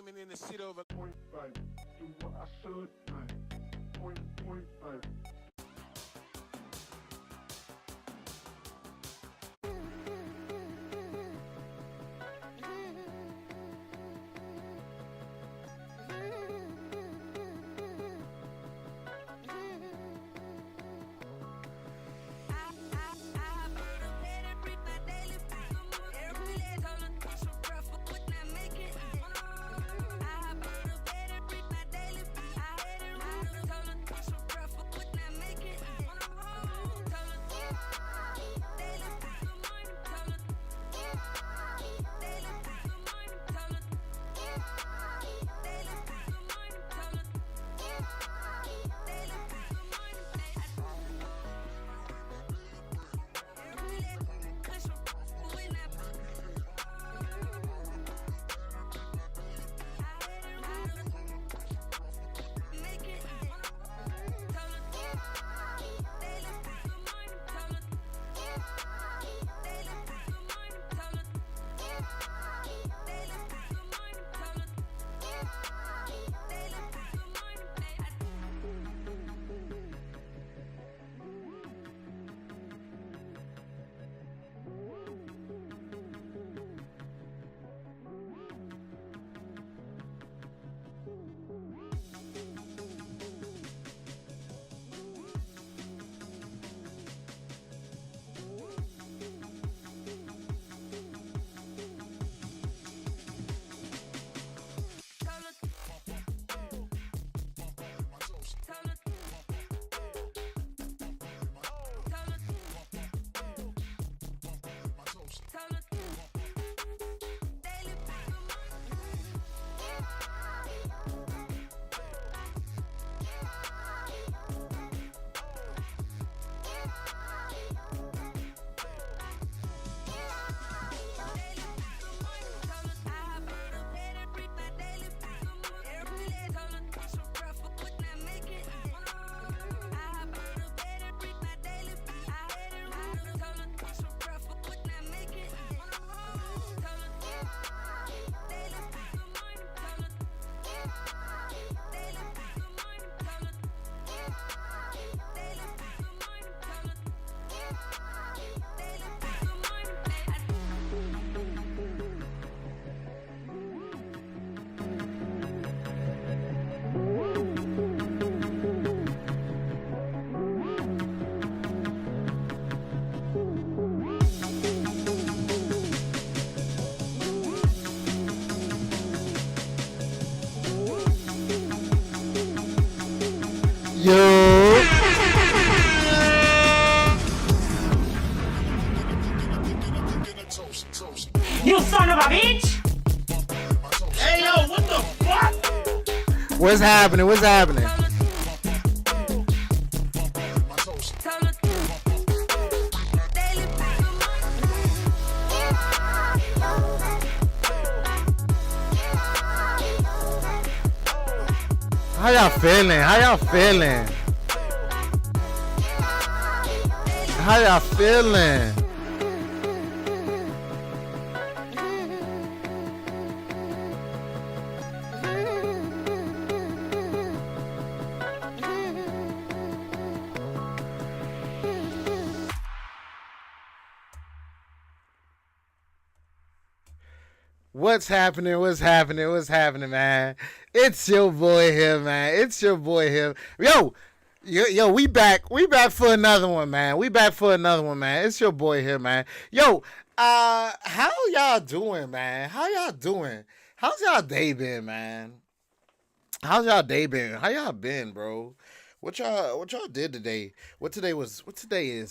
women in the city of Point blank, do what I should, man. Point blank. Yo. You son of a bitch! Hey yo, what the fuck? What's happening? What's happening? How y'all feeling? How y'all feeling? How y'all feeling? What's happening? What's happening? What's happening, man? It's your boy here, man. It's your boy here. Yo, we back. We back for another one, man. We back for another one, man. It's your boy here, man. Yo, how y'all doing, man? How y'all doing? How's y'all day been, man? How's y'all day been? How y'all been, bro? What y'all did today? What today is?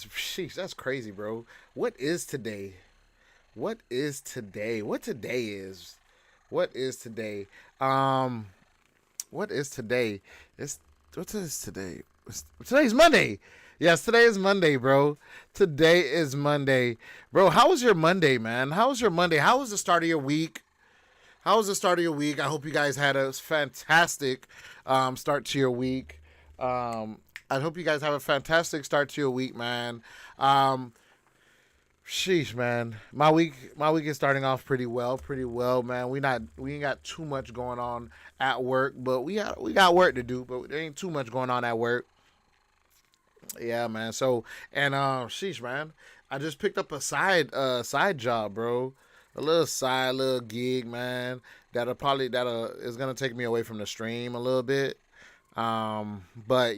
Sheesh, that's crazy, bro. What is today? What is today? What today is? What is today? What is today? What is today? Today's Monday. Yes, today is Monday, bro. Today is Monday. Bro, how was your Monday, man? How was your Monday? How was the start of your week? How was the start of your week? I hope you guys had a fantastic start to your week. I hope you guys have a fantastic start to your week, man. Sheesh, man. My week is starting off pretty well, man. We ain't got too much going on at work, but we got work to do, but there ain't too much going on at work. Yeah, man. So and sheesh, man. I just picked up a side job, bro. A little side little gig, man. That'll is gonna take me away from the stream a little bit. But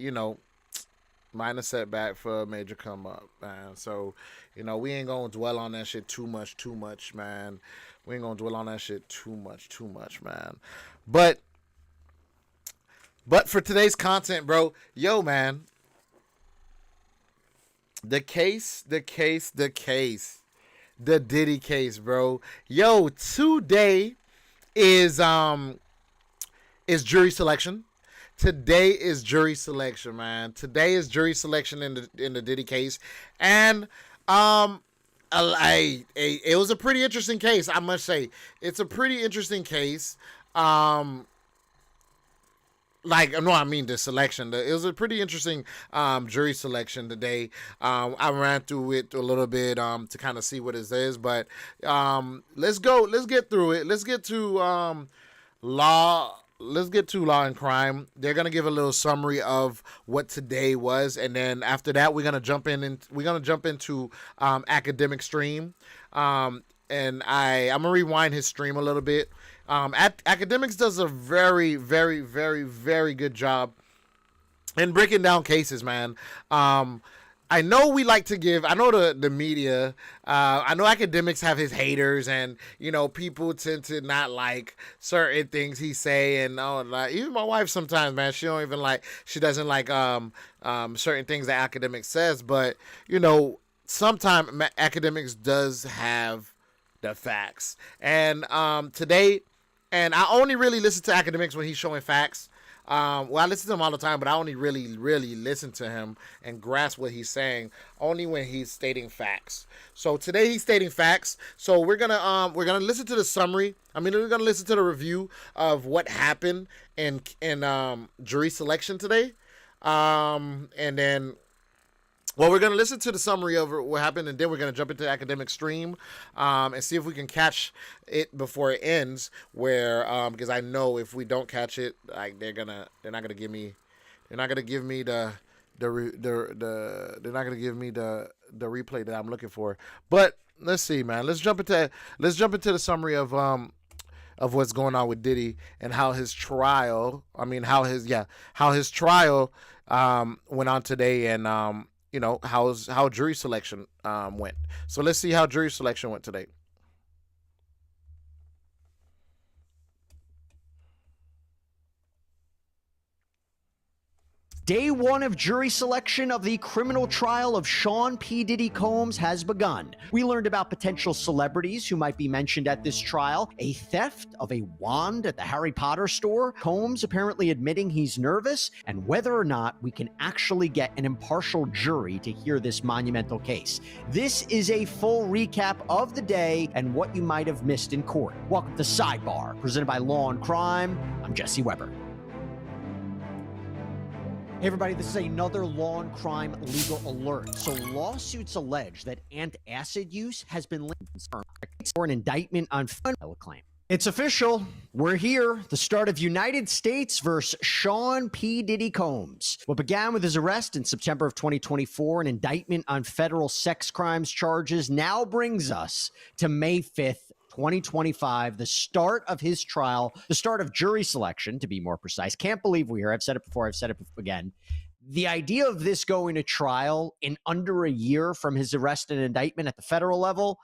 minor setback for a major come up, man. So, we ain't gonna dwell on that shit too much, man. We ain't gonna dwell on that shit too much, man. But for today's content, bro, yo, man, the Diddy case, bro. Yo, today is jury selection. Today is jury selection, man. Today is jury selection in the Diddy case, and it was a pretty interesting case. I must say, it's a pretty interesting case. No, I mean the selection. It was a pretty interesting jury selection today. I ran through it a little bit to kind of see what it is, but let's go. Let's get through it. Let's get to law. Let's get to law and crime. They're gonna give a little summary of what today was, and then after that, we're gonna jump into academic stream. And I'm gonna rewind his stream a little bit. Academics does a very, very, very, very good job in breaking down cases, man. I know we like to give. I know the media. I know academics have his haters, and people tend to not like certain things he say, and like even my wife sometimes, man, she doesn't like certain things that academics says, but sometimes academics does have the facts, and today, and I only really listen to academics when he's showing facts. Well, I listen to him all the time, but I only really listen to him and grasp what he's saying only when he's stating facts. So today he's stating facts. So we're gonna listen to the summary. We're gonna listen to the review of what happened in jury selection today, and then. Well, we're going to listen to the summary of what happened, and then we're going to jump into the academic stream and see if we can catch it before it ends. Because I know if we don't catch it, like they're not going to give me the replay that I'm looking for. But let's see, man. Let's jump into the summary of what's going on with Diddy and how his trial. How his trial went on today, and how jury selection went. So let's see how jury selection went today. Day one of jury selection of the criminal trial of Sean P. Diddy Combs has begun. We learned about potential celebrities who might be mentioned at this trial, a theft of a wand at the Harry Potter store, Combs apparently admitting he's nervous, and whether or not we can actually get an impartial jury to hear this monumental case. This is a full recap of the day and what you might have missed in court. Welcome to Sidebar, presented by Law and Crime. I'm Jesse Weber. Hey everybody, this is another Law and Crime legal alert. So lawsuits allege that antacid use has been linked for an indictment on FANUM claim. It's official. We're here. The start of United States versus Sean P. Diddy Combs. What began with his arrest in September of 2024, an indictment on federal sex crimes charges, now brings us to May 5th, 2025, the start of his trial, the start of jury selection, to be more precise. Can't believe we're here. I've said it before. I've said it again. The idea of this going to trial in under a year from his arrest and indictment at the federal level,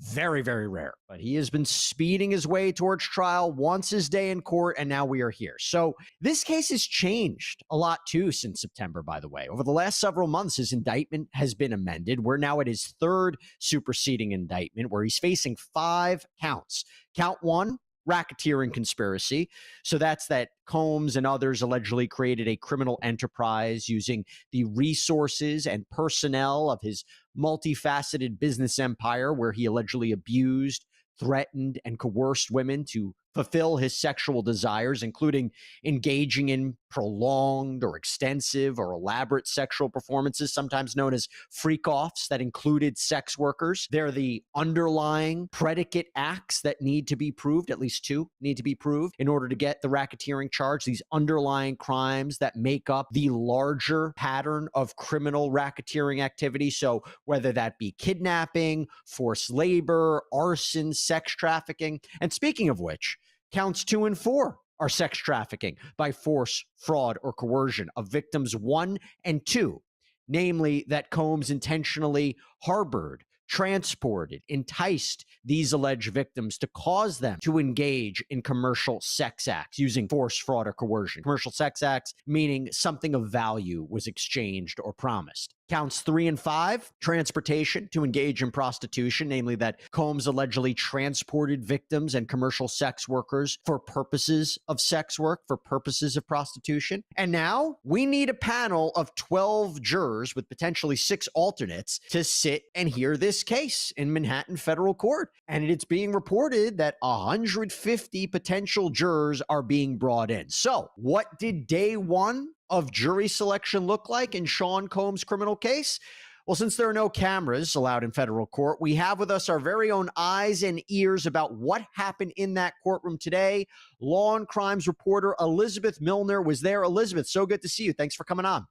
very, very rare. But he has been speeding his way towards trial, wants his day in court, and now we are here. So this case has changed a lot, too, since September, by the way. Over the last several months, his indictment has been amended. We're now at his third superseding indictment, where he's facing 5 counts. Count 1, racketeering conspiracy. So that's that Combs and others allegedly created a criminal enterprise using the resources and personnel of his multifaceted business empire, where he allegedly abused, threatened, and coerced women to fulfill his sexual desires, including engaging in prolonged or extensive or elaborate sexual performances, sometimes known as freak-offs, that included sex workers. They're the underlying predicate acts that need to be proved, at least two need to be proved in order to get the racketeering charge, these underlying crimes that make up the larger pattern of criminal racketeering activity. So whether that be kidnapping, forced labor, arson, sex trafficking. And speaking of which, counts 2 and 4 are sex trafficking by force, fraud, or coercion of victims 1 and 2, namely that Combs intentionally harbored, transported, enticed these alleged victims to cause them to engage in commercial sex acts using force, fraud, or coercion. Commercial sex acts meaning something of value was exchanged or promised. Counts 3 and 5, transportation to engage in prostitution, namely that Combs allegedly transported victims and commercial sex workers for purposes of sex work, for purposes of prostitution. And now we need a panel of 12 jurors with potentially 6 alternates to sit and hear this case in Manhattan federal court. And it's being reported that 150 potential jurors are being brought in. So what did day 1 of jury selection look like in Sean Combs' criminal case? Well, since there are no cameras allowed in federal court, we have with us our very own eyes and ears about what happened in that courtroom today. Law and Crimes reporter Elizabeth Milner was there. Elizabeth, so good to see you. Thanks for coming on.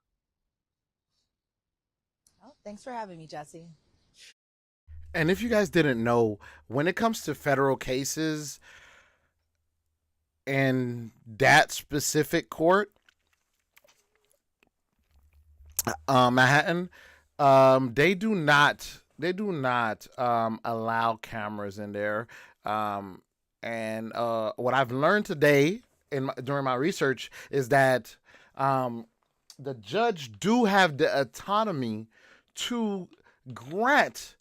Oh, thanks for having me, Jesse. And if you guys didn't know, when it comes to federal cases and that specific court, Manhattan, they do not allow cameras in there. And what I've learned today during my research is that the judge do have the autonomy to grant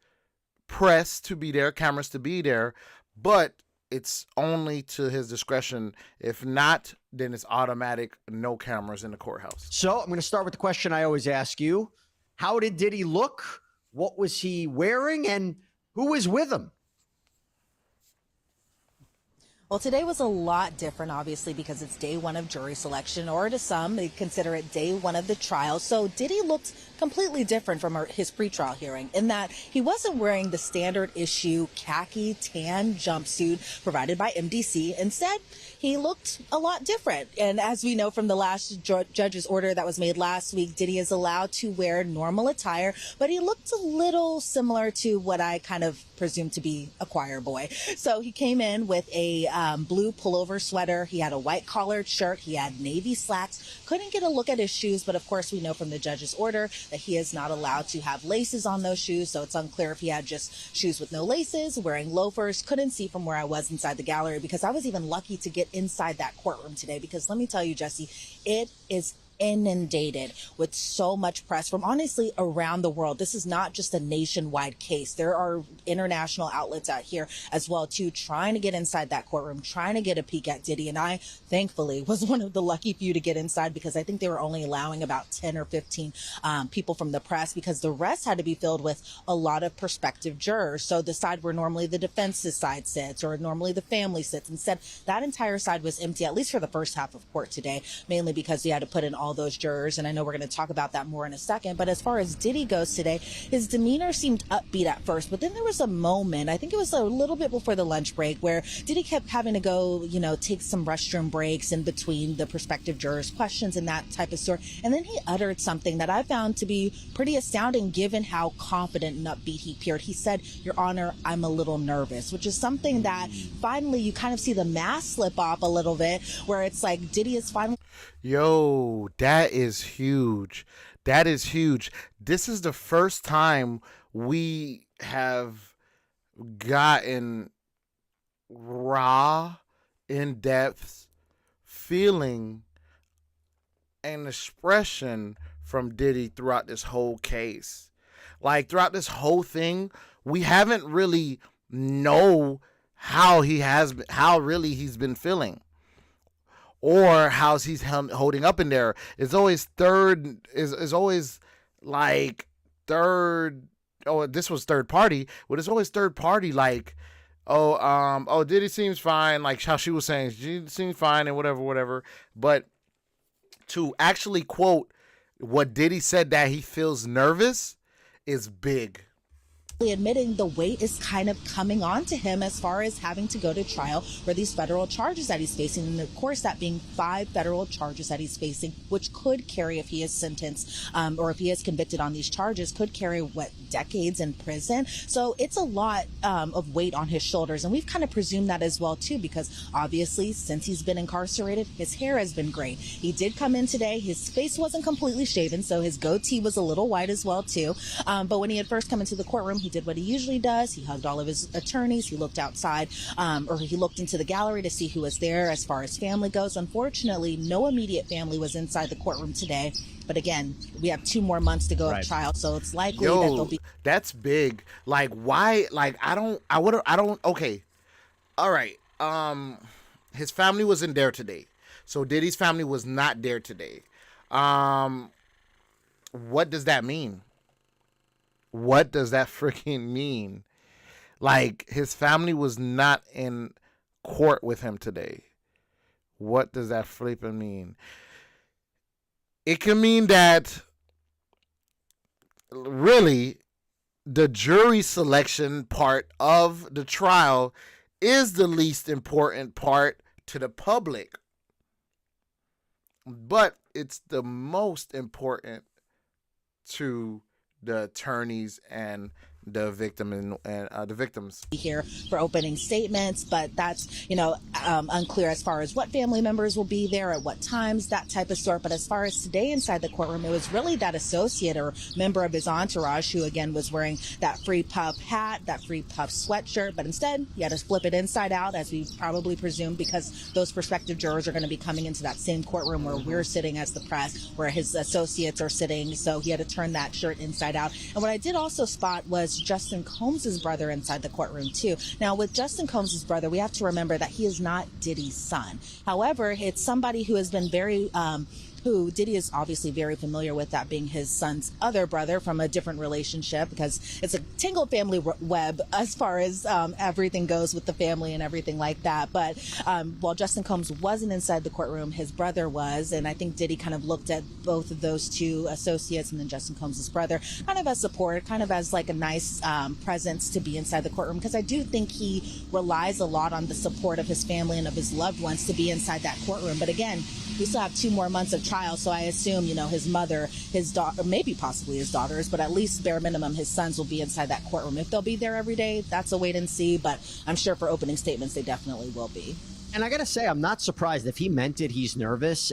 press to be there, cameras to be there, but it's only to his discretion. If not, then it's automatic, no cameras in the courthouse. So I'm going to start with the question I always ask you. How did Diddy look? What was he wearing? And who was with him? Well, today was a lot different, obviously, because it's day 1 of jury selection, or to some, they consider it day 1 of the trial. So Diddy looked completely different from his pretrial hearing in that he wasn't wearing the standard issue khaki tan jumpsuit provided by MDC. Instead, he looked a lot different. And as we know from the last judge's order that was made last week, Diddy is allowed to wear normal attire, but he looked a little similar to what I kind of presumed to be a choir boy. So he came in with a blue pullover sweater. He had a white collared shirt. He had navy slacks. Couldn't get a look at his shoes, but of course we know from the judge's order that he is not allowed to have laces on those shoes. So it's unclear if he had just shoes with no laces, wearing loafers. Couldn't see from where I was inside the gallery because I was even lucky to get inside that courtroom today, because let me tell you, Jesse, it is inundated with so much press from honestly around the world. This is not just a nationwide case. There are international outlets out here as well too, trying to get inside that courtroom, trying to get a peek at Diddy. And I thankfully was one of the lucky few to get inside, because I think they were only allowing about 10 or 15 people from the press, because the rest had to be filled with a lot of prospective jurors. So the side where normally the defense's side sits or normally the family sits, instead that entire side was empty, at least for the first half of court today, mainly because he had to put in all those jurors. And I know we're going to talk about that more in a second. But as far as Diddy goes today, his demeanor seemed upbeat at first, but then there was a moment, I think it was a little bit before the lunch break, where Diddy kept having to go, take some restroom breaks in between the prospective jurors' questions and that type of sort. And then he uttered something that I found to be pretty astounding given how confident and upbeat he appeared. He said, "Your Honor, I'm a little nervous," which is something that finally you kind of see the mask slip off a little bit, where it's like Diddy is finally. Yo, that is huge. That is huge. This is the first time we have gotten raw, in-depth feeling and expression from Diddy throughout this whole case. Like, throughout this whole thing, we haven't really know how really he's been feeling, or how he's holding up in there. It's always always like third. Oh, this was third party, but it's always third party. Like, oh, Diddy seems fine, like how she was saying, she seems fine and whatever. But to actually quote what Diddy said, that he feels nervous, is big. Admitting the weight is kind of coming on to him as far as having to go to trial for these federal charges that he's facing. And of course, that being 5 federal charges that he's facing, which could carry, if he is sentenced or if he is convicted on these charges, could carry decades in prison. So it's a lot of weight on his shoulders. And we've kind of presumed that as well, too, because obviously since he's been incarcerated, his hair has been great. He did come in today. His face wasn't completely shaven, so his goatee was a little white as well, too. But when he had first come into the courtroom, he did what he usually does. He hugged all of his attorneys. He looked outside or he looked into the gallery to see who was there as far as family goes. Unfortunately, no immediate family was inside the courtroom today. But again, we have 2 more months to go of trial, so it's likely that they'll be. That's big. Like, why? Like, I don't. Okay, all right. His family wasn't there today, so Diddy's family was not there today. What does that mean? What does that freaking mean? Like, his family was not in court with him today. What does that flipping mean? It can mean that really the jury selection part of the trial is the least important part to the public, but it's the most important to the attorneys and the victim and the victims here for opening statements, but that's unclear as far as what family members will be there at what times, that type of sort. But as far as today inside the courtroom, it was really that associate or member of his entourage who again was wearing that free puff hat, that free puff sweatshirt, but instead he had to flip it inside out, as we probably presume, because those prospective jurors are going to be coming into that same courtroom where we're sitting as the press, where his associates are sitting, so he had to turn that shirt inside out. And what I did also spot was Justin Combs' brother inside the courtroom too. Now with Justin Combs' brother, we have to remember that he is not Diddy's son. However, it's somebody who has been very who Diddy is obviously very familiar with, that being his son's other brother from a different relationship, because it's a tangled family web as far as everything goes with the family and everything like that. But while Justin Combs wasn't inside the courtroom, his brother was, and I think Diddy kind of looked at both of those two associates and then Justin Combs' brother kind of as support, kind of as like a nice presence to be inside the courtroom, because I do think he relies a lot on the support of his family and of his loved ones to be inside that courtroom. But again, we still have 2 more months of trial, so I assume, his mother, his daughter, maybe possibly his daughters, but at least bare minimum his sons will be inside that courtroom. If they'll be there every day, that's a wait and see, but I'm sure for opening statements they definitely will be. And I got to say, I'm not surprised. If he meant it, he's nervous.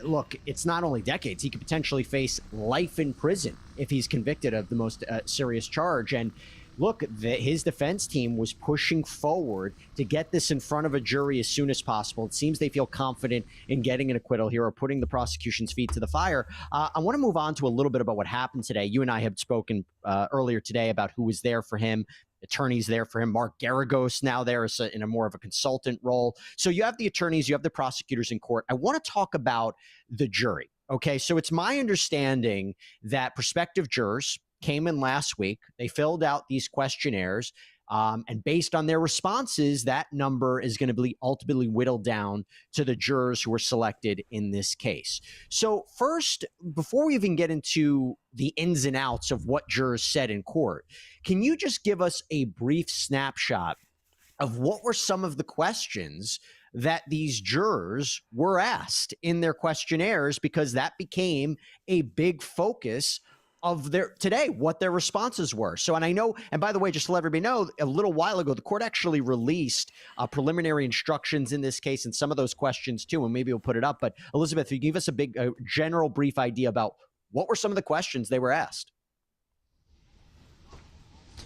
Look, it's not only decades. He could potentially face life in prison if he's convicted of the most serious charge. And look, his defense team was pushing forward to get this in front of a jury as soon as possible. It seems they feel confident in getting an acquittal here or putting the prosecution's feet to the fire. I want to move on to a little bit about what happened today. You and I have spoken earlier today about who was there for him. Attorneys there for him. Mark Garagos now there is in a more of a consultant role. So you have the attorneys, you have the prosecutors in court. I want to talk about the jury. Okay, so it's my understanding that prospective jurors came in last week. They filled out these questionnaires, and based on their responses, that number is going to be ultimately whittled down to the jurors who were selected in this case. So first, before we even get into the ins and outs of what jurors said in court, can you just give us a brief snapshot of what were some of the questions that these jurors were asked in their questionnaires, because that became a big focus of today, what their responses were. So, and I know, and by the way, just to let everybody know, a little while ago, the court actually released preliminary instructions in this case and some of those questions too, and maybe we'll put it up. But Elizabeth, you give us a general brief idea about what were some of the questions they were asked.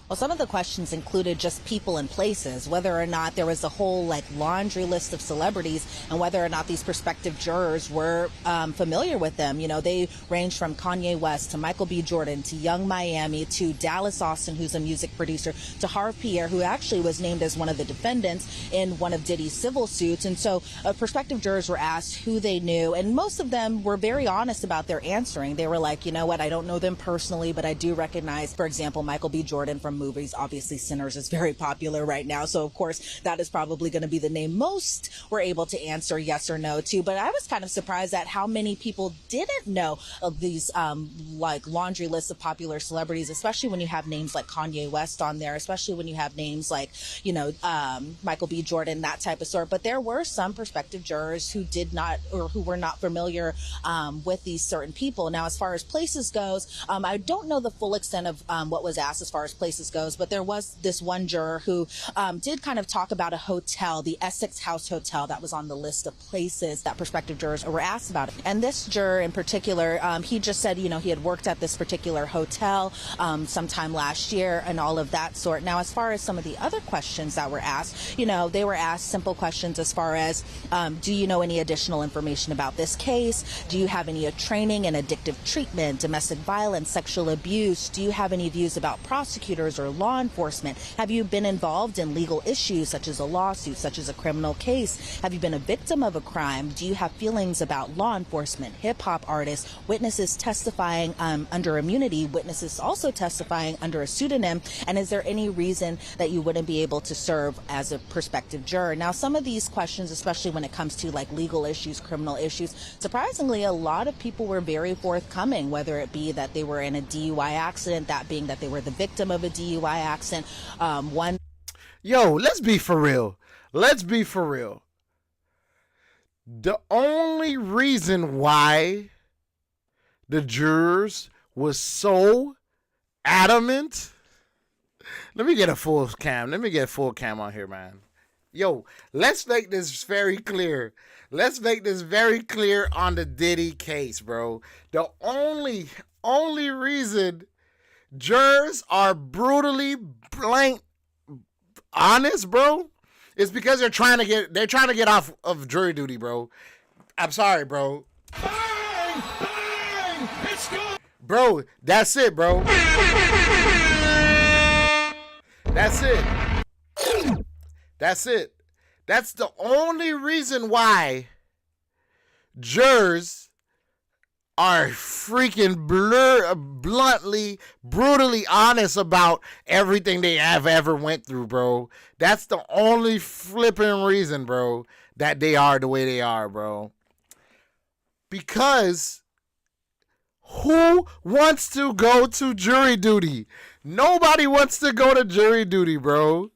Well, some of the questions included just people and places, whether or not there was a whole laundry list of celebrities and whether or not these prospective jurors were familiar with them. They range from Kanye West to Michael B. Jordan to Young Miami to Dallas Austin, who's a music producer, to Harve Pierre, who actually was named as one of the defendants in one of Diddy's civil suits. And so prospective jurors were asked who they knew, and most of them were very honest about their answering. They were like, you know what, I don't know them personally, but I do recognize, for example, Michael B. Jordan from movies. Obviously, Sinners is very popular right now. So, of course, that is probably going to be the name most were able to answer yes or no to. But I was kind of surprised at how many people didn't know of these like laundry lists of popular celebrities, especially when you have names like Kanye West on there, especially when you have names like, you know, Michael B. Jordan, that type of sort. But there were some prospective jurors who did not, or who were not familiar with these certain people. Now, as far as places goes, I don't know the full extent of what was asked as far as places goes, but there was this one juror who did kind of talk about a hotel, the Essex House Hotel, that was on the list of places that prospective jurors were asked about. And this juror in particular, he just said, you know, he had worked at this particular hotel sometime last year and all of that sort. Now, as far as some of the other questions that were asked, you know, they were asked simple questions as far as, do you know any additional information about this case? Do you have any training in addictive treatment, domestic violence, sexual abuse? Do you have any views about prosecutors or law enforcement? Have you been involved in legal issues such as a lawsuit, such as a criminal case? Have you been a victim of a crime? Do you have feelings about law enforcement, hip hop artists, witnesses testifying under immunity, witnesses also testifying under a pseudonym? And is there any reason that you wouldn't be able to serve as a prospective juror? Now, some of these questions, especially when it comes to like legal issues, criminal issues, surprisingly, a lot of people were very forthcoming, whether it be that they were in a DUI accident, that being that they were the victim of a DUI accident. Yo, let's be for real. Let's be for real. The only reason why the jurors was so adamant. Let me get a full cam. Let me get a full cam on here, man. Yo, let's make this very clear. Let's make this very clear on the Diddy case, bro. The only reason jurors are brutally blank honest, bro, is because they're trying to get off of jury duty, bro. I'm sorry, bro. Bang! Bang! It's good! Bro, that's it, bro. That's it. That's it. That's the only reason why jurors are freaking bluntly, brutally honest about everything they have ever went through, bro. That's the only flipping reason, bro, that they are the way they are, bro. Because who wants to go to jury duty? Nobody wants to go to jury duty, bro.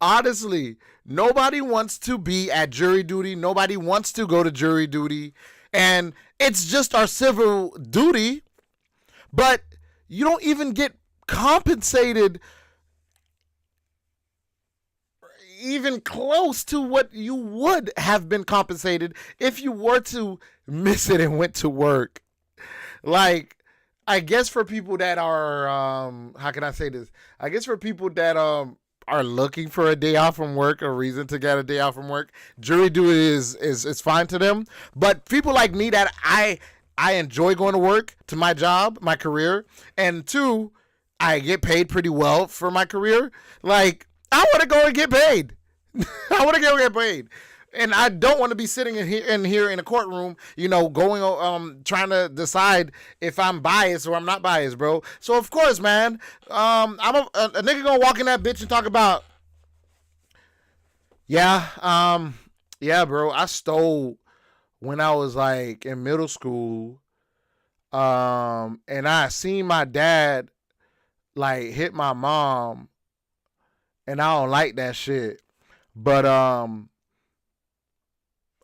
Honestly, nobody wants to be at jury duty. Nobody wants to go to jury duty. And it's just our civil duty. But you don't even get compensated even close to what you would have been compensated if you were to miss it and went to work. Like, I guess for people that are, how can I say this? I guess for people that are looking for a day off from work, a reason to get a day off from work, jury duty is fine to them. But people like me that I enjoy going to work, to my job, my career, and two, I get paid pretty well for my career. Like, I want to go and get paid. I want to go and get paid. And I don't want to be sitting in here in a courtroom, you know, going trying to decide if I'm biased or I'm not biased, bro. So of course, man, I'm a nigga gonna walk in that bitch and talk about, yeah, bro, I stole when I was like in middle school, and I seen my dad like hit my mom, and I don't like that shit, but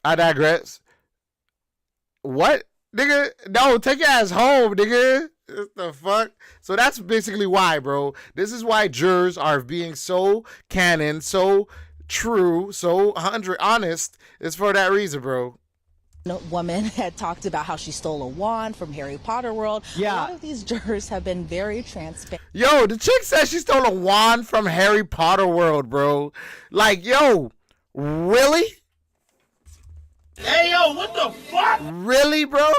I digress. What? Nigga, no, take your ass home, nigga. What the fuck? So that's basically why, bro. This is why jurors are being so canon, so true, so 100 honest. It's for that reason, bro. Woman had talked about how she stole a wand from Harry Potter World. Yeah. A lot of these jurors have been very transparent. Yo, the chick said she stole a wand from Harry Potter World, bro. Like, yo, really? Hey, yo, what the fuck? Really, bro?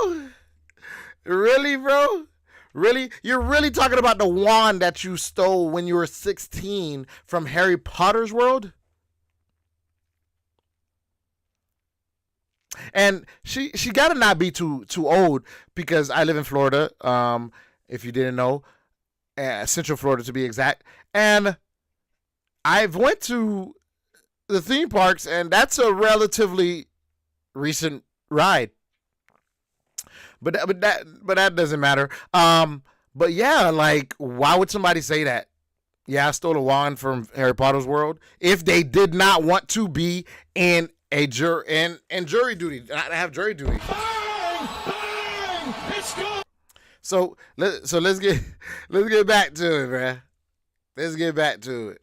Really, bro? Really? You're really talking about the wand that you stole when you were 16 from Harry Potter's world? And she gotta not be too old, because I live in Florida, if you didn't know. Central Florida to be exact. And I've went to the theme parks, and that's a relatively recent ride. But that doesn't matter. But yeah, like, why would somebody say that? Yeah, I stole a wand from Harry Potter's world if they did not want to be in a jury duty, not have jury duty. So let's get back to it, bruh. Let's get back to it.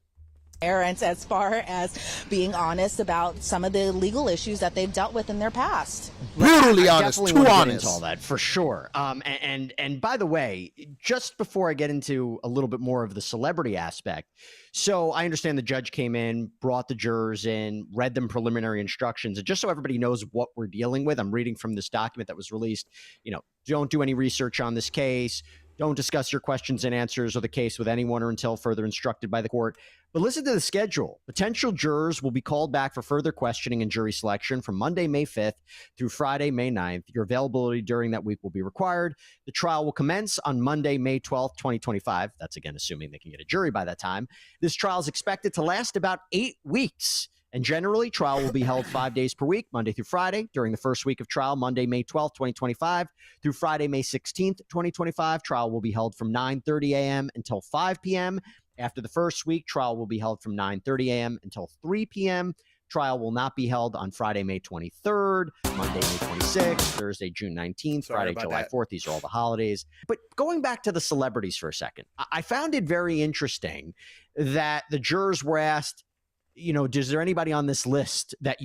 Parents, as far as being honest about some of the legal issues that they've dealt with in their past. Brutally honest, definitely too want to honest. get into all that for sure. And by the way, just before I get into a little bit more of the celebrity aspect, so I understand the judge came in, brought the jurors in, read them preliminary instructions, and just so everybody knows what we're dealing with, I'm reading from this document that was released. Don't do any research on this case. Don't discuss your questions and answers or the case with anyone or until further instructed by the court. But listen to the schedule. Potential jurors will be called back for further questioning and jury selection from Monday, May 5th through Friday, May 9th. Your availability during that week will be required. The trial will commence on Monday, May 12th, 2025. That's again assuming they can get a jury by that time. This trial is expected to last about 8 weeks. And generally, trial will be held 5 days per week, Monday through Friday. During the first week of trial, Monday, May 12th, 2025, through Friday, May 16th, 2025, trial will be held from 9:30 a.m. until 5 p.m. After the first week, trial will be held from 9:30 a.m. until 3 p.m. Trial will not be held on Friday, May 23rd, Monday, May 26th, Thursday, June 19th, Friday, July 4th. These are all the holidays. But going back to the celebrities for a second, I found it very interesting that the jurors were asked, is there anybody on this list that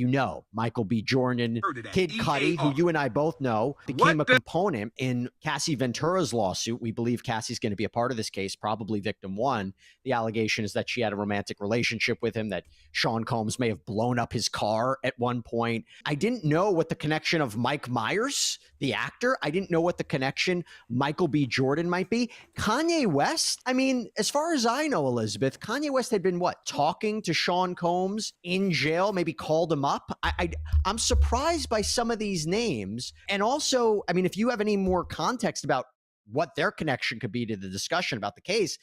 Michael B. Jordan, Kid Cudi, who you and I both know, became a component in Cassie Ventura's lawsuit. We believe Cassie's going to be a part of this case, probably victim one. The allegation is that she had a romantic relationship with him, that Sean Combs may have blown up his car at one point. I didn't know what the connection of Mike Myers, the actor, I didn't know what the connection Michael B. Jordan might be. Kanye West, I mean, as far as I know, Elizabeth, Kanye West had been talking to Sean Combs in jail, maybe called him up. I'm surprised by some of these names. And also, I mean, if you have any more context about what their connection could be to the discussion about the case,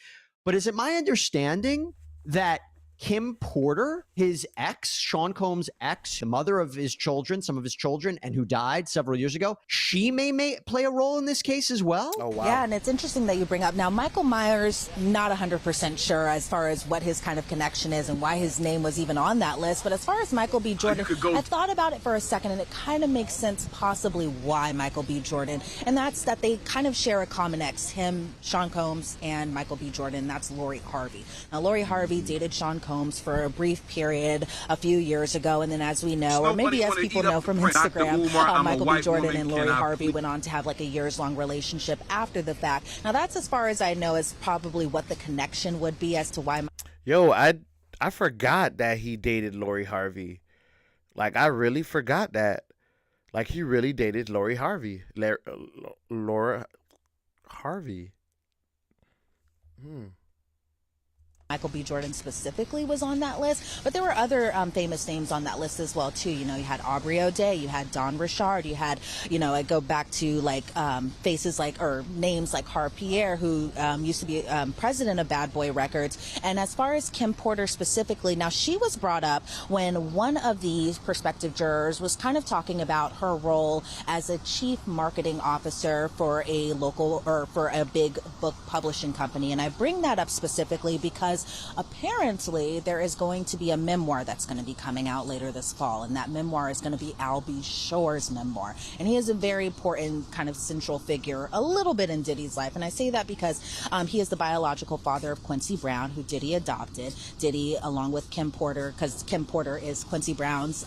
but is it my understanding that Kim Porter, his ex, Sean Combs' ex, the mother of his children, some of his children, and who died several years ago, she may play a role in this case as well? Oh, wow. Yeah, and it's interesting that you bring up. Now, Michael Myers, not 100% sure as far as what his kind of connection is and why his name was even on that list. But as far as Michael B. Jordan, I thought about it for a second, and it kind of makes sense possibly why Michael B. Jordan. And that's that they kind of share a common ex, him, Sean Combs, and Michael B. Jordan. That's Lori Harvey. Now, Lori Harvey dated Sean Combs for a brief period a few years ago, and then as we know, or maybe as people know from Instagram, Michael B. Jordan and Lori Harvey went on to have like a years-long relationship after the fact. Now that's as far as I know is probably what the connection would be as to why. Yo, I forgot that he dated Lori Harvey. Like, I really forgot that. Like, he really dated Lori Harvey. Laura Harvey. Michael B. Jordan specifically was on that list, but there were other famous names on that list as well too. You had Aubrey O'Day, you had Don Richard, you had, I go back to like faces like, or names like Har Pierre, who used to be president of Bad Boy Records. And as far as Kim Porter specifically, now she was brought up when one of the prospective jurors was kind of talking about her role as a chief marketing officer for a local or for a big book publishing company. And I bring that up specifically because apparently there is going to be a memoir that's going to be coming out later this fall, and that memoir is going to be Al B. Shore's memoir, and he is a very important kind of central figure a little bit in Diddy's life. And I say that because he is the biological father of Quincy Brown, who Diddy adopted. Diddy, along with Kim Porter, because Kim Porter is Quincy Brown's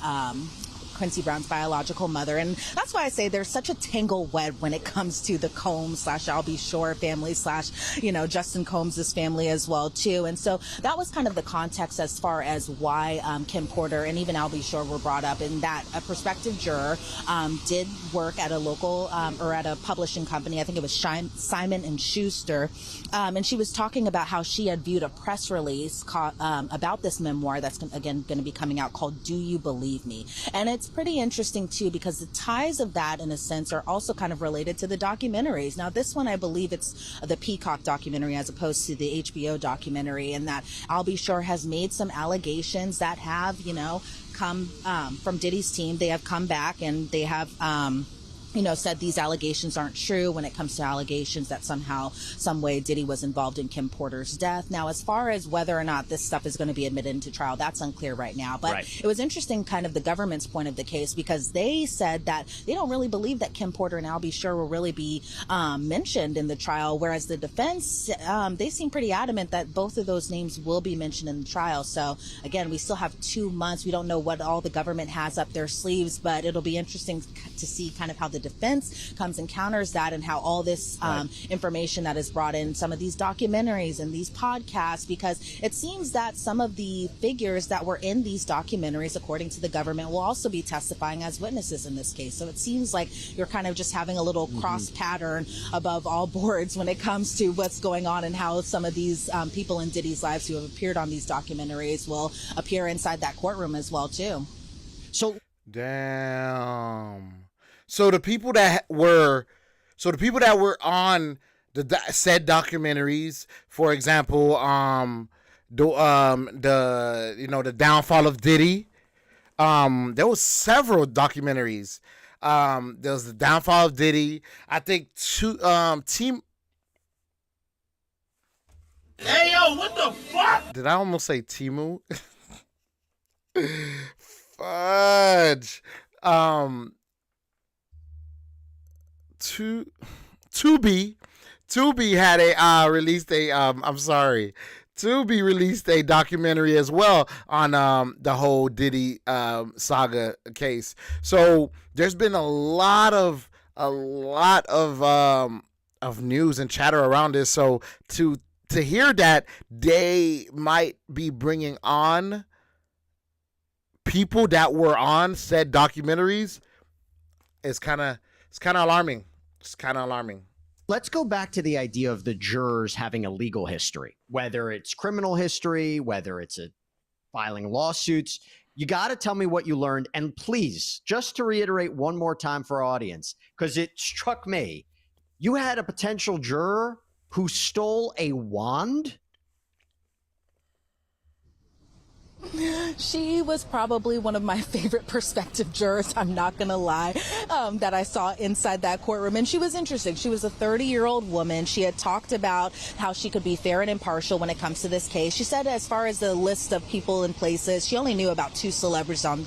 biological mother. And that's why I say there's such a tangle web when it comes to the Combs / Al B. Shore family / Justin Combs' family as well too. And so that was kind of the context as far as why Kim Porter and even Al B. Shore were brought up, in that a prospective juror did work at a local or at a publishing company. I think it was Simon & Schuster. And she was talking about how she had viewed a press release about this memoir that's again going to be coming out called Do You Believe Me? And it's pretty interesting too, because the ties of that, in a sense, are also kind of related to the documentaries. Now, this one, I believe it's the Peacock documentary as opposed to the HBO documentary, and that I'll Be Sure has made some allegations that have, come from Diddy's team. They have come back and they have said these allegations aren't true when it comes to allegations that somehow, some way, Diddy was involved in Kim Porter's death. Now, as far as whether or not this stuff is going to be admitted into trial, that's unclear right now. But It was interesting, kind of the government's point of the case, because they said that they don't really believe that Kim Porter and I'll Be Sure will really be mentioned in the trial, whereas the defense, they seem pretty adamant that both of those names will be mentioned in the trial. So, again, we still have 2 months. We don't know what all the government has up their sleeves, but it'll be interesting to see kind of how the defense comes and counters that, and how all this information that is brought in some of these documentaries and these podcasts, because it seems that some of the figures that were in these documentaries, according to the government, will also be testifying as witnesses in this case. So it seems like you're kind of just having a little cross pattern above all boards when it comes to what's going on and how some of these people in Diddy's lives who have appeared on these documentaries will appear inside that courtroom as well too. So damn. So the people that were on the said documentaries, for example, the downfall of Diddy, there was several documentaries. There was the downfall of Diddy. I think team. Hey, yo, what the fuck? Did I almost say Timu? Fudge. Tubi had Tubi released a documentary as well on the whole Diddy saga case. So there's been a lot of news and chatter around this. So to hear that they might be bringing on people that were on said documentaries is kind of alarming. It's kind of alarming. Let's go back to the idea of the jurors having a legal history, whether it's criminal history, whether it's filing lawsuits. You got to tell me what you learned. And please, just to reiterate one more time for our audience, because it struck me, you had a potential juror who stole a wand. She was probably one of my favorite prospective jurors, I'm not going to lie, that I saw inside that courtroom. And she was interesting. She was a 30-year-old woman. She had talked about how she could be fair and impartial when it comes to this case. She said as far as the list of people and places, she only knew about 2 celebrities on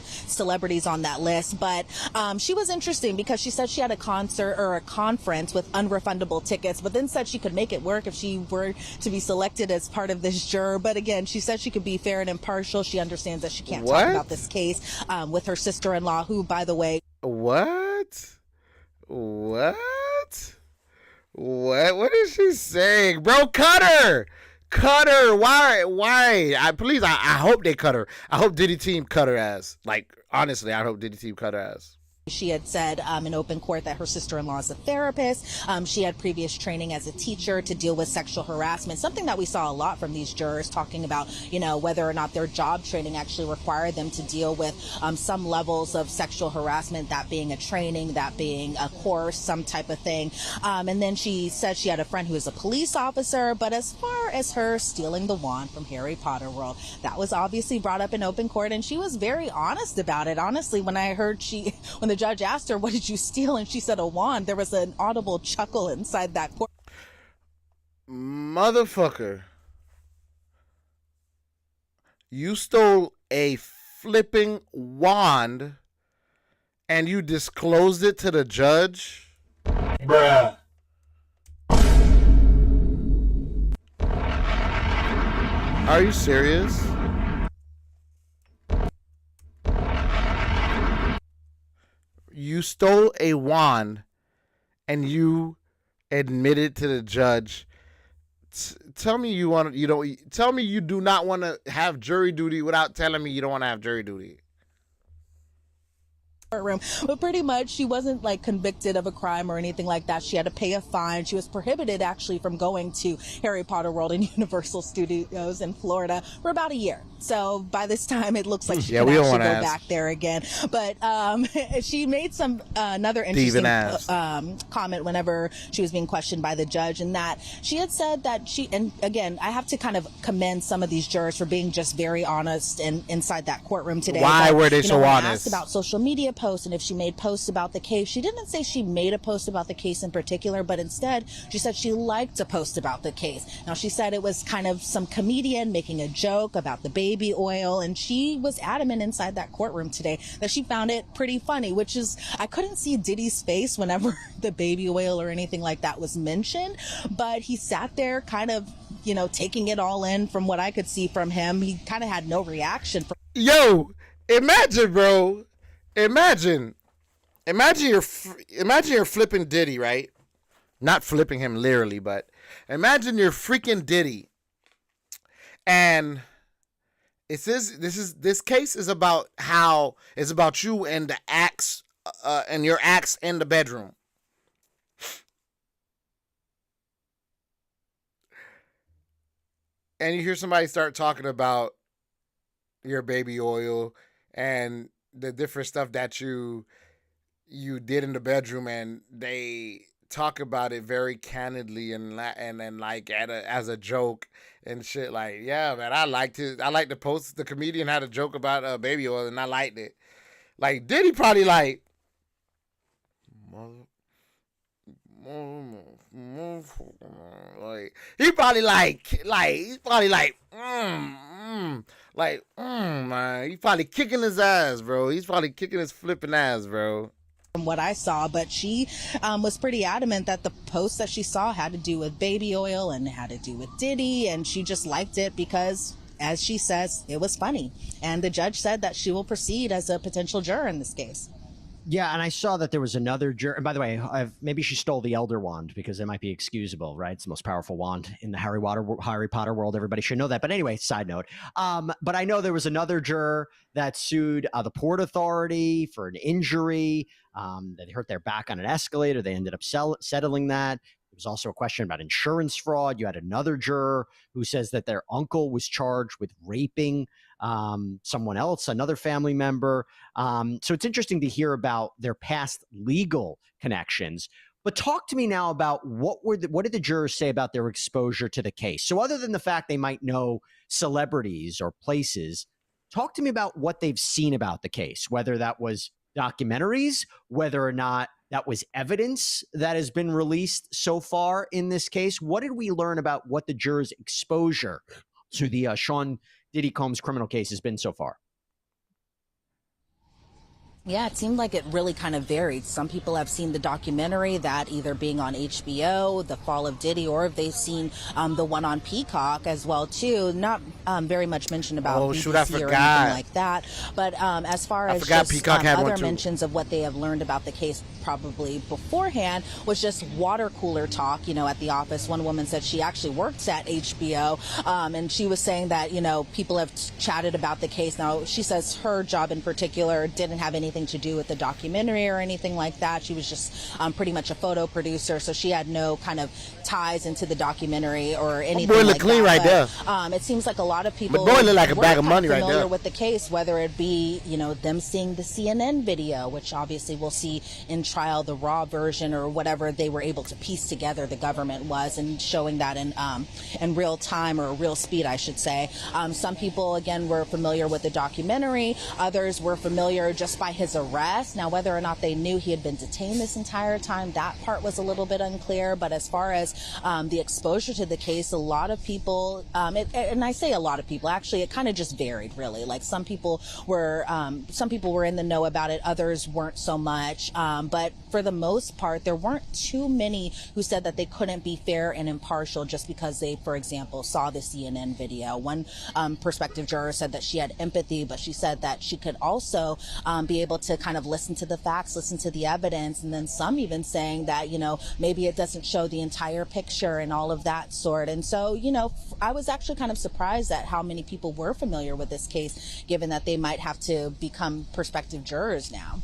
that list. But she was interesting because she said she had a concert or a conference with unrefundable tickets, but then said she could make it work if she were to be selected as part of this juror. But again, she said she could be fair and impartial. She understands that she can't talk about this case with her sister-in-law, who, by the way... What is she saying? Bro, cut her! Why? I hope they cut her. I hope Diddy team cut her ass. Like, honestly, I hope Diddy team cut her ass. She had said in open court that her sister-in-law is a therapist. She had previous training as a teacher to deal with sexual harassment, something that we saw a lot from these jurors talking about, whether or not their job training actually required them to deal with some levels of sexual harassment, that being a training, that being a course, some type of thing. And then she said she had a friend who was a police officer, but as far as her stealing the wand from Harry Potter World, that was obviously brought up in open court, and she was very honest about it. Honestly, when when the judge asked her, what did you steal? And she said a wand, there was an audible chuckle inside that court. Motherfucker. You stole a flipping wand and you disclosed it to the judge? Bruh. Are you serious? You stole a wand and you admitted to the judge. Tell me you do not want to have jury duty without telling me you don't want to have jury duty. Room, but pretty much she wasn't convicted of a crime or anything like that. She had to pay a fine. She was prohibited actually from going to Harry Potter World and Universal Studios in Florida for about a year. So by this time, it looks like she Yeah, can we don't actually wanna go ask. back there again. But she made some another Steven interesting asked. comment whenever she was being questioned by the judge, and that she had said that and again, I have to kind of commend some of these jurors for being just very honest and inside that courtroom today. Why were they you know, so when honest? asked about social media posts and if she made posts about the case, she didn't say she made a post about the case in particular, but instead she said she liked to post about the case. Now, she said it was kind of some comedian making a joke about the baby oil, and she was adamant inside that courtroom today that she found it pretty funny, which is, I couldn't see Diddy's face whenever the baby oil or anything like that was mentioned, but he sat there kind of, you know, taking it all in. From what I could see from him, he kind of had no reaction. Yo, imagine, bro. Imagine you're flipping Diddy, right? Not flipping him literally, but imagine you're freaking Diddy, and this case is about you and the acts and your acts in the bedroom. And you hear somebody start talking about your baby oil and the different stuff that you did in the bedroom, and they talk about it very candidly and like as a joke and shit. Like, yeah, man, I like to post. The comedian had a joke about baby oil, and I liked it. Like, Diddy probably like, like he probably man, he's probably kicking his ass, bro. He's probably kicking his flipping ass, bro. From what I saw, but she was pretty adamant that the post that she saw had to do with baby oil and had to do with Diddy, and she just liked it because, as she says, it was funny. And the judge said that she will proceed as a potential juror in this case. Yeah, and I saw that there was another juror. And by the way, maybe she stole the Elder Wand because it might be excusable, right? It's the most powerful wand in the Harry Potter world. Everybody should know that. But anyway, side note. But I know there was another juror that sued the Port Authority for an injury. They hurt their back on an escalator. They ended up settling that. There was also a question about insurance fraud. You had another juror who says that their uncle was charged with raping someone else, another family member. So it's interesting to hear about their past legal connections. But talk to me now about what did the jurors say about their exposure to the case? So other than the fact they might know celebrities or places, talk to me about what they've seen about the case, whether that was documentaries, whether or not that was evidence that has been released so far in this case. What did we learn about what the jurors' exposure to the Sean Diddy Combs criminal case has been so far? Yeah, it seemed like it really kind of varied. Some people have seen the documentary, that either being on HBO, The Fall of Diddy, or if they've seen the one on Peacock as well too. Not very much mentioned about BBC or anything like that. But as far as just other mentions of what they have learned about the case probably beforehand was just water cooler talk, you know, at the office. One woman said she actually works at HBO, and she was saying that, you know, people have chatted about the case. Now, she says her job in particular didn't have anything to do with the documentary or anything like that. She was just pretty much a photo producer, so she had no kind of ties into the documentary or anything boy like look clean that. right there. It seems like a lot of people boy look like a bag of money right familiar there with the case, whether it be, you know, them seeing the CNN video, which obviously we'll see in trial, the raw version or whatever they were able to piece together, the government was, and showing that in real time, or real speed, I should say. Some people, again, were familiar with the documentary. Others were familiar just by his arrest. Now, whether or not they knew he had been detained this entire time, that part was a little bit unclear. But as far as the exposure to the case, a lot of people, and I say a lot of people, actually, it kind of just varied, really. Like some people were in the know about it, others weren't so much. But for the most part, there weren't too many who said that they couldn't be fair and impartial just because they, for example, saw the CNN video. One prospective juror said that she had empathy, but she said that she could also be able to kind of listen to the facts, listen to the evidence, and then some even saying that, you know, maybe it doesn't show the entire picture and all of that sort. And so, you know, I was actually kind of surprised at how many people were familiar with this case, given that they might have to become prospective jurors now.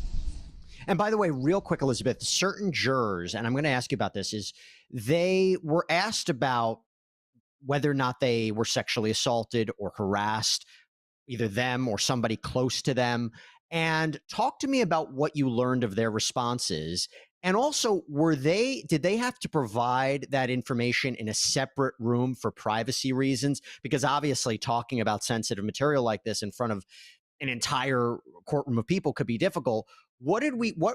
And by the way, real quick, Elizabeth, certain jurors, and I'm going to ask you about this, is they were asked about whether or not they were sexually assaulted or harassed either them or somebody close to them. And talk to me about what you learned of their responses. And also, did they have to provide that information in a separate room for privacy reasons? Because obviously talking about sensitive material like this in front of an entire courtroom of people could be difficult. What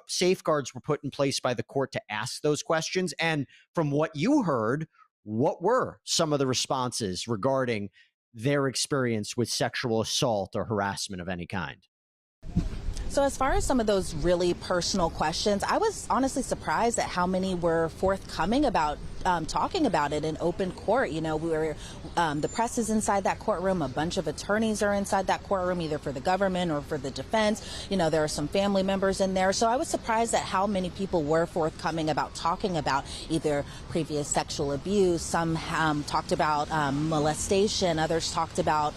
safeguards were put in place by the court to ask those questions? And from what you heard, what were some of the responses regarding their experience with sexual assault or harassment of any kind? So as far as some of those really personal questions, I was honestly surprised at how many were forthcoming about talking about it in open court. You know, the press is inside that courtroom. A bunch of attorneys are inside that courtroom, either for the government or for the defense. You know, there are some family members in there. So I was surprised at how many people were forthcoming about talking about either previous sexual abuse. Some talked about molestation. Others talked about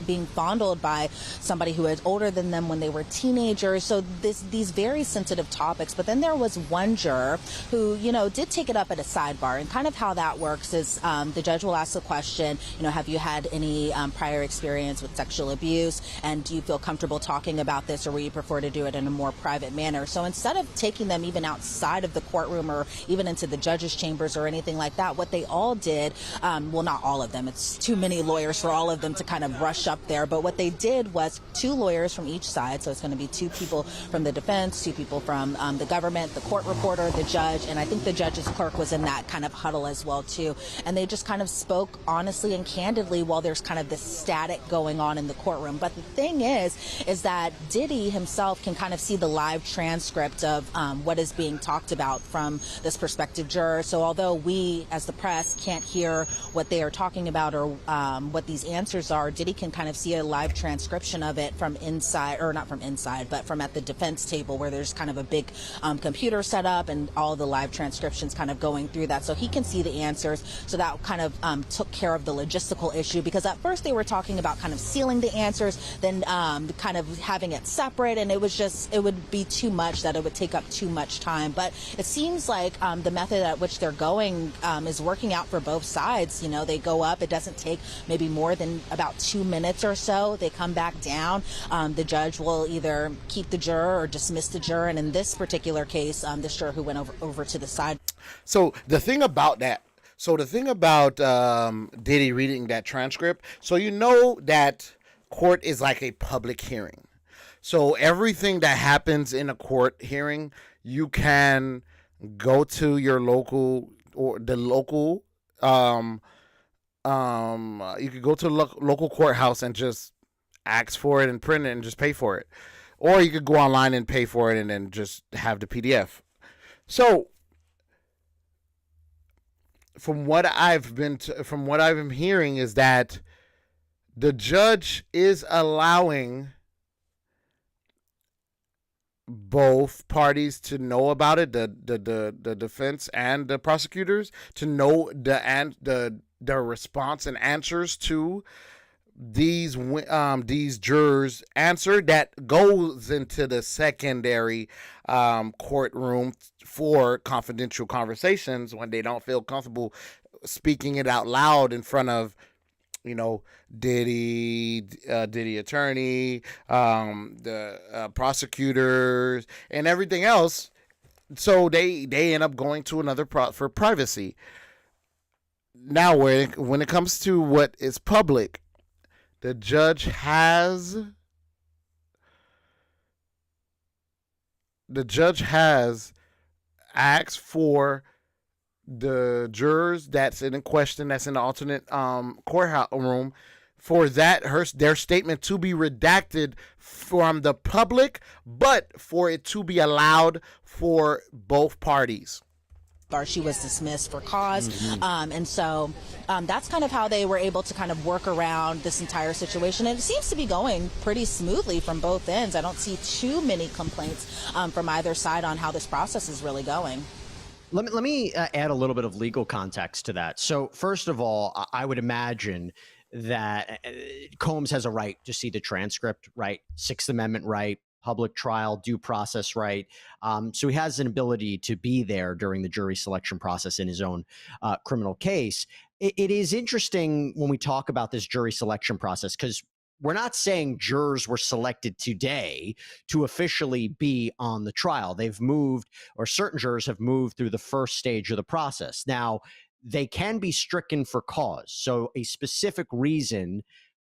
being fondled by somebody who was older than them when they were teenagers. So these very sensitive topics. But then there was one juror who, you know, did take it up at a sidebar. And kind of how that works is the judge will ask the question, you know, have you had any prior experience with sexual abuse? And do you feel comfortable talking about this, or would you prefer to do it in a more private manner? So instead of taking them even outside of the courtroom or even into the judge's chambers or anything like that, what they all did, well, not all of them, it's too many lawyers for all of them to kind of rush up there. But what they did was 2 lawyers from each side. So it's going to be 2 people from the defense, 2 people from the government, the court reporter, the judge, and I think the judge's clerk was in that kind of huddle as well too. And they just kind of spoke honestly and candidly while there's kind of this static going on in the courtroom. But the thing is that Diddy himself can kind of see the live transcript of what is being talked about from this prospective juror. So although we as the press can't hear what they are talking about or what these answers are, Diddy can kind of see a live transcription of it from inside, or not from inside, but from at the defense table, where there's kind of a big computer set up and all the live transcriptions kind of going through that. So he can see the answers. So that kind of took care of the logistical issue, because at first they were talking about kind of sealing the answers, then kind of having it separate, and it would be too much, that it would take up too much time. But it seems like the method at which they're going is working out for both sides. You know, they go up, it doesn't take maybe more than about 2 minutes or so. They come back down. The judge will either keep the juror or dismiss the juror. And in this particular case, this juror who went over to the side. So the thing about Diddy reading that transcript, so you know that court is like a public hearing. So everything that happens in a court hearing, you can go to your local or the local you could go to the local courthouse and just ask for it and print it and just pay for it. Or you could go online and pay for it and then just have the PDF. So from what I've been hearing is that the judge is allowing both parties to know about it, the defense and the prosecutors, to know the response and answers to these jurors' answer that goes into the secondary courtroom for confidential conversations when they don't feel comfortable speaking it out loud in front of, you know, Diddy attorney, the prosecutors, and everything else. So they end up going to another for privacy. Now, when it comes to what is public, the judge has asked for the jurors that's in question, that's in the alternate courthouse room, for their statement to be redacted from the public, but for it to be allowed for both parties. She was dismissed for cause. And so that's kind of how they were able to kind of work around this entire situation. And it seems to be going pretty smoothly from both ends. I don't see too many complaints from either side on how this process is really going. Let me add a little bit of legal context to that. So first of all, I would imagine that Combs has a right to see the transcript, right? Sixth Amendment right, public trial, due process right. So he has an ability to be there during the jury selection process in his own criminal case. It is interesting when we talk about this jury selection process, because we're not saying jurors were selected today to officially be on the trial. They've moved, or certain jurors have moved through the first stage of the process. Now, they can be stricken for cause. So a specific reason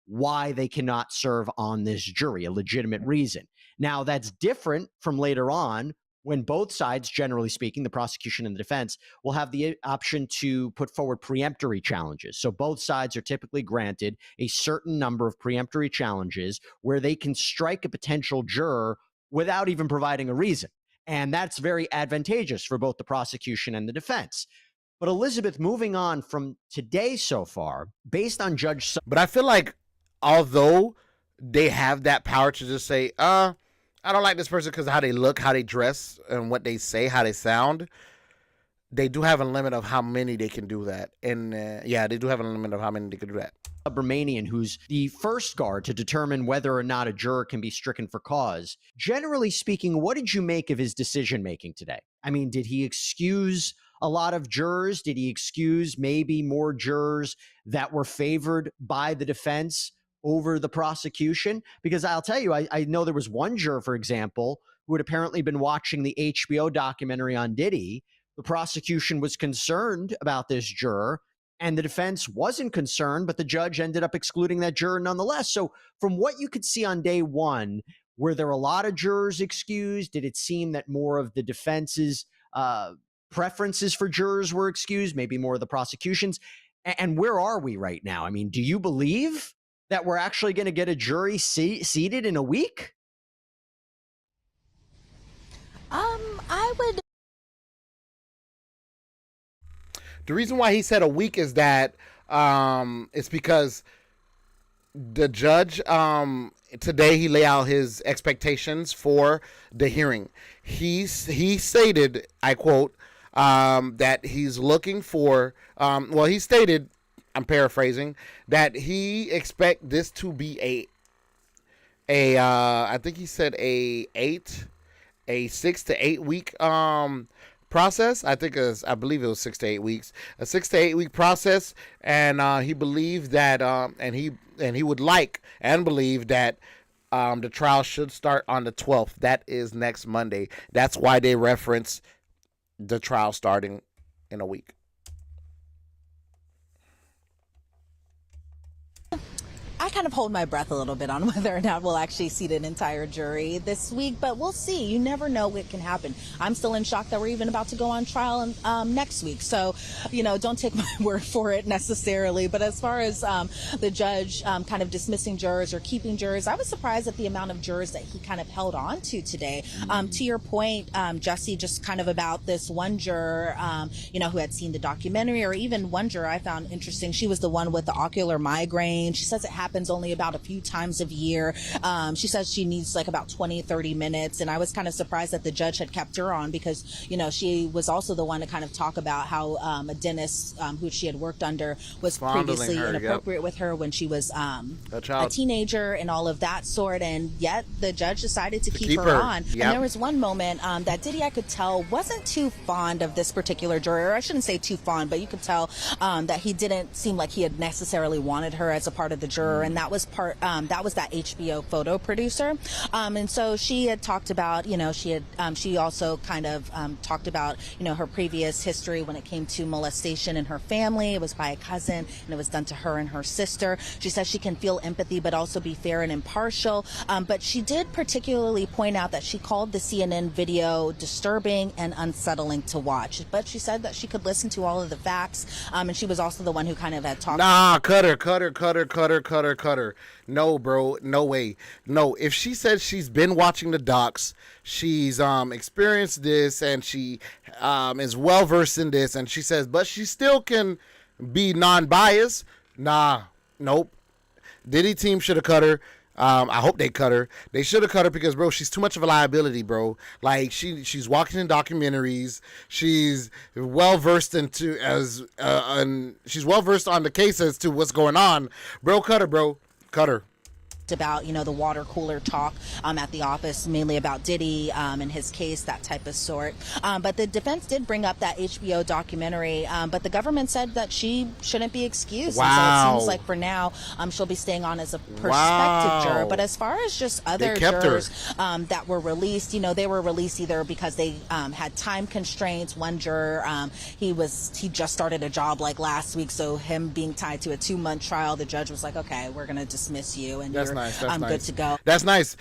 why they cannot serve on this jury, a legitimate reason. Now, that's different from later on when both sides, generally speaking, the prosecution and the defense, will have the option to put forward preemptory challenges. So both sides are typically granted a certain number of preemptory challenges where they can strike a potential juror without even providing a reason. And that's very advantageous for both the prosecution and the defense. But Elizabeth, moving on from today so far, based on Judge... But I feel like although they have that power to just say, I don't like this person because of how they look, how they dress, and what they say, how they sound, they do have a limit of how many they can do that. And yeah, they do have a limit of how many they can do that. Romanian, who's the first guard to determine whether or not a juror can be stricken for cause. Generally speaking, what did you make of his decision-making today? I mean, did he excuse a lot of jurors? Did he excuse maybe more jurors that were favored by the defense over the prosecution? Because I'll tell you, I know there was one juror, for example, who had apparently been watching the HBO documentary on Diddy. The prosecution was concerned about this juror, and the defense wasn't concerned, but the judge ended up excluding that juror nonetheless. So from what you could see on day one, were there a lot of jurors excused? Did it seem that more of the defense's preferences for jurors were excused, maybe more of the prosecution's? And where are we right now? I mean, do you believe that we're actually going to get a jury seated in a week? I would. The reason why he said a week is that it's because the judge today he laid out his expectations for the hearing. He stated, I quote, that he's looking for. He stated, I'm paraphrasing, that he expect this to be I think he said a 6 to 8 week process. I believe it was 6 to 8 weeks, a 6 to 8 week process, and he believed that, and he would like and believe that the trial should start on the 12th. That is next Monday. That's why they reference the trial starting in a week. I kind of hold my breath a little bit on whether or not we'll actually seat an entire jury this week, but we'll see. You never know what can happen. I'm still in shock that we're even about to go on trial next week. So, don't take my word for it necessarily. But as far as the judge kind of dismissing jurors or keeping jurors, I was surprised at the amount of jurors that he kind of held on to today. To your point, Jesse, just kind of about this one juror, who had seen the documentary, or even one juror I found interesting. She was the one with the ocular migraine. She says it happens only about a few times a year. She says she needs like about 20-30 minutes, and I was kind of surprised that the judge had kept her on because she was also the one to kind of talk about how a dentist who she had worked under was previously inappropriate with her when she was a teenager and all of that sort, and yet the judge decided to keep her on. Yep. And there was one moment that Diddy, I could tell, wasn't too fond of this particular juror. I shouldn't say too fond, but you could tell that he didn't seem like he had necessarily wanted her as a part of the juror. And that was that HBO photo producer. And so she had talked about, she also kind of talked about, her previous history when it came to molestation in her family. It was by a cousin, and it was done to her and her sister. She says she can feel empathy, but also be fair and impartial. But she did particularly point out that she called the CNN video disturbing and unsettling to watch. But she said that she could listen to all of the facts. And she was also the one who kind of had talked. Nah, cut her. No, bro. No way. No. If she says she's been watching the docs, she's experienced this, and she is well versed in this, and she says, but she still can be non-biased. Nah. Nope. Diddy team should have cut her. I hope they cut her. They should have cut her because, bro, she's too much of a liability, bro. Like she's walking in documentaries. She's well versed into she's well versed on the case as to what's going on. Bro, cut her, bro. Cut her. about, the water cooler talk at the office, mainly about Diddy and his case, that type of sort. But the defense did bring up that HBO documentary, but the government said that she shouldn't be excused. Wow. And so it seems like for now, she'll be staying on as a prospective juror. But as far as just other jurors that were released, they were released either because they had time constraints. One juror, he just started a job like last week, so him being tied to a 2-month trial, the judge was like, okay, we're going to dismiss you, and you're good to go. That's nice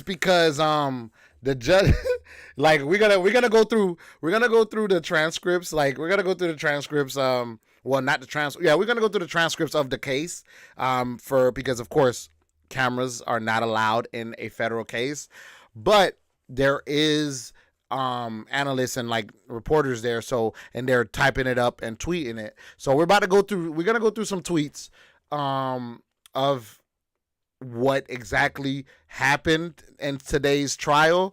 because the judge like we're gonna go through the transcripts. Like we're gonna go through the transcripts. Well, not the transcripts. Yeah, we're gonna go through the transcripts of the case. Because of course cameras are not allowed in a federal case, but there is analysts and like reporters there. So and they're typing it up and tweeting it. So we're gonna go through some tweets of what exactly happened in today's trial,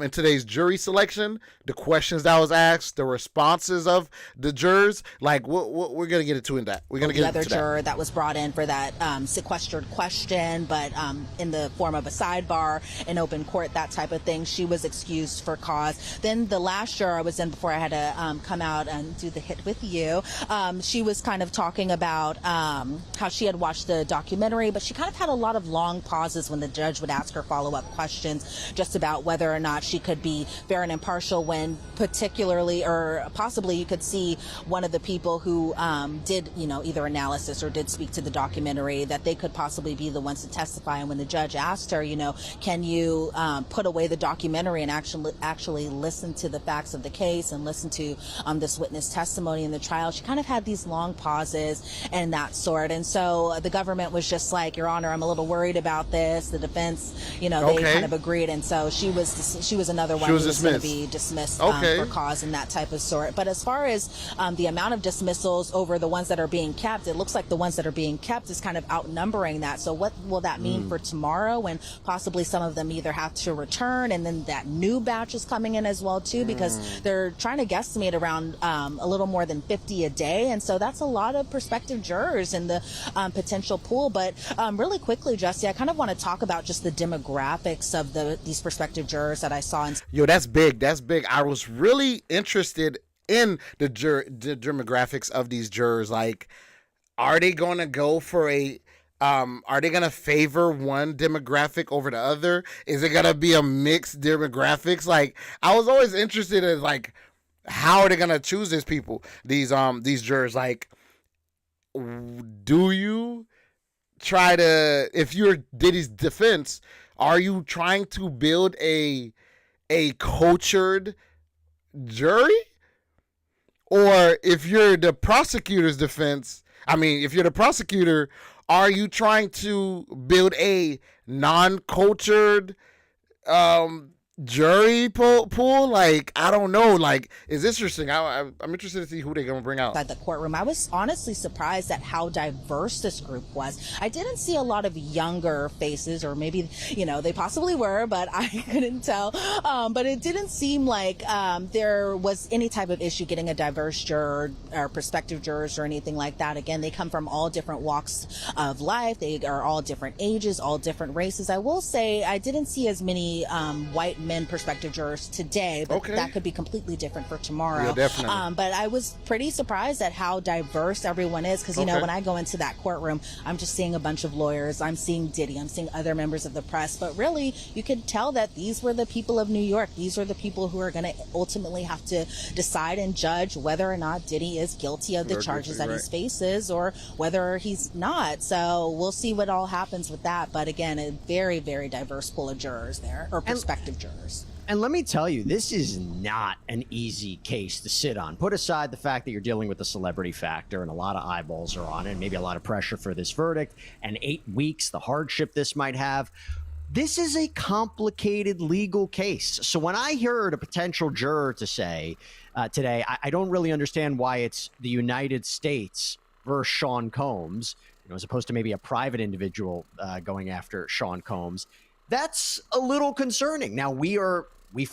in today's jury selection, the questions that was asked, the responses of the jurors. Like we're gonna get into that. We're gonna get into the other juror that was brought in for that sequestered question, but in the form of a sidebar in open court, that type of thing. She was excused for cause. Then the last juror I was in before I had to come out and do the hit with you. She was kind of talking about how she had watched the documentary, but she kind of had a lot of long pauses when the judge would ask her follow-up questions just about whether or not she could be fair and impartial, when particularly or possibly you could see one of the people who did either analysis or did speak to the documentary, that they could possibly be the ones to testify. And when the judge asked her, can you put away the documentary and actually listen to the facts of the case and listen to this witness testimony in the trial, she kind of had these long pauses and that sort. And so the government was just like, Your Honor, I'm a little worried about this. The defense, they kind of agreed, and so she was another one who was going to be dismissed for cause and that type of sort. But as far as the amount of dismissals over the ones that are being kept, it looks like the ones that are being kept is kind of outnumbering that. So what will that mean for tomorrow, when possibly some of them either have to return, and then that new batch is coming in as well too, because they're trying to guesstimate around a little more than 50 a day, and so that's a lot of prospective jurors in the potential pool. But really quickly, Jesse, I kind of want to talk about just the demographics of these prospective jurors that I saw. Yo, that's big. I was really interested in the demographics of these jurors. Like, are they going to go for are they going to favor one demographic over the other? Is it going to be a mixed demographics? Like, I was always interested in, like, how are they going to choose these people, these jurors? Like, do you try to, if you're Diddy's defense, are you trying to build a cultured jury? Or if you're the prosecutor's defense, if you're the prosecutor, are you trying to build a non-cultured jury pool? Like, I don't know. Like, it's interesting. I'm interested to see who they're gonna bring out. At the courtroom, I was honestly surprised at how diverse this group was. I didn't see a lot of younger faces, or maybe they possibly were, but I couldn't tell. But it didn't seem like there was any type of issue getting a diverse juror or prospective jurors or anything like that. Again, they come from all different walks of life. They are all different ages, all different races. I will say I didn't see as many white men prospective jurors today, but that could be completely different for tomorrow. Yeah, definitely. But I was pretty surprised at how diverse everyone is, because when I go into that courtroom, I'm just seeing a bunch of lawyers, I'm seeing Diddy, I'm seeing other members of the press, but really you could tell that these were the people of New York. These are the people who are going to ultimately have to decide and judge whether or not Diddy is guilty of the charges that he faces, or whether he's not. So we'll see what all happens with that. But again, a very, very diverse pool of jurors there, or prospective jurors. And let me tell you, this is not an easy case to sit on. Put aside the fact that you're dealing with the celebrity factor and a lot of eyeballs are on it, and maybe a lot of pressure for this verdict, and 8 weeks, the hardship this might have. This is a complicated legal case. So when I heard a potential juror to say today, I don't really understand why it's the United States versus Sean Combs, as opposed to maybe a private individual going after Sean Combs. That's a little concerning. Now, we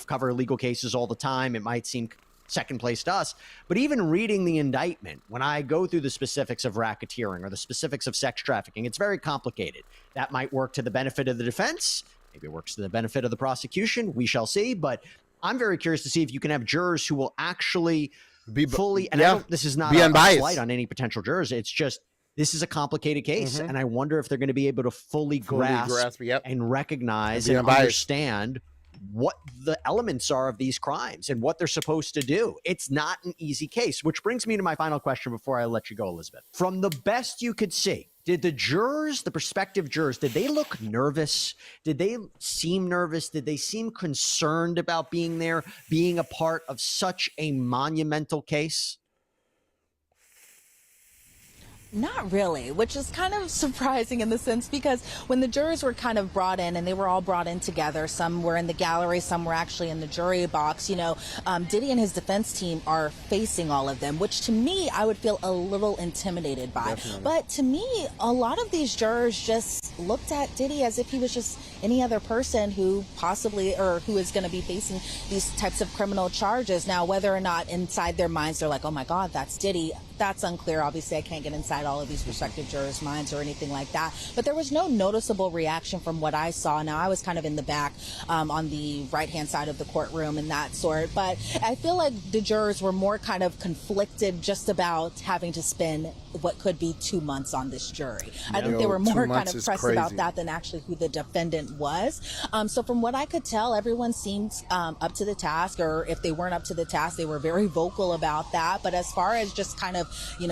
cover legal cases all the time. It might seem second place to us. But even reading the indictment, when I go through the specifics of racketeering or the specifics of sex trafficking, it's very complicated. That might work to the benefit of the defense. Maybe it works to the benefit of the prosecution. We shall see. But I'm very curious to see if you can have jurors who will actually be fully, and this is not a slight on any potential jurors. It's just, this is a complicated case. And I wonder if they're going to be able to fully grasp and recognize and understand what the elements are of these crimes and what they're supposed to do. It's not an easy case, which brings me to my final question before I let you go, Elizabeth. From the best you could see, did the jurors, the prospective jurors, did they look nervous? Did they seem nervous? Did they seem concerned about being there, being a part of such a monumental case? Not really, which is kind of surprising in the sense because when the jurors were kind of brought in and they were all brought in together, some were in the gallery, some were actually in the jury box, Diddy and his defense team are facing all of them, which to me, I would feel a little intimidated by. Definitely. But to me, a lot of these jurors just looked at Diddy as if he was just any other person who possibly, or who is going to be facing these types of criminal charges. Now, whether or not inside their minds, they're like, oh my God, that's Diddy. That's unclear. Obviously, I can't get inside all of these prospective jurors' minds or anything like that. But there was no noticeable reaction from what I saw. Now, I was kind of in the back on the right-hand side of the courtroom and that sort. But I feel like the jurors were more kind of conflicted just about having to spend what could be 2 months on this jury. I think they were more kind of pressed about that than actually who the defendant was. So from what I could tell, everyone seemed up to the task, or if they weren't up to the task, they were very vocal about that. But as far as just kind of,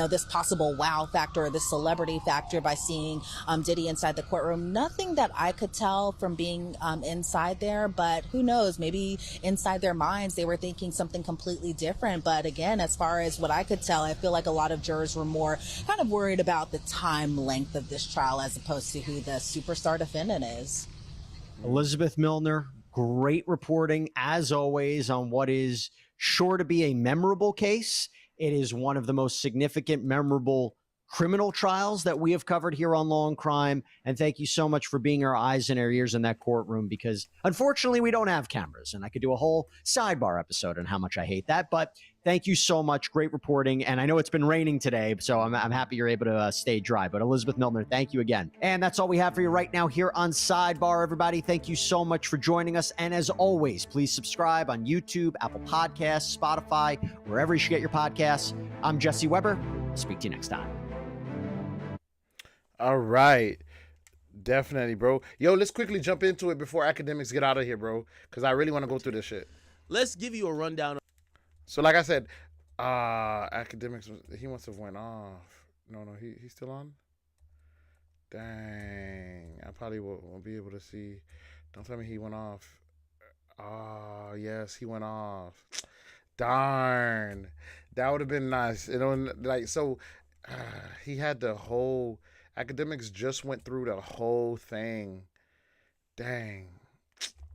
this possible wow factor or the celebrity factor by seeing Diddy inside the courtroom, nothing that I could tell from being inside there. But who knows, maybe inside their minds, they were thinking something completely different. But again, as far as what I could tell, I feel like a lot of jurors were more kind of worried about the time length of this trial as opposed to who the superstar defendant is. Elizabeth Milner, great reporting as always on what is sure to be a memorable case. It is one of the most significant, memorable criminal trials that we have covered here on Law and Crime. And thank you so much for being our eyes and our ears in that courtroom, because unfortunately we don't have cameras, and I could do a whole sidebar episode on how much I hate that. But thank you so much. Great reporting. And I know it's been raining today, so I'm happy you're able to stay dry. But Elizabeth Milner, thank you again. And that's all we have for you right now here on Sidebar, everybody. Thank you so much for joining us. And as always, please subscribe on YouTube, Apple Podcasts, Spotify, wherever you should get your podcasts. I'm Jesse Weber. I'll speak to you next time. All right. Definitely, bro. Yo, let's quickly jump into it before academics get out of here, bro, because I really want to go through this shit. Let's give you a rundown. So like I said, academics, he must have went off. No, he's still on? Dang. I probably won't be able to see. Don't tell me he went off. Yes, he went off. Darn. That would have been nice. He had the whole, academics just went through the whole thing. Dang.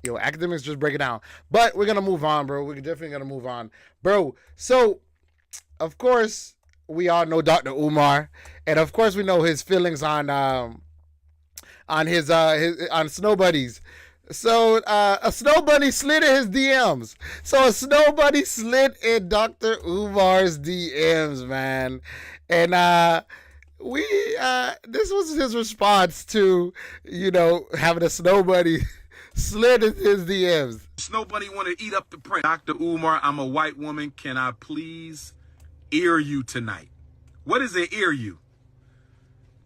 Yo, academics just break it down. But we're going to move on, bro. We're definitely going to move on. Bro, so, of course, we all know Dr. Umar. And, of course, we know his feelings on Snow Buddies. So, a Snow Bunny slid in his DMs. So, a Snow Bunny slid in Dr. Umar's DMs, man. And, this was his response to, having a Snow Bunny slid in his DMs. Snow Bunny want to eat up the print. Dr. Umar, I'm a white woman. Can I please ear you tonight? What is an ear you?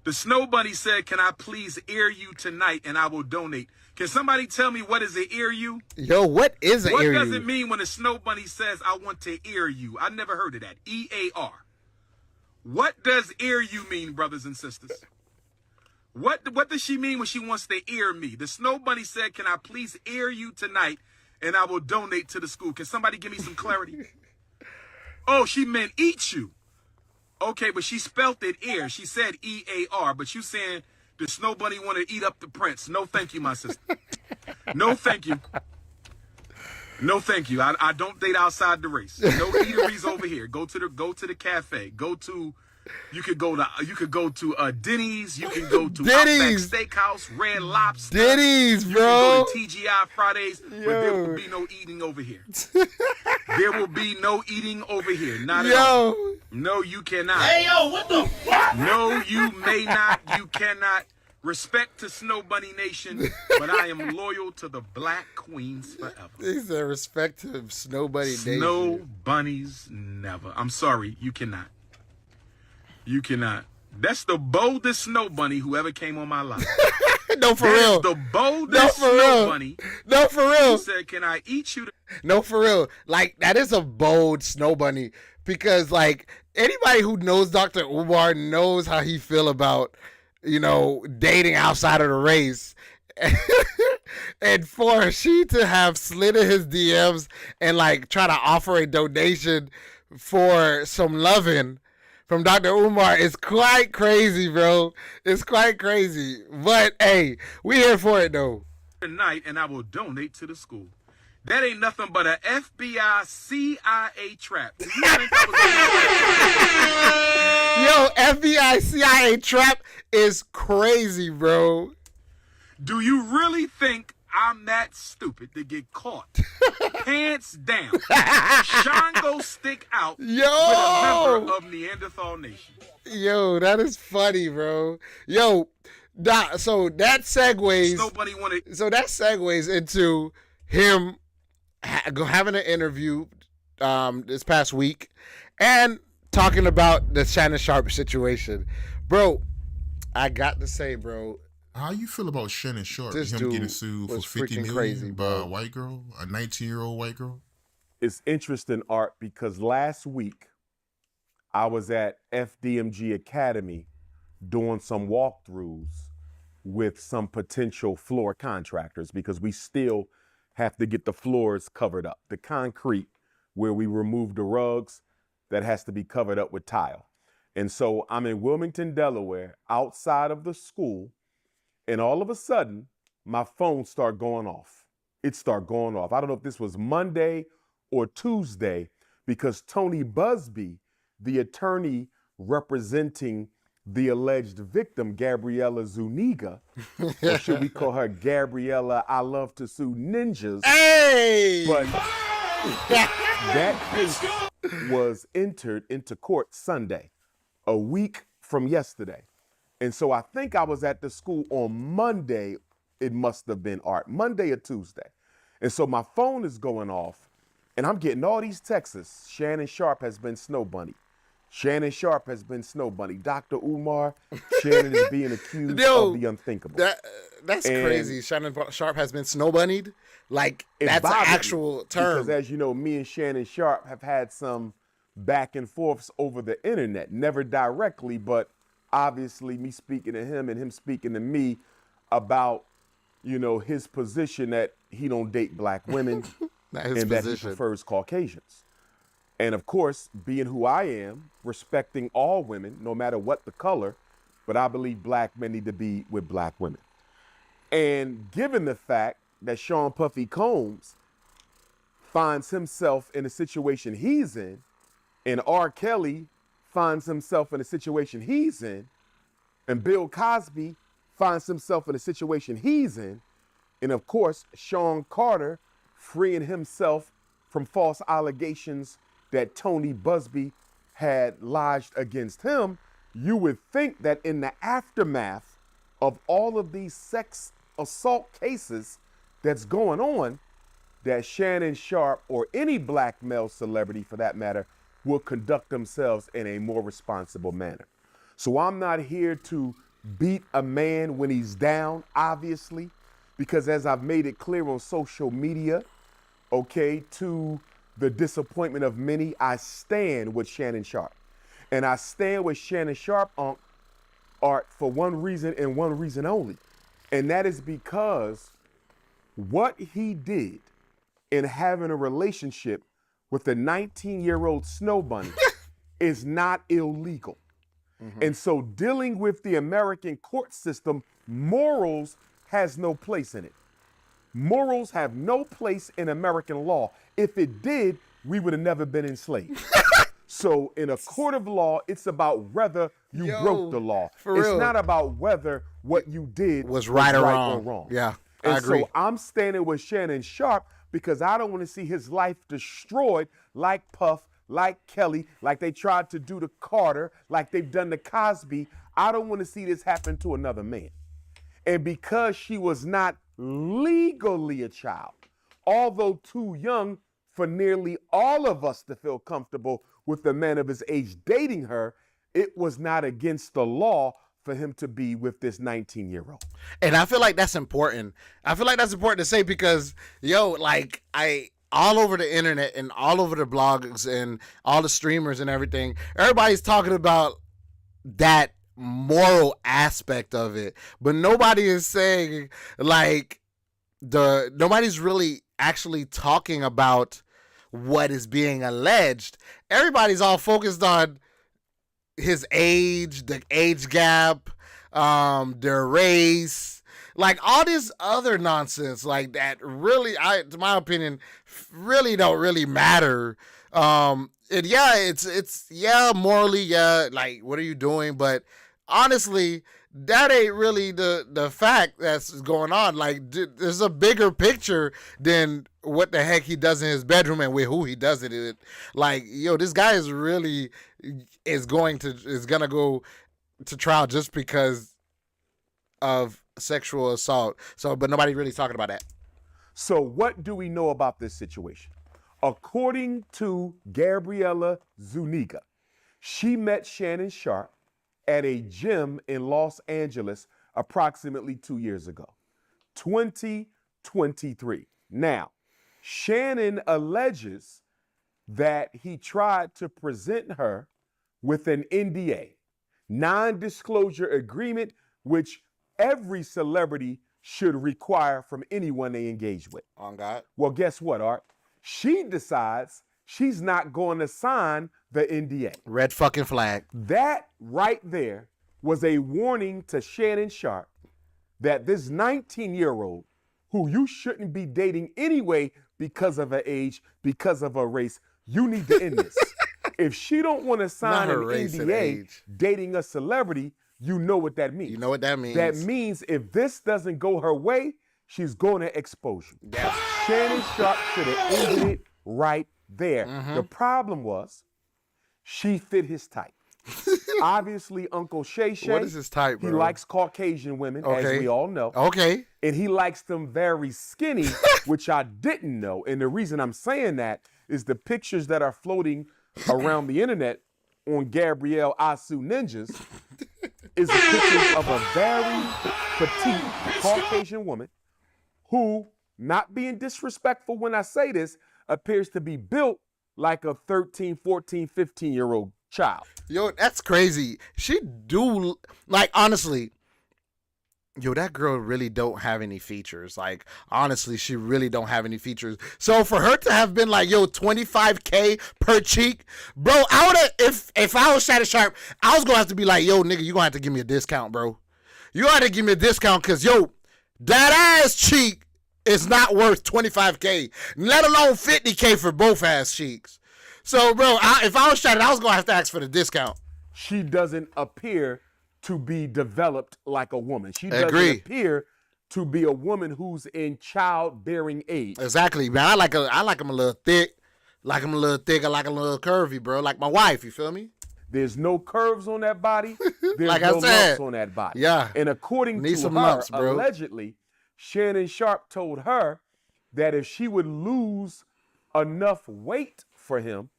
The Snow Bunny said, can I please ear you tonight and I will donate. Can somebody tell me what is an ear you? Yo, what is an ear you? What does it mean when the Snow Bunny says, I want to ear you? I never heard of that. EAR. What does ear you mean, brothers and sisters? What does she mean when she wants to ear me? The Snow Bunny said, can I please ear you tonight and I will donate to the school. Can somebody give me some clarity? Oh, she meant eat you. Okay, but she spelt it ear. She said EAR, but you saying the Snow Bunny want to eat up the prince. No, thank you, my sister. No, thank you. No, thank you. I don't date outside the race. No eateries over here. Go to the cafe. Go to You could go to Denny's. You can go to Denny's. Outback Steakhouse, Red Lobster. Denny's, You bro. can go to TGI Fridays, but there will be no eating over here. There will be no eating over here. Not at all. No, you cannot. Hey, yo, what the fuck? No, you may not. You cannot. Respect to Snow Bunny Nation, but I am loyal to the Black Queens forever. He said respect to Snow Bunny Nation. Snow Bunnies never. I'm sorry, you cannot. You cannot. That's the boldest Snow Bunny who ever came on my life. No, for That real. is the boldest No, for Snow real. Bunny. No, for real. He said, "Can I eat you?" No, for real. Like, that is a bold Snow Bunny because, like, anybody who knows Dr. Umar knows how he feel about, you know, dating outside of the race. And for she to have slid in his DMs and, like, try to offer a donation for some loving from Dr. Umar is quite crazy, bro. It's quite crazy. But, hey, we here for it, though. Tonight, and I will donate to the school. That ain't nothing but a FBI CIA trap. Do you think I was Yo, FBI CIA trap is crazy, bro. Do you really think I'm that stupid to get caught? Pants down. Shango stick out with a member of Neanderthal Nation. Yo, that is funny, bro. Yo, so that segues. Nobody wanted. So that segues into him having an interview this past week and talking about the Shannon Sharp situation. Bro, I got to say, bro. How you feel about Shannon Sharp? This Him dude getting sued for was $50 freaking million crazy, by bro. a white girl, a 19-year-old white girl? It's interesting, Art, because last week I was at FDMG Academy doing some walkthroughs with some potential floor contractors because we still have to get the floors covered up. The concrete where we remove the rugs, that has to be covered up with tile. And so I'm in Wilmington, Delaware, outside of the school, and all of a sudden, my phone started going off. It started going off. I don't know if this was Monday or Tuesday, because Tony Busby, the attorney representing the alleged victim, Gabriella Zuniga, or should we call her Gabriella I Love to Sue Ninjas? Hey! But that case was entered into court Sunday, a week from yesterday. And so I think I was at the school on Monday. It must have been, Art, Monday or Tuesday. And so my phone is going off and I'm getting all these texts. Shannon Sharp has been Snow Bunny. Shannon Sharp has been Snow Bunny. Dr. Umar, Shannon is being accused of the unthinkable. That's crazy. Shannon Sharp has been Snow Bunnied. Like, that's an actual term. Because as you know, me and Shannon Sharp have had some back and forths over the internet. Never directly, but obviously me speaking to him and him speaking to me about, you know, his position that he don't date black women and that he prefers Caucasians. And of course, being who I am, respecting all women, no matter what the color, but I believe black men need to be with black women. And given the fact that Sean Puffy Combs finds himself in a situation he's in, and R. Kelly finds himself in a situation he's in, and Bill Cosby finds himself in a situation he's in, and of course, Sean Carter freeing himself from false allegations that Tony Busby had lodged against him, you would think that in the aftermath of all of these sex assault cases that's going on, that Shannon Sharp or any black male celebrity for that matter will conduct themselves in a more responsible manner. So I'm not here to beat a man when he's down, obviously, because as I've made it clear on social media, okay, to the disappointment of many, I stand with Shannon Sharp. And I stand with Shannon Sharp on Art for one reason and one reason only. And that is because what he did in having a relationship with a 19-year-old Snow Bunny is not illegal. And so dealing with the American court system, morals has no place in it. Morals have no place in American law. If it did, we would have never been enslaved. So in a court of law, it's about whether you broke the law. For It's real. not about whether what you did Was right or wrong. wrong. Yeah, and I agree. so I'm standing with Shannon Sharp because I don't want to see his life destroyed like Puff, like Kelly, like they tried to do to Carter, like they've done to Cosby. I don't want to see this happen to another man. And because she was not legally a child, although too young for nearly all of us to feel comfortable with a man of his age dating her, it was not against the law for him to be with this 19-year-old. And I feel like that's important. I feel like that's important to say because, like all over the internet and all over the blogs and all the streamers and everything, everybody's talking about that moral aspect of it, but nobody is saying nobody's really actually talking about what is being alleged. Everybody's all focused on his age, the age gap, their race, like all this other nonsense, like that really, to my opinion, really don't really matter. And it's morally, like what are you doing? But honestly, that ain't really the fact that's going on. Like, there's a bigger picture than what the heck he does in his bedroom and with who he does it with. Like, this guy is gonna go to trial just because of sexual assault. So, but nobody's really talking about that. So what do we know about this situation? According to Gabriella Zuniga, she met Shannon Sharp at a gym in Los Angeles approximately 2 years ago, 2023. Now, Shannon alleges that he tried to present her with an NDA, non-disclosure agreement, which every celebrity should require from anyone they engage with. On God. Well, guess what, Art? She decides she's not going to sign the NDA. Red fucking flag. That right there was a warning to Shannon Sharp that this 19-year-old, who you shouldn't be dating anyway because of her age, because of her race, you need to end this. If she don't want to sign an NDA dating a celebrity, you know what that means. You know what that means. That means if this doesn't go her way, she's going to expose you. Yeah. Shannon Sharp should have ended it right there. Mm-hmm. The problem was she fit his type. Obviously, Uncle Shay Shay. What is his type, bro? He likes Caucasian women, as we all know. Okay. And he likes them very skinny, which I didn't know. And the reason I'm saying that is the pictures that are floating around the internet on Gabrielle Asu Ninjas is a picture of a very petite Caucasian woman who, not being disrespectful when I say this, appears to be built like a 13, 14, 15-year-old child. Yo, that's crazy. She do, like, honestly, that girl really don't have any features. Like, honestly, she really don't have any features. So for her to have been like, $25K per cheek, bro, I would have, if I was Shannon Sharp, I was gonna have to be like, nigga, you gonna have to give me a discount, bro. You gotta give me a discount, cause that ass cheek is not worth 25K, let alone 50K for both ass cheeks. So, bro, if I was Shannon, I was gonna have to ask for the discount. She doesn't appear to be developed like a woman. She doesn't appear to be a woman who's in childbearing age. Exactly, man. I like him a little thick. Like him a little thick. I like him a little curvy, bro. Like my wife, you feel me? There's no curves on that body. There's like no I said, lumps on that body. Yeah. And according to her, lumps, bro. Allegedly, Shannon Sharp told her that if she would lose enough weight for him,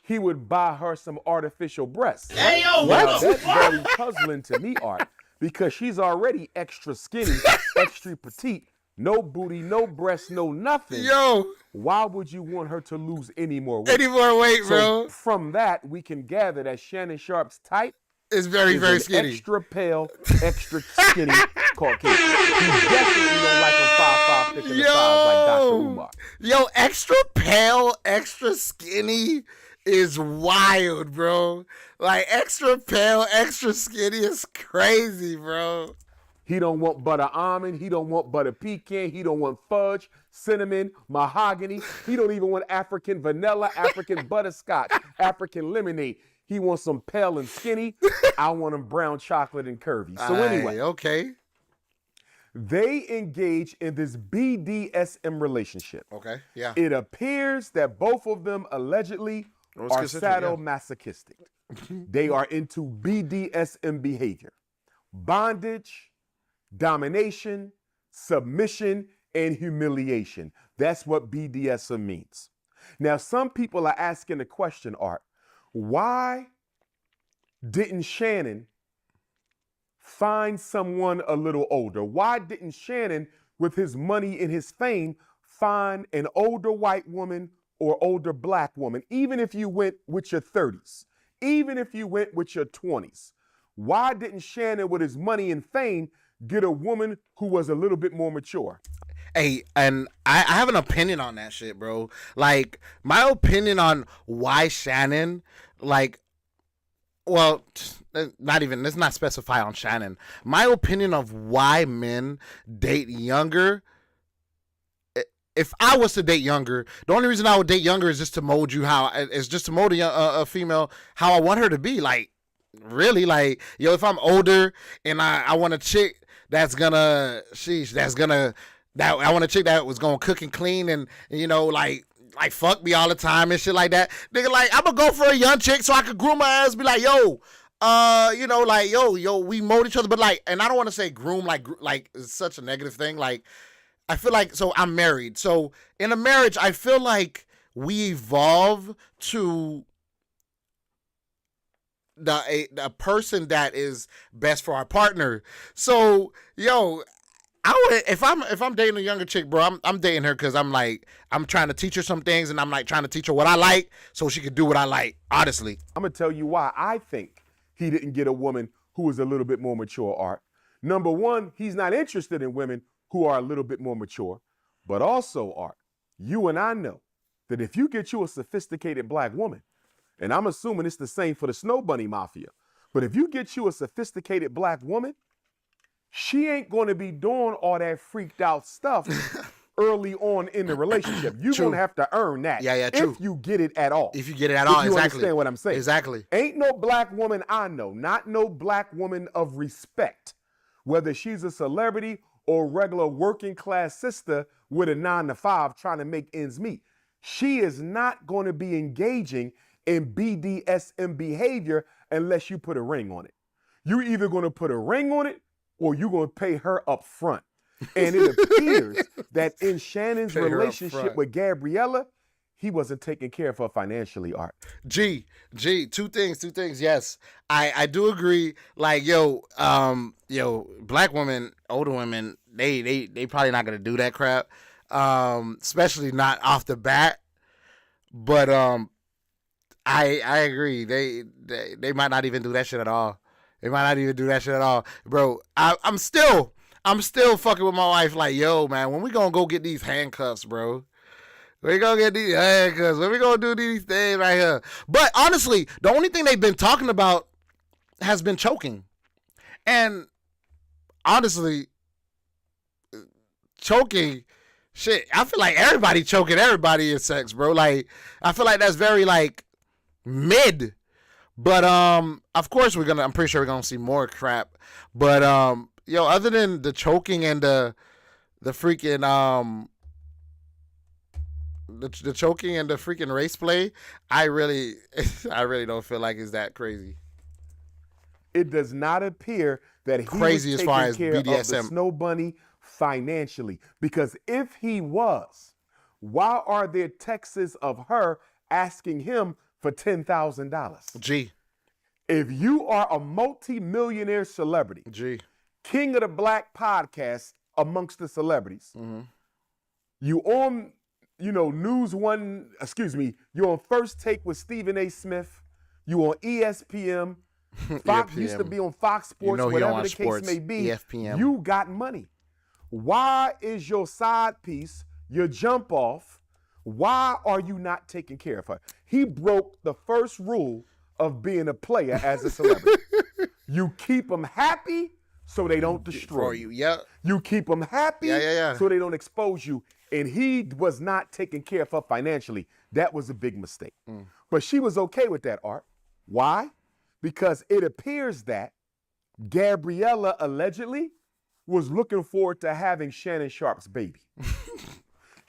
he would buy her some artificial breasts. Hey, yo, Now, that's very puzzling to me, Art, because she's already extra skinny, extra petite, no booty, no breasts, no nothing. Yo. Why would you want her to lose any more weight? Any more weight, So bro. from that, we can gather that Shannon Sharp's type is very, very an skinny. extra pale, extra skinny Caucasian. He definitely don't like him 5'5", thick in the thighs like Dr. Umar. Yo, extra pale, extra skinny is wild, bro. Like, extra pale, extra skinny is crazy, bro. He don't want butter almond. He don't want butter pecan. He don't want fudge, cinnamon, mahogany. He don't even want African vanilla, African butterscotch. African lemonade. He wants some pale and skinny. I want him brown chocolate and curvy. So anyway, okay. They engage in this BDSM relationship. Okay, yeah. It appears that both of them allegedly are sadomasochistic. They are into BDSM behavior, bondage, domination, submission, and humiliation. That's what BDSM means. Now, some people are asking the question, Art, why didn't Shannon find someone a little older? Why didn't Shannon, with his money and his fame, find an older white woman or older black woman, even if you went with your 30s, even if you went with your 20s? Why didn't Shannon, with his money and fame, get a woman who was a little bit more mature? Hey, and I have an opinion on that shit, bro. Like, my opinion on why Shannon, like, well, not even, let's not specify on Shannon. My opinion of why men date younger, if I was to date younger, the only reason I would date younger is just to mold a female how I want her to be. Like, really, like, yo, if I'm older and I want a chick I want a chick that was gonna cook and clean and you know, like fuck me all the time and shit like that. Nigga, like, I'm gonna go for a young chick so I could groom my ass, be like, yo, you know, like, yo, we mold each other, but like, and I don't want to say groom like it's such a negative thing. Like, I feel like, so I'm married. So in a marriage, I feel like we evolve to the person that is best for our partner. So, yo, I would, if I'm dating a younger chick, bro, I'm dating her because I'm trying to teach her some things, and I'm like trying to teach her what I like so she could do what I like. Honestly, I'm gonna tell you why I think he didn't get a woman who was a little bit more mature, Art. Number one, he's not interested in women who are a little bit more mature. But also, Art, you and I know that if you get you a sophisticated black woman, and I'm assuming it's the same for the Snow Bunny Mafia, but if you get you a sophisticated black woman, she ain't going to be doing all that freaked out stuff early on in the relationship. You're going to have to earn that. Yeah, true. If you get it at all. If you get it at all, you exactly. understand what I'm saying? Exactly. Ain't no black woman I know, not no black woman of respect, whether she's a celebrity or regular working class sister with a 9-to-5 trying to make ends meet. She is not going to be engaging in BDSM behavior unless you put a ring on it. You're either going to put a ring on it or you're going to pay her up front. And it appears that in Shannon's relationship with Gabriella, he wasn't taking care of her financially, Art. Two things. Yes, I do agree. Like, yo, black women, older women, they probably not gonna do that crap. Especially not off the bat. But I agree. They might not even do that shit at all. They might not even do that shit at all, bro. I'm still fucking with my wife. Like, yo, man, when we gonna go get these handcuffs, bro? We gonna get these handcuffs. When we gonna do these things right here? But honestly, the only thing they've been talking about has been choking. And honestly, choking, shit, I feel like everybody choking everybody in sex, bro. Like, I feel like that's very, like, mid. But, of course I'm pretty sure we're gonna see more crap. But, yo, other than the choking and the freaking, the choking and the freaking race play, I really don't feel like it's that crazy. It does not appear that he crazy was as far taking as care BDSM. of the Snow Bunny financially. Because if he was, why are there texts of her asking him for $10,000? Gee. If you are a multi-millionaire celebrity, king of the black podcast amongst the celebrities, you on, News One, you're on First Take with Stephen A. Smith, you on ESPN, Fox used to be on Fox Sports, whatever the case may be, ESPN. You got money. Why is your side piece, your jump off, why are you not taking care of her? He broke the first rule of being a player as a celebrity. You keep them happy so they don't destroy you. Yeah. You keep them happy so they don't expose you. And he was not taking care of her financially. that was a big mistake. But she was okay with that, Art. Why? Because it appears that Gabriella allegedly was looking forward to having Shannon Sharp's baby.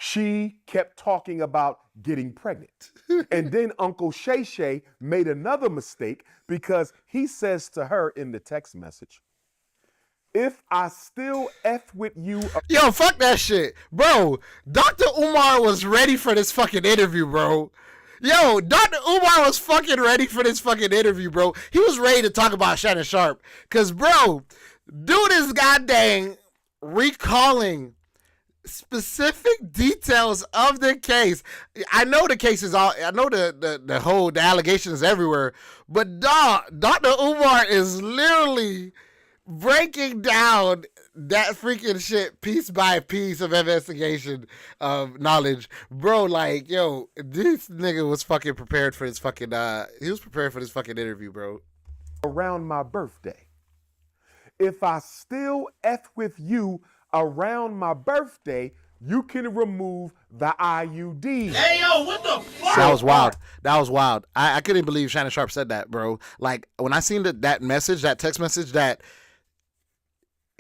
She kept talking about getting pregnant. And then Uncle Shay Shay made another mistake because he says to her in the text message, if I still F with you. Yo, fuck that shit. Bro, Dr. Umar was ready for this fucking interview, bro. Yo, Dr. Umar was fucking ready for this fucking interview, bro. He was ready to talk about Shannon Sharp. Because, bro, dude is goddamn recalling specific details of the case. I know the case is all, I know the allegations everywhere, but Dr. Umar is literally breaking down that freaking shit piece by piece of investigation knowledge. Bro, like, yo, this nigga was fucking prepared for this fucking, he was prepared for this fucking interview, bro. Around my birthday. If I still F with you around my birthday, you can remove the IUD. Hey, yo, what the fuck? That was wild. That was wild. I couldn't believe Shannon Sharp said that, bro. Like, when I seen that message, that text message that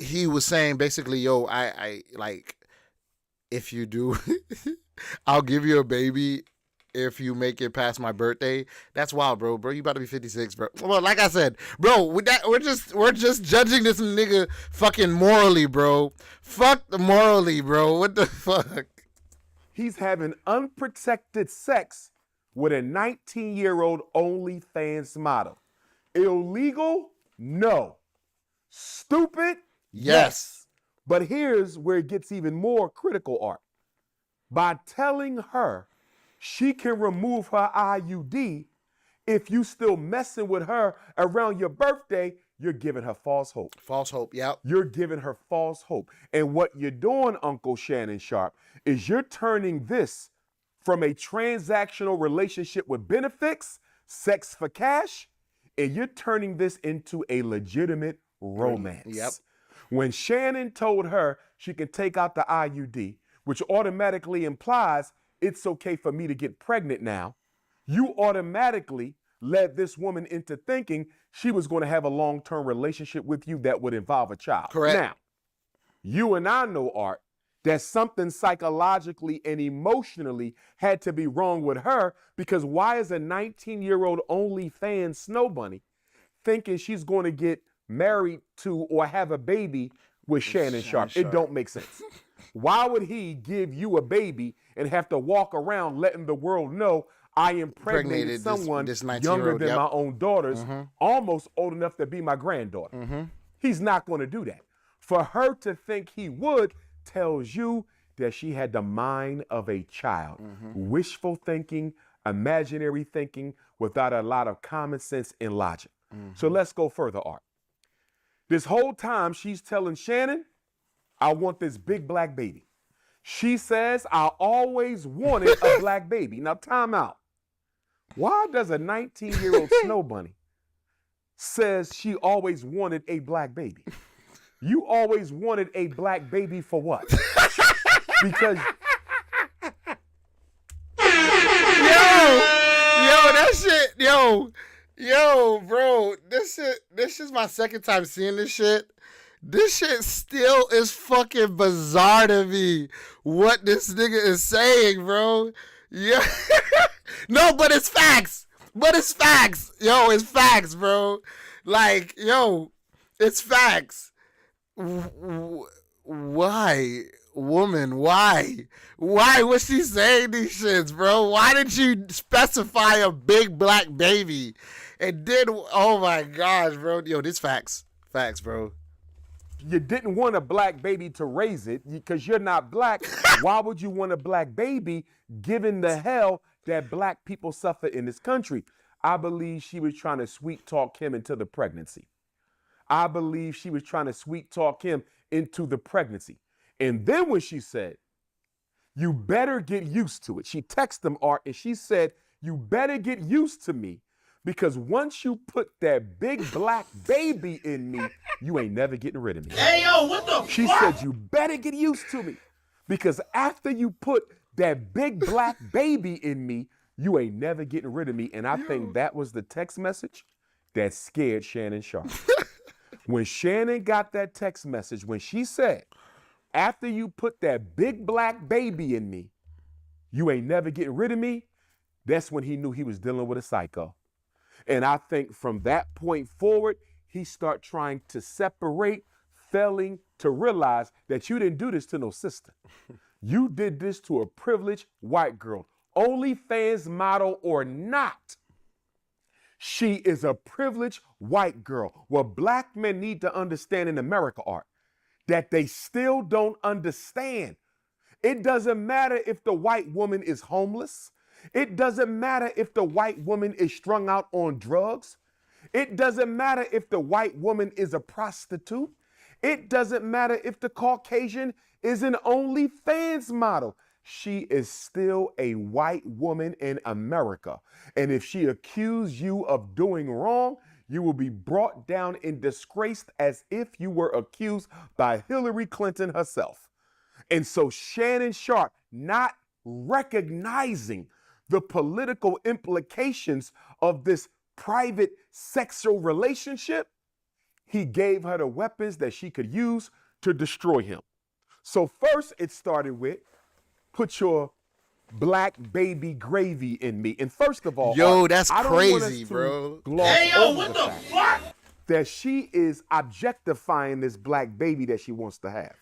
he was saying basically, yo, I like, if you do, I'll give you a baby if you make it past my birthday. That's wild, bro. Bro, you about to be 56, bro. Well, like I said, bro, we're just judging this nigga fucking morally, bro. Fuck the morally, bro. What the fuck? He's having unprotected sex with a 19-year-old OnlyFans model. Illegal? No. Stupid? Yes. But here's where it gets even more critical, Art. By telling her she can remove her IUD, if you still messing with her around your birthday, you're giving her false hope. False hope, yep. You're giving her false hope. And what you're doing, Uncle Shannon Sharp, is you're turning this from a transactional relationship with benefits, sex for cash, and you're turning this into a legitimate romance. Yep. When Shannon told her she can take out the IUD, which automatically implies it's okay for me to get pregnant now, you automatically led this woman into thinking she was going to have a long-term relationship with you that would involve a child. Correct. Now, you and I know, Art, that something psychologically and emotionally had to be wrong with her, because why is a 19-year-old OnlyFans snow bunny thinking she's going to get married to or have a baby with Shannon Sharp? It don't make sense. Why would he give you a baby and have to walk around letting the world know I impregnated someone this younger than yep. my own daughters, almost old enough to be my granddaughter? He's not going to do that. For her to think he would tells you that she had the mind of a child. Wishful thinking, imaginary thinking, without a lot of common sense and logic. So let's go further, Art. This whole time she's telling Shannon, I want this big black baby. She says, I always wanted a black baby. Now, time out. Why does a 19-year-old snow bunny says she always wanted a black baby? You always wanted a black baby for what? Because that shit, yo, bro, this is my second time seeing this shit. This shit still is fucking bizarre to me. What this nigga is saying, bro. Yeah. No, but it's facts. It's facts, bro. Like, yo, it's facts. Why? Woman, why? Why was she saying these shits, bro? Why did you specify a big black baby? And then, oh my gosh, bro. Yo, this facts. Facts, bro. You didn't want a black baby to raise it because you're not black. Why would you want a black baby given the hell that black people suffer in this country? I believe she was trying to sweet talk him into the pregnancy. And then when she said, you better get used to it, she texted him, Art, and she said, you better get used to me, because once you put that big black baby in me, you ain't never getting rid of me. Hey, yo, what the She fuck? said, you better get used to me, because after you put that big black baby in me, you ain't never getting rid of me. And I think that was the text message that scared Shannon Sharp. When Shannon got that text message, when she said, after you put that big black baby in me, you ain't never getting rid of me, that's when he knew he was dealing with a psycho. And I think from that point forward, he started trying to separate, failing to realize that you didn't do this to no sister. You did this to a privileged white girl. OnlyFans model or not, she is a privileged white girl. What black men need to understand in America, Art, that they still don't understand. It doesn't matter if the white woman is homeless. It doesn't matter if the white woman is strung out on drugs. It doesn't matter if the white woman is a prostitute. It doesn't matter if the Caucasian is an OnlyFans model. She is still a white woman in America. And if she accused you of doing wrong, you will be brought down and disgraced as if you were accused by Hillary Clinton herself. And so Shannon Sharp, not recognizing the political implications of this private sexual relationship, he gave her the weapons that she could use to destroy him. So first it started with, put your black baby gravy in me. And first of all, that's I don't want crazy, us to bro. gloss Hey, yo, over what the the fact fuck? that she is objectifying this black baby that she wants to have.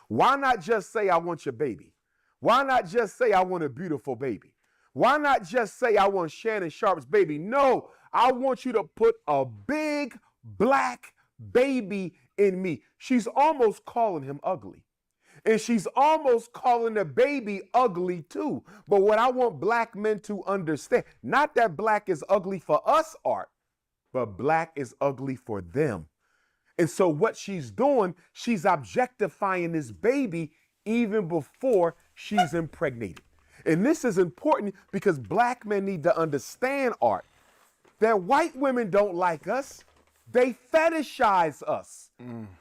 Why not just say, I want your baby? Why not just say, I want a beautiful baby? Why not just say, I want Shannon Sharp's baby? No, I want you to put a big black baby in me. She's almost calling him ugly. And she's almost calling the baby ugly too. But what I want black men to understand, not that black is ugly for us, Art, but black is ugly for them. And so what she's doing, she's objectifying this baby even before she's impregnated. And this is important because black men need to understand, Art, that white women don't like us. They fetishize us.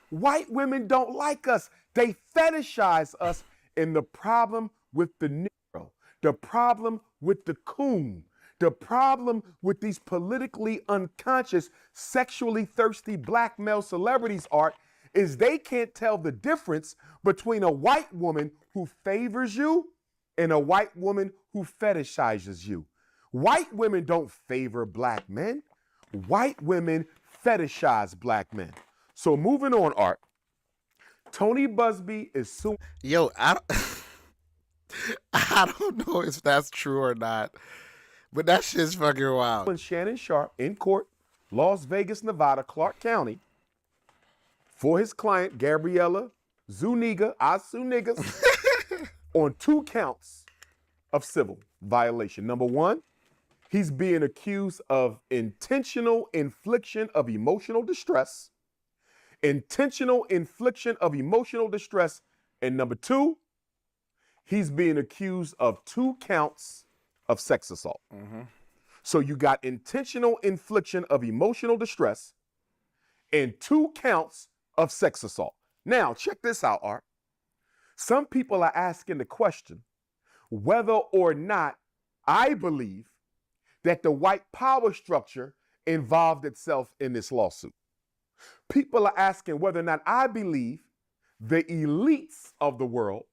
White women don't like us. They fetishize us. And the problem with the Negro, the problem with the coon, the problem with these politically unconscious, sexually thirsty black male celebrities, Art, is they can't tell the difference between a white woman who favors you and a white woman who fetishizes you. White women don't favor black men. White women fetishize black men. So moving on, Art. Tony Busby is suing. Yo, I don't know if that's true or not, but that shit's fucking wild. Shannon Sharp in court, Las Vegas, Nevada, Clark County, for his client, Gabriella Zuniga, I sue niggas, on 2 counts of civil violation. Number 1, he's being accused of intentional infliction of emotional distress. Intentional infliction of emotional distress. And number 2, he's being accused of 2 counts of sex assault. So you got intentional infliction of emotional distress and 2 counts of sex assault. Now, check this out, Art. Some people are asking the question whether or not I believe that the white power structure involved itself in this lawsuit. People are asking whether or not I believe the elites of the world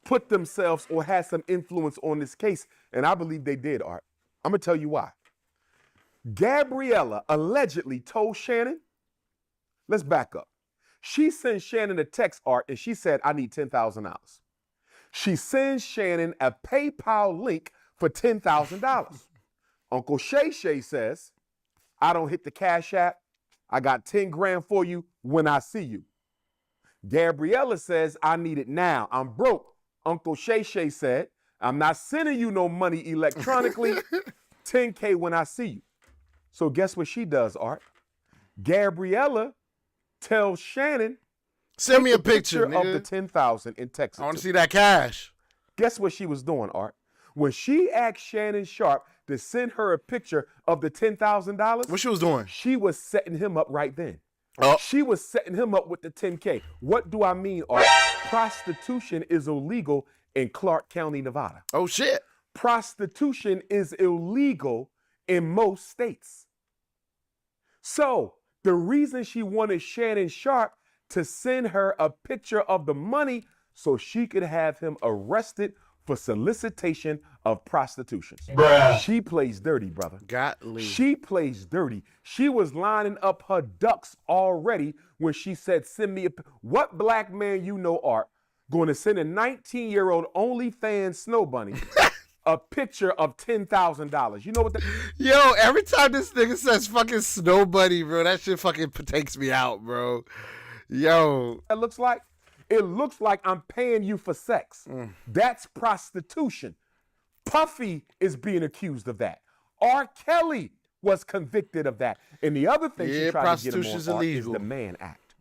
put themselves or had some influence on this case. And I believe they did, Art. I'm going to tell you why. Gabriella allegedly told Shannon, let's back up. She sent Shannon a text, Art, and she said, I need $10,000. She sends Shannon a PayPal link for $10,000. Uncle Shay Shay says, I don't hit the Cash App. I got 10 grand for you when I see you. Gabriella says, I need it now. I'm broke. Uncle Shay Shay said, I'm not sending you no money electronically. 10K when I see you. So guess what she does, Art? Gabriella tells Shannon, send me a picture of the 10,000 in Texas. I want to see that cash. Guess what she was doing, Art? When she asked Shannon Sharp to send her a picture of the $10,000, what she was doing? She was setting him up right then. Oh. She was setting him up with the 10K. What do I mean, Art? Prostitution is illegal in Clark County, Nevada. Oh, shit. Prostitution is illegal in most states. So the reason she wanted Shannon Sharp to send her a picture of the money so she could have him arrested for solicitation of prostitution. Bruh. She plays dirty, brother. Godly. She plays dirty. She was lining up her ducks already when she said, send me what black man you know, Art, going to send a 19-year-old OnlyFans snow bunny a picture of $10,000. You know what that... Yo, every time this nigga says fucking snow bunny, bro, that shit fucking takes me out, bro. Yo. That looks like? It looks like I'm paying you for sex. That's prostitution. Puffy is being accused of that. R. Kelly was convicted of that. And the other thing she tried to get him on prostitution's Art, is illegal. the Mann Act.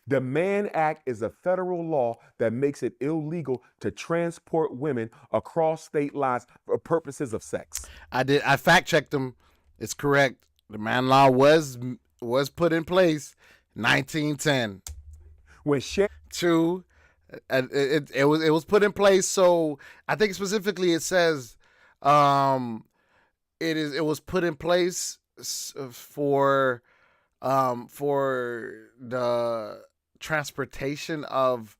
The Mann Act is a federal law that makes it illegal to transport women across state lines for purposes of sex. I fact checked them. It's correct. The Mann Law was put in place 1910. When Shannon It was put in place, so I think specifically it says it was put in place for the transportation of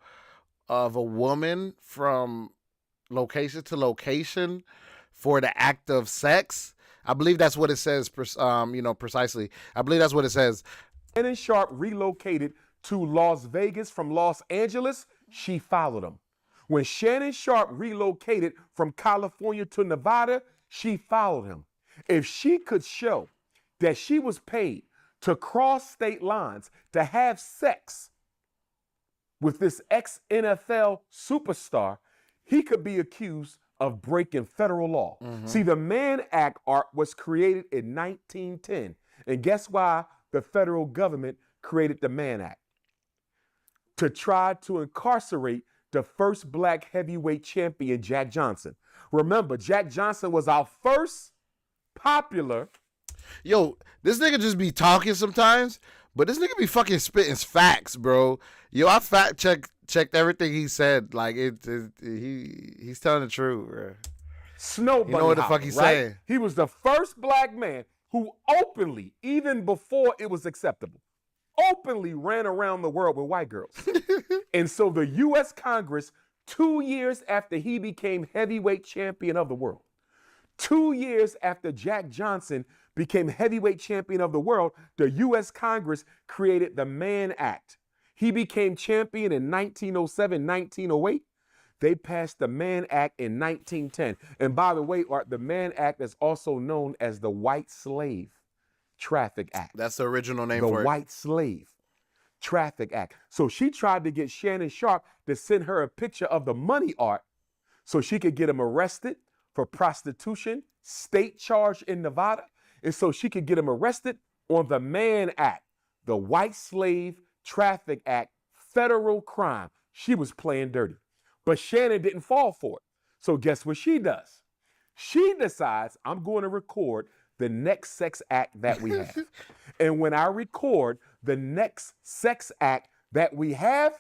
a woman from location to location for the act of sex. I believe that's what it says, precisely. I believe that's what it says. Shannon Sharp relocated to Las Vegas from Los Angeles, she followed him. When Shannon Sharp relocated from California to Nevada, she followed him. If she could show that she was paid to cross state lines to have sex with this ex-NFL superstar, he could be accused of breaking federal law. See, the Mann Act, Art, was created in 1910. And guess why the federal government created the Mann Act? To try to incarcerate the first black heavyweight champion, Jack Johnson. Remember, Jack Johnson was our first popular. Yo, this nigga just be talking sometimes, but this nigga be fucking spitting facts, bro. Yo, I fact checked everything he said. Like he's telling the truth, bro. Snow bunny. You know what the fuck hopper, he's right? saying. He was the first black man who openly, even before it was acceptable, openly ran around the world with white girls. And so the U.S. Congress, 2 years after he became heavyweight champion of the world, 2 years after Jack Johnson became heavyweight champion of the world, the U.S. Congress created the Mann Act. He became champion in 1907, 1908. They passed the Mann Act in 1910. And by the way, Art, the Mann Act is also known as the White Slave Traffic Act. That's the original name The for it. White Slave Traffic Act. So she tried to get Shannon Sharp to send her a picture of the money, Art, so she could get him arrested for prostitution, state charge in Nevada, and so she could get him arrested on the Mann Act, the White Slave Traffic Act, federal crime. She was playing dirty. But Shannon didn't fall for it. So guess what she does? She decides, I'm going to record the next sex act that we have. And when I record the next sex act that we have,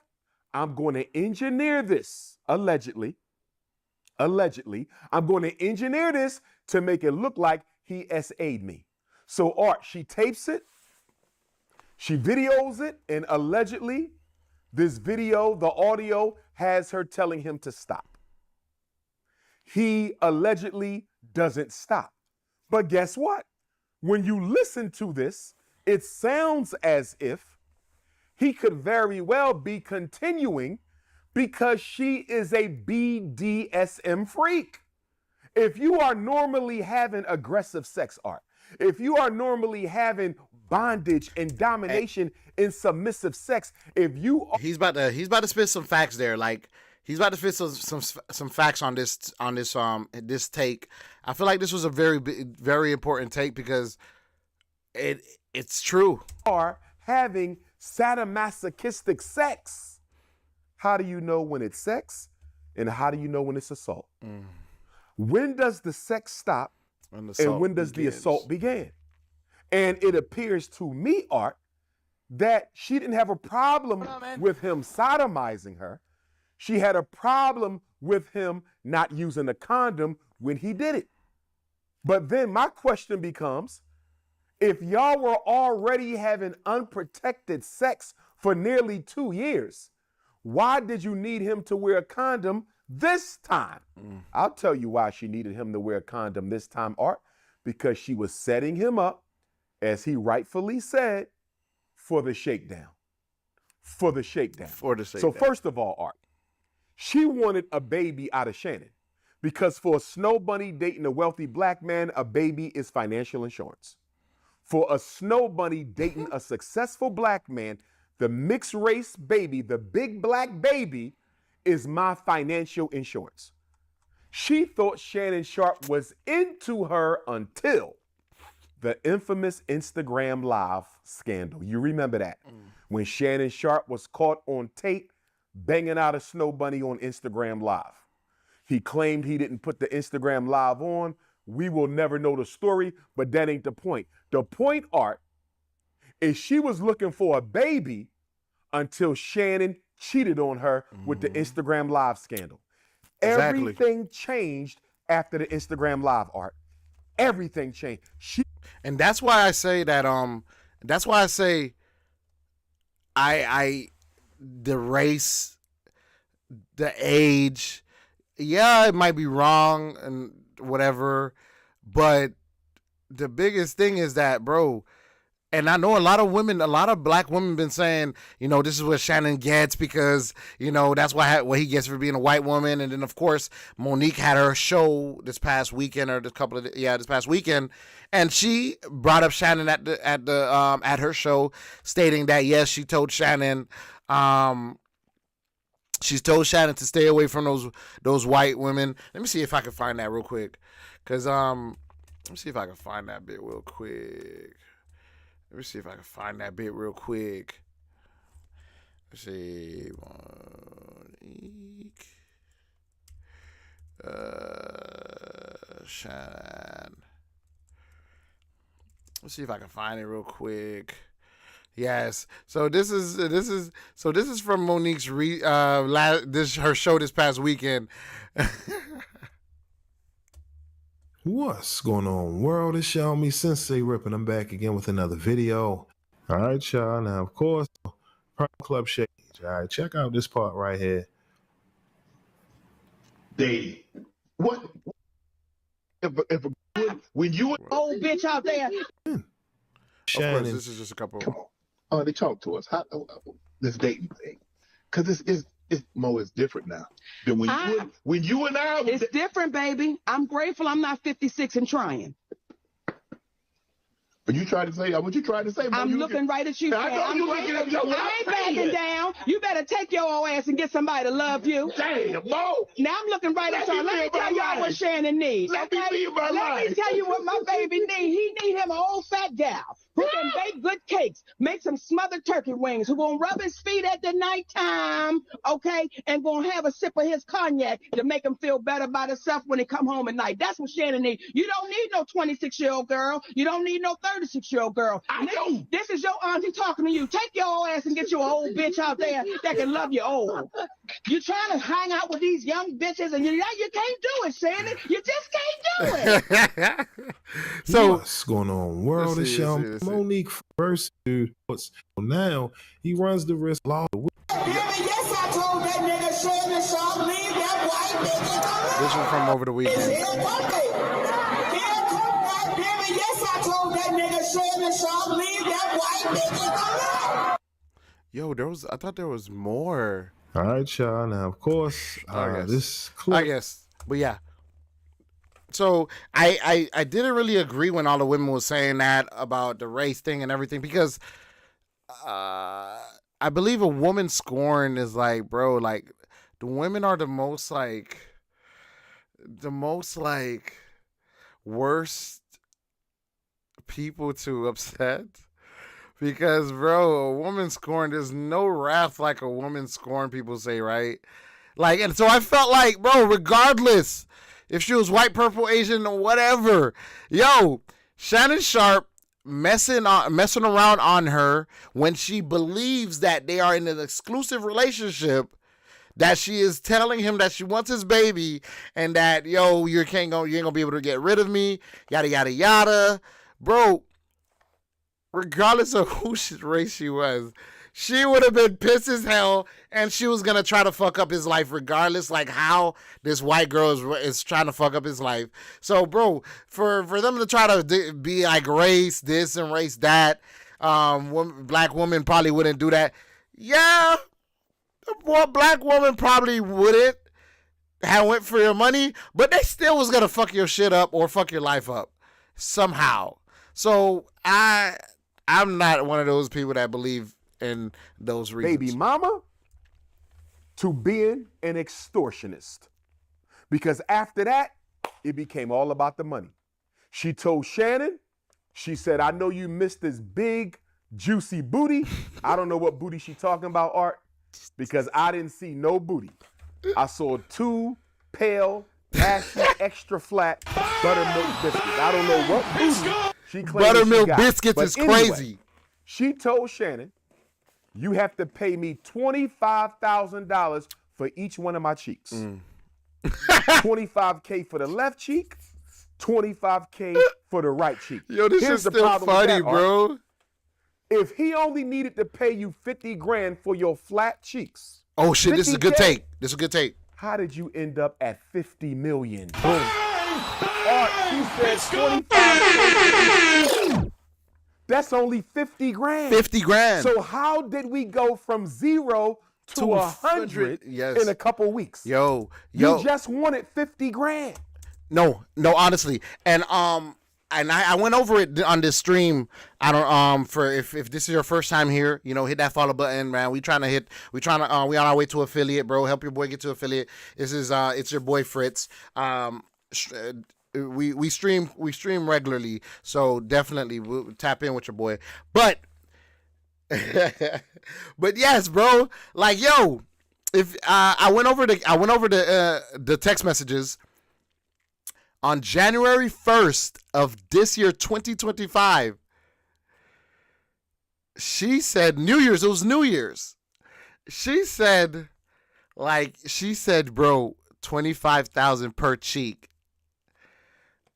I'm going to engineer this, allegedly, I'm going to engineer this to make it look like he SA'd me. So Art, she tapes it, she videos it, and allegedly, this video, the audio, has her telling him to stop. He allegedly doesn't stop. But guess what? When you listen to this, it sounds as if he could very well be continuing because she is a BDSM freak. If you are normally having aggressive sex, Art, if you are normally having bondage and domination in submissive sex, if you are... He's about to spit some facts there. Like he's about to spit some facts on this take. I feel like this was a very important take because it's true. Are having sadomasochistic sex. How do you know when it's sex and how do you know when it's assault? When does the sex stop and when does the assault begin? And it appears to me, Art, that she didn't have a problem with him sodomizing her. She had a problem with him not using a condom when he did it. But then my question becomes, if y'all were already having unprotected sex for nearly 2 years, why did you need him to wear a condom this time? I'll tell you why she needed him to wear a condom this time, Art. Because she was setting him up, as he rightfully said, for the shakedown. For the shakedown. So first of all, Art, she wanted a baby out of Shannon. Because for a snow bunny dating a wealthy black man, a baby is financial insurance. For a snow bunny dating a successful black man, the mixed race baby, the big black baby, is my financial insurance. She thought Shannon Sharp was into her until the infamous Instagram Live scandal. You remember that? When Shannon Sharp was caught on tape banging out a snow bunny on Instagram Live. He claimed he didn't put the Instagram Live on. We will never know the story, but that ain't the point. The point, Art, is she was looking for a baby until Shannon cheated on her with the Instagram Live scandal. Exactly. Everything changed after the Instagram Live, Art. Everything changed. And that's why I say that that's why I say the race, the age, yeah, it might be wrong and whatever, but the biggest thing is that, bro, and I know a lot of black women been saying, you know, this is what Shannon gets because, you know, that's what he gets for being a white woman. And then, of course, Monique had her show this past weekend this past weekend. And she brought up Shannon at her show, stating that, yes, she told Shannon to stay away from those white women. Let me see if I can find that real quick. Because, let me see if I can find that bit real quick. Let's see. Monique. Shannon. Let's see if I can find it real quick. Yes. So this is from Monique's her show this past weekend. What's going on, world? It's Xiaomi Sensei Rippin'. I'm back again with another video. All right, y'all. Now, of course, Prime Club Shake. All right, check out this part right here. They, what? When you an old bitch out there. Shannon. Of course, this is just a couple. Come on. They talk to us. How this dating thing? Because it's Mo is different now than when you and I. It's different, baby. I'm grateful I'm not 56 and trying. But you trying to say what you trying to say? Mo, I'm looking right at you. I ain't backing down. You better take your old ass and get somebody to love you. Damn, Mo. Now I'm looking right at y'all. Let me tell y'all what Shannon needs. Let me tell you what my baby needs. He need him an old fat gal who can bake good cakes, make some smothered turkey wings, who gonna rub his feet at the nighttime, okay, and gonna have a sip of his cognac to make him feel better about himself when he come home at night. That's what Shannon needs. You don't need no 26-year-old girl. You don't need no 36-year-old girl. This is your auntie talking to you. Take your old ass and get you an old bitch out there that can love you old. You're trying to hang out with these young bitches and you can't do it, Shannon. You just can't do it. So what's going on, world? It's Xiaomi. Monique first dude. So now he runs the risk of law. Yes, I told that nigga Shannon Sharp, leave that white nigga. This one from over the weekend. Yes, I told that nigga Shannon Sharp, leave that white nigga. Yo, I thought there was more. All right, y'all. Now, of course, this clip. I guess, but yeah. So I didn't really agree when all the women were saying that about the race thing and everything because I believe a woman scorn is like, bro, like the women are the most worst people to upset because, bro, a woman scorn, there's no wrath like a woman scorn, people say, right? Like, and so I felt like, bro, regardless if she was white, purple, Asian, or whatever, yo, Shannon Sharp messing around on her when she believes that they are in an exclusive relationship, that she is telling him that she wants his baby and that, yo, you ain't gonna be able to get rid of me, yada, yada, yada. Bro, regardless of whose race she was, she would have been pissed as hell, and she was going to try to fuck up his life regardless, like how this white girl is trying to fuck up his life. So, bro, for them to try to be like race this and race that, black woman probably wouldn't do that. Yeah, well, black woman probably wouldn't have went for your money, but they still was going to fuck your shit up or fuck your life up somehow. So, I'm not one of those people that believe in those reasons. Baby mama to being an extortionist. Because after that, it became all about the money. She told Shannon, she said, I know you missed this big, juicy booty. I don't know what booty she talking about, Art, because I didn't see no booty. I saw 2 pale, ashy, extra flat buttermilk biscuits. I don't know what booty she claimed Buttermilk she got. biscuits But is anyway, crazy. She told Shannon, you have to pay me $25,000 for each one of my cheeks. $25K for the left cheek, $25K for the right cheek. Yo, this Here's is the still problem with funny, that, Art. bro. If he only needed to pay you 50 grand for your flat cheeks. Oh shit, this is a good 50K, take. This is a good take. How did you end up at 50 million? Boom. Art, she said 25K. That's only 50 grand. 50 grand. So how did we go from 0 to 100 yes. in a couple weeks? Yo. You just wanted 50 grand. No, honestly. And I went over it on this stream. I don't for if this is your first time here, hit that follow button, man. We on our way to affiliate, bro. Help your boy get to affiliate. This is it's your boy Fritz. We stream regularly, so definitely we'll tap in with your boy. But but yes, bro. Like, yo, if I went over the text messages on January 1st of this year, 2025. She said New Year's. It was New Year's. She said, bro, 25,000 per cheek.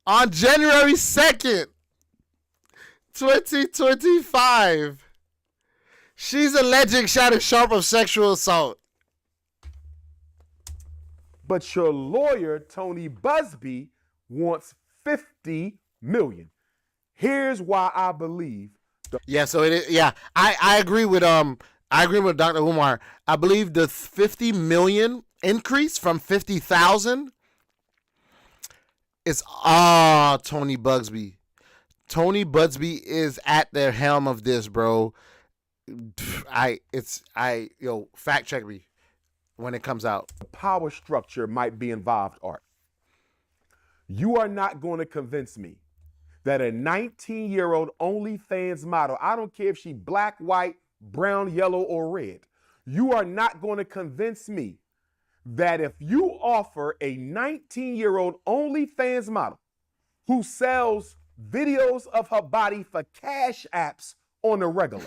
On January 2nd, 2025, she's alleging Shannon Sharpe of sexual assault. But your lawyer, Tony Busby, wants 50 million. Here's why I believe. So it is. Yeah, I agree with Dr. Umar. I believe the 50 million increase from 50,000 is Tony Busby. Tony Busby is at the helm of this, bro. Fact check me when it comes out. The power structure might be involved, Art. You are not going to convince me that a 19-year-old OnlyFans model, I don't care if she black, white, brown, yellow, or red, you are not going to convince me that if you offer a 19-year-old OnlyFans model who sells videos of her body for cash apps on the regular,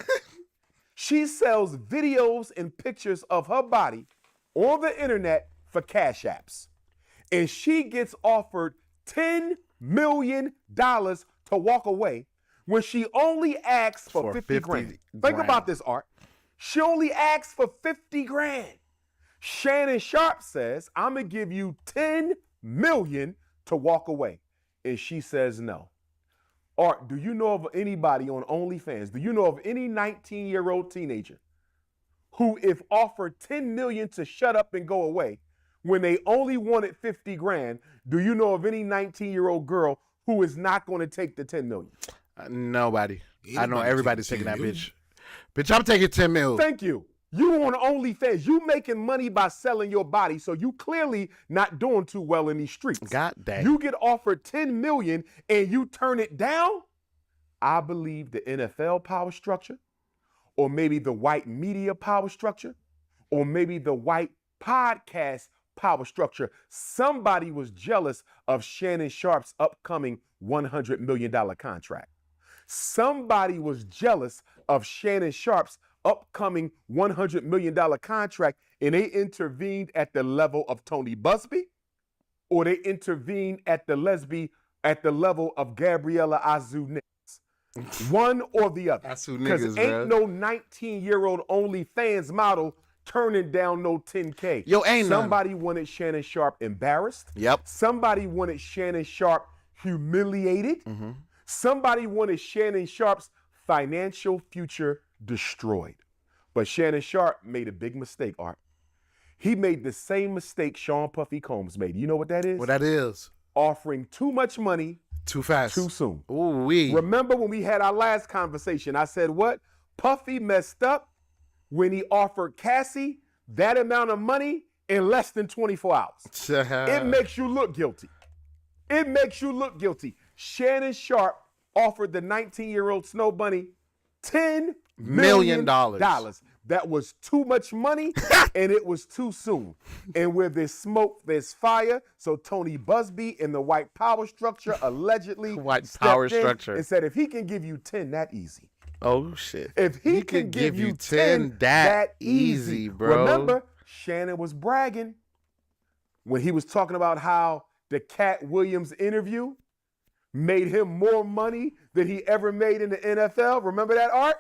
she sells videos and pictures of her body on the internet for cash apps, and she gets offered $10 million to walk away when she only asks for 50 grand. Think about this, Art. She only asks for 50 grand. Shannon Sharpe says, I'm going to give you 10 million to walk away. And she says no. Art, do you know of anybody on OnlyFans? Do you know of any 19-year-old teenager who, if offered 10 million to shut up and go away, when they only wanted 50 grand, do you know of any 19-year-old girl who is not going to take the 10 million? Nobody. I know everybody's taking that bitch. Bitch, I'm taking 10 mil. Thank you. You on OnlyFans. You making money by selling your body, so you clearly not doing too well in these streets. God damn. You get offered 10 million and you turn it down? I believe the NFL power structure, or maybe the white media power structure, or maybe the white podcast power structure. Somebody was jealous of Shannon Sharpe's upcoming $100 million contract. Somebody was jealous of Shannon Sharpe's upcoming $100 million contract, and they intervened at the level of Tony Busby, or they intervened at the level of Gabriella Azu. One or the other. Because ain't no 19-year-old OnlyFans model turning down no 10K. Yo, ain't somebody wanted Shannon Sharp embarrassed. Yep. Somebody wanted Shannon Sharp humiliated. Somebody wanted Shannon Sharp's financial future destroyed. But Shannon Sharp made a big mistake, Art. He made the same mistake Sean Puffy Combs made. You know what that is? What that is? Offering too much money too fast. Too soon. Ooh-wee. Remember when we had our last conversation, I said what? Puffy messed up when he offered Cassie that amount of money in less than 24 hours. It makes you look guilty. It makes you look guilty. Shannon Sharp offered the 19-year-old Snow Bunny $10 million. That was too much money, and it was too soon. And where there's smoke, there's fire. So Tony Busby in the white power structure allegedly stepped in and said, if he can give you 10 that easy. Oh, shit. If he can give you 10 that easy, bro. Remember, Shannon was bragging when he was talking about how the Cat Williams interview made him more money than he ever made in the NFL. Remember that, Art?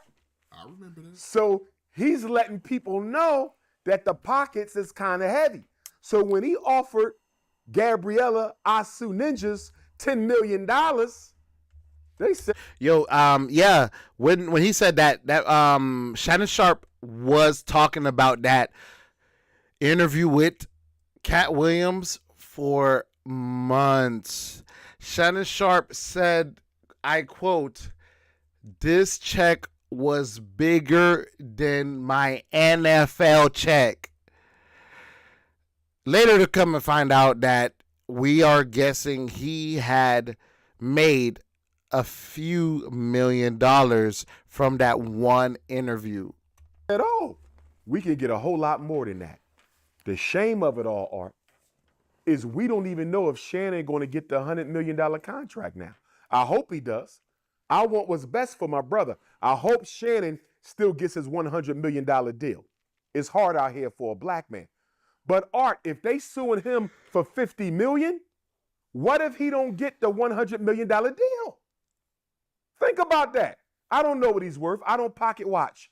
I remember that. So he's letting people know that the pockets is kind of heavy. So when he offered Gabriella Asu Ninjas $10 million, they said, yeah. When he said that Shannon Sharp was talking about that interview with Cat Williams for months. Shannon Sharp said, I quote, "This check was bigger than my NFL check." Later to come and find out that we are guessing he had made a few $1 million from that one interview. At all. We can get a whole lot more than that. The shame of it all, Art, is we don't even know if Shannon going to get the $100 million contract now. I hope he does. I want what's best for my brother. I hope Shannon still gets his $100 million deal. It's hard out here for a black man. But Art, if they suing him for $50 million, what if he don't get the $100 million deal? Think about that. I don't know what he's worth. I don't pocket watch.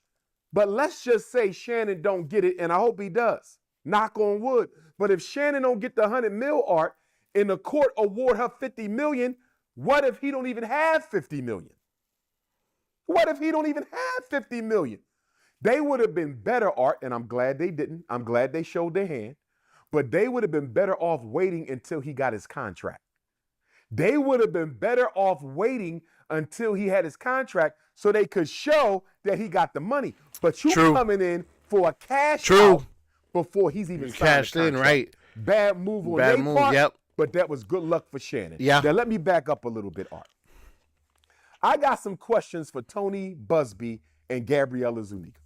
But let's just say Shannon don't get it, and I hope he does. Knock on wood. But if Shannon don't get the $100 million, Art, and the court award her $50 million, what if he don't even have $50 million? What if he don't even have $50 million? They would have been better, Art, and I'm glad they didn't. I'm glad they showed their hand. But they would have been better off waiting until he got his contract. They would have been better off waiting until he had his contract so they could show that he got the money. But you coming in for a cash out before he's even cashed in, right? Bad move on their part, but that was good luck for Shannon. Yeah. Now let me back up a little bit, Art. I got some questions for Tony Busby and Gabriella Zuniga.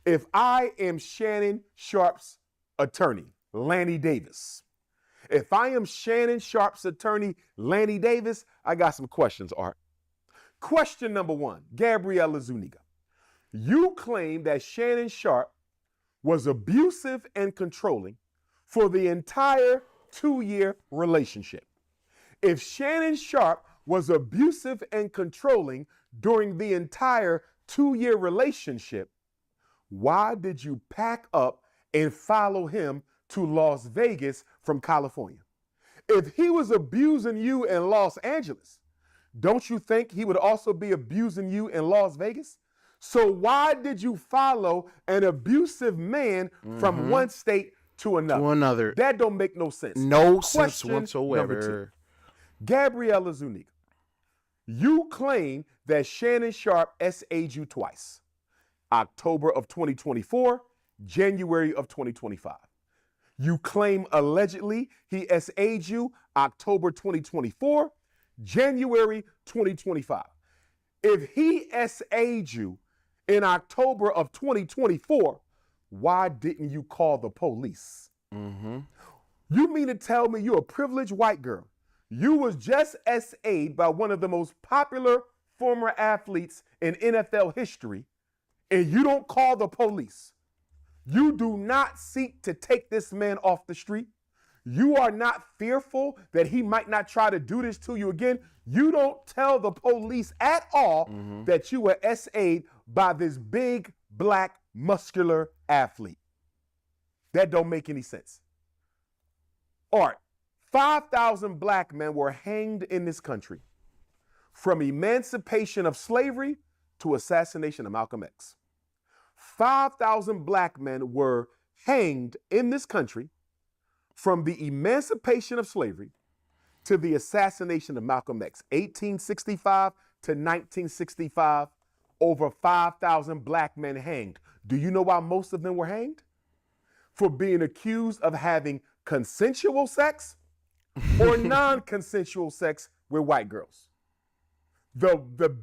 If I am Shannon Sharp's attorney, Lanny Davis, if I am Shannon Sharp's attorney, Lanny Davis, I got some questions, Art. Question number one, Gabriella Zuniga. You claim that Shannon Sharp was abusive and controlling for the entire 2-year relationship. If Shannon Sharp was abusive and controlling during the entire 2-year relationship, why did you pack up and follow him to Las Vegas from California? If he was abusing you in Los Angeles, don't you think he would also be abusing you in Las Vegas? So why did you follow an abusive man from one state to another? That don't make no sense. No sense whatsoever. Number 2, Gabriella Zuniga, you claim that Shannon Sharp SA'd you twice. October of 2024, January of 2025. You claim allegedly he SA'd you October 2024, January 2025. If he SA'd you in October of 2024, why didn't you call the police? You mean to tell me you're a privileged white girl? You was just SA'd by one of the most popular former athletes in NFL history, and you don't call the police. You do not seek to take this man off the street. You are not fearful that he might not try to do this to you again. You don't tell the police at all that you were SA'd by this big, black, muscular athlete. That don't make any sense. Art, 5,000 black men were hanged in this country from emancipation of slavery to assassination of Malcolm X. 5,000 black men were hanged in this country from the emancipation of slavery to the assassination of Malcolm X. 1865 to 1965, over 5,000 black men hanged. Do you know why most of them were hanged? For being accused of having consensual sex or non-consensual sex with white girls. The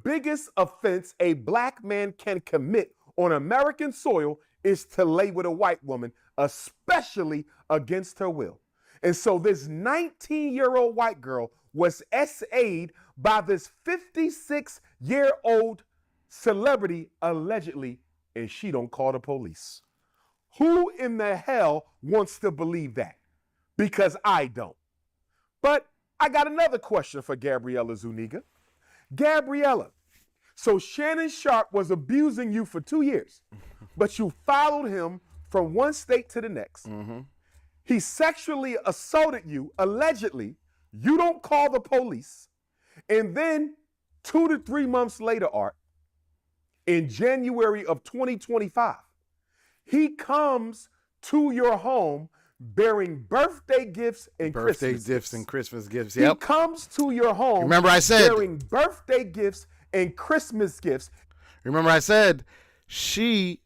biggest offense a black man can commit on American soil is to lay with a white woman, especially against her will. And so this 19-year-old white girl was SA'd by this 56-year-old celebrity, allegedly, and she don't call the police. Who in the hell wants to believe that? Because I don't. But I got another question for Gabriella Zuniga. Gabriella, so Shannon Sharp was abusing you for 2 years, but you followed him from one state to the next. He sexually assaulted you, allegedly. You don't call the police. And then 2 to 3 months later, Art, in January of 2025, he comes to your home bearing birthday gifts and Christmas gifts. Yep. He comes to your home Remember I said, bearing birthday gifts and Christmas gifts. Remember I said she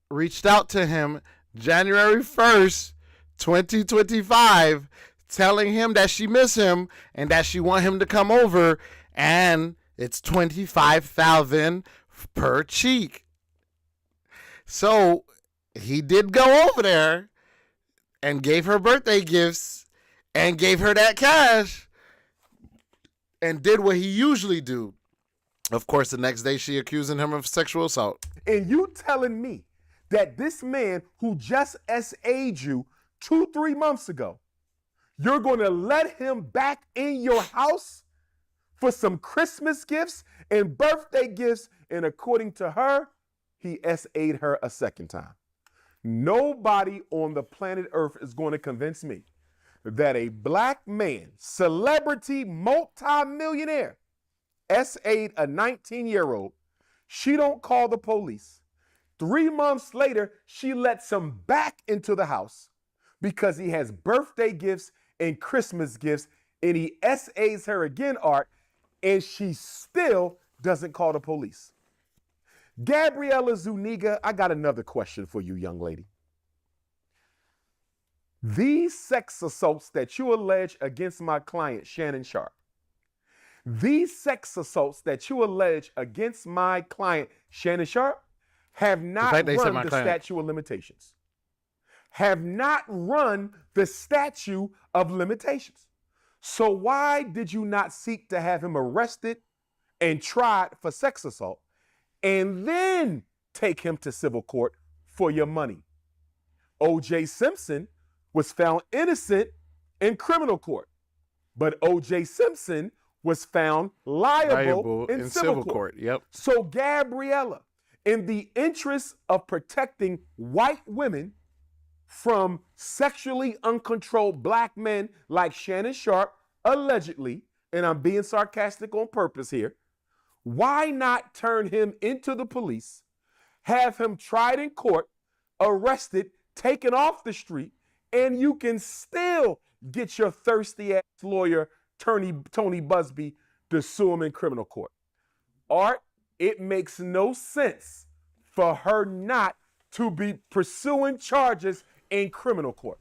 reached out to him January 1st, 2025, telling him that she miss him and that she want him to come over, and it's $25,000 per cheek. So he did go over there and gave her birthday gifts and gave her that cash and did what he usually do. Of course, the next day she accusing him of sexual assault. And you telling me that this man who just SA'd you 2-3 months ago, you're going to let him back in your house for some Christmas gifts and birthday gifts, and according to her, he SA'd her a second time. Nobody on the planet Earth is going to convince me that a black man, celebrity, multi-millionaire, SA'd a 19-year-old. She don't call the police. 3 months later, she lets him back into the house because he has birthday gifts and Christmas gifts, and he SA's her again, Art, and she still doesn't call the police. Gabriella Zuniga, I got another question for you, young lady. These sex assaults that you allege against my client, Shannon Sharp, these sex assaults that you allege against my client, Shannon Sharp, have not run the statute of limitations. Have not run the statute of limitations. So why did you not seek to have him arrested and tried for sex assault and then take him to civil court for your money? O.J. Simpson was found innocent in criminal court, but O.J. Simpson was found liable in civil court. Yep. So Gabriella, in the interest of protecting white women from sexually uncontrolled black men like Shannon Sharp, allegedly, and I'm being sarcastic on purpose here, why not turn him into the police, have him tried in court, arrested, taken off the street, and you can still get your thirsty ass lawyer, Tony Busby, to sue him in criminal court. Art, it makes no sense for her not to be pursuing charges in criminal court.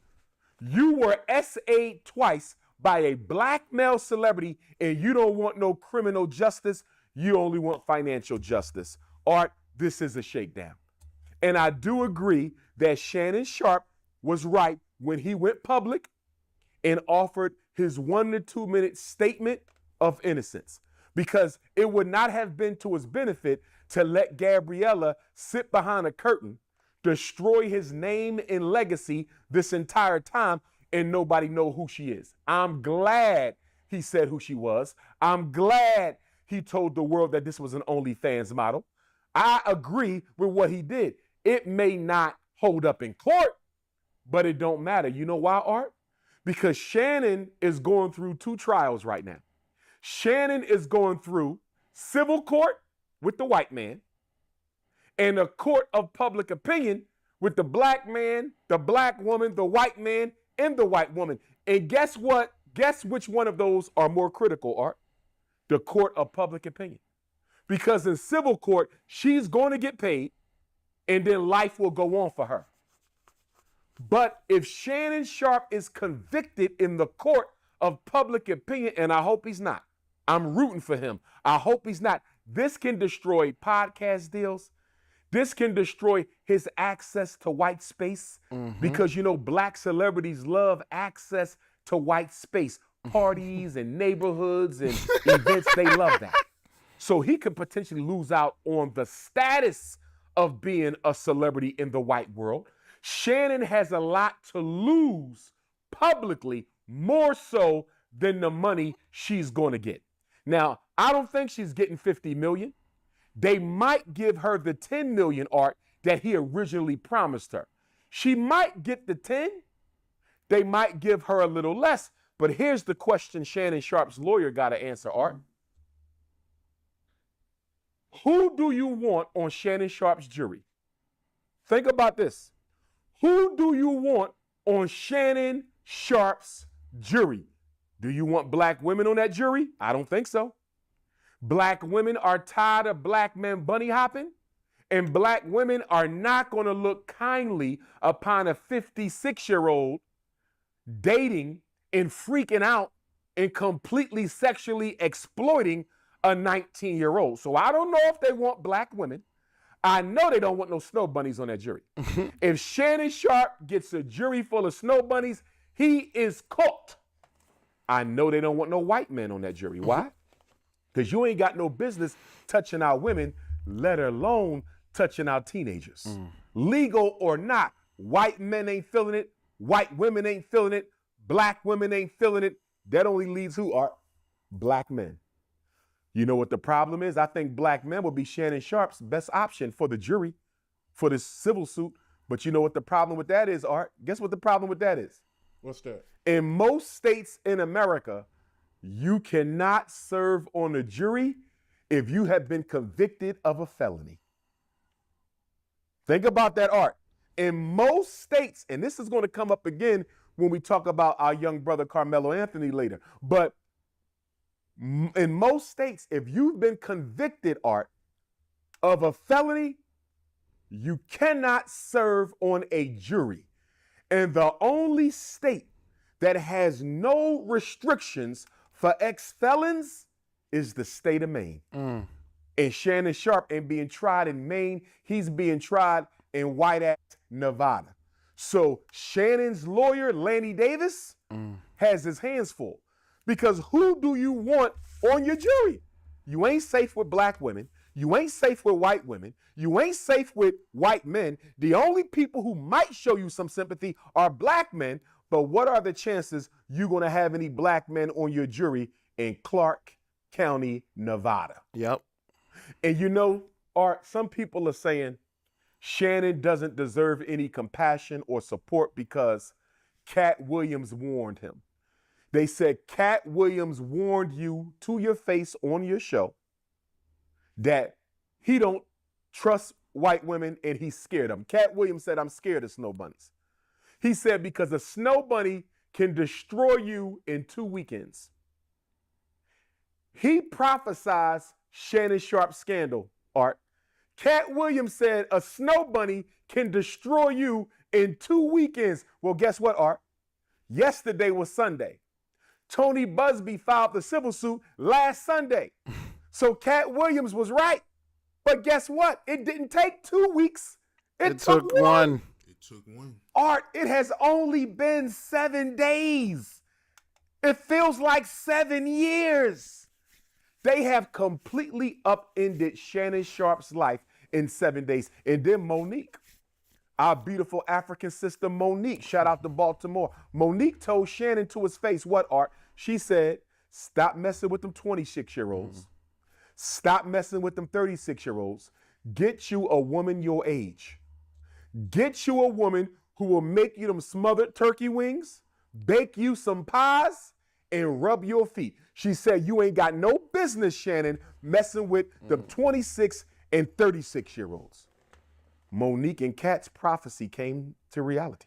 You were SA'd twice by a black male celebrity, and you don't want no criminal justice. You only want financial justice. Art, this is a shakedown. And I do agree that Shannon Sharp was right when he went public and offered his 1 to 2 minute statement of innocence, because it would not have been to his benefit to let Gabriella sit behind a curtain destroy his name and legacy this entire time, and nobody know who she is. I'm glad he said who she was. I'm glad he told the world that this was an OnlyFans model. I agree with what he did. It may not hold up in court, but it don't matter. You know why, Art? Because Shannon is going through 2 trials right now. Shannon is going through civil court with the white man and a court of public opinion with the black man, the black woman, the white man, and the white woman. And guess what? Guess which one of those are more critical, Art? The court of public opinion. Because in civil court, she's going to get paid, and then life will go on for her. But if Shannon Sharpe is convicted in the court of public opinion, and I hope he's not, I'm rooting for him. I hope he's not. This can destroy podcast deals. This can destroy his access to white space because, you know, black celebrities love access to white space, parties and neighborhoods and events. They love that. So he could potentially lose out on the status of being a celebrity in the white world. Shannon has a lot to lose publicly, more so than the money she's going to get. Now, I don't think she's getting $50 million. They might give her the $10 million, Art, that he originally promised her. She might get the 10. They might give her a little less. But here's the question Shannon Sharpe's lawyer got to answer, Art. Who do you want on Shannon Sharpe's jury? Think about this. Who do you want on Shannon Sharpe's jury? Do you want black women on that jury? I don't think so. Black women are tired of black men bunny hopping, and black women are not going to look kindly upon a 56-year-old dating and freaking out and completely sexually exploiting a 19-year-old. So I don't know if they want black women. I know they don't want no snow bunnies on that jury. If Shannon Sharpe gets a jury full of snow bunnies, he is cooked. I know they don't want no white men on that jury. Why? Because you ain't got no business touching our women, let alone touching our teenagers. Legal or not, white men ain't feeling it, white women ain't feeling it, black women ain't feeling it. That only leaves who, Art? Black men. You know what the problem is? I think black men will be Shannon Sharpe's best option for the jury, for this civil suit. But you know what the problem with that is, Art? Guess what the problem with that is? What's that? In most states in America, you cannot serve on a jury if you have been convicted of a felony. Think about that, Art. In most states, and this is going to come up again when we talk about our young brother Carmelo Anthony later, but in most states, if you've been convicted, Art, of a felony, you cannot serve on a jury. And the only state that has no restrictions for ex-felons is the state of Maine. And Shannon Sharpe ain't being tried in Maine. He's being tried in white-ass Nevada. So Shannon's lawyer, Lanny Davis, has his hands full. Because who do you want on your jury? You ain't safe with black women. You ain't safe with white women. You ain't safe with white men. The only people who might show you some sympathy are black men. But what are the chances you're going to have any black men on your jury in Clark County, Nevada? Yep. And you know, Art, some people are saying Shannon doesn't deserve any compassion or support because Cat Williams warned him. They said Cat Williams warned you to your face on your show that he don't trust white women and he's scared of them. Cat Williams said, I'm scared of snow bunnies. He said because a snow bunny can destroy you in 2 weekends. He prophesies Shannon Sharpe scandal, Art. Cat Williams said a snow bunny can destroy you in 2 weekends. Well, guess what, Art? Yesterday was Sunday. Tony Busby filed the civil suit last Sunday. So Cat Williams was right. But guess what? It didn't take 2 weeks. It took one. It took one. Art, it has only been 7 days. It feels like 7 years. They have completely upended Shannon Sharpe's life in 7 days. And then Monique, Our beautiful African sister Monique, shout out to Baltimore. Monique told Shannon to his face, what, Art? She said, stop messing with them 26-year-olds. Stop messing with them 36-year-olds. Get you a woman your age. Get you a woman who will make you them smothered turkey wings, bake you some pies, and rub your feet. She said, you ain't got no business, Shannon, messing with them 26 and 36-year-olds. Monique and Kat's prophecy came to reality.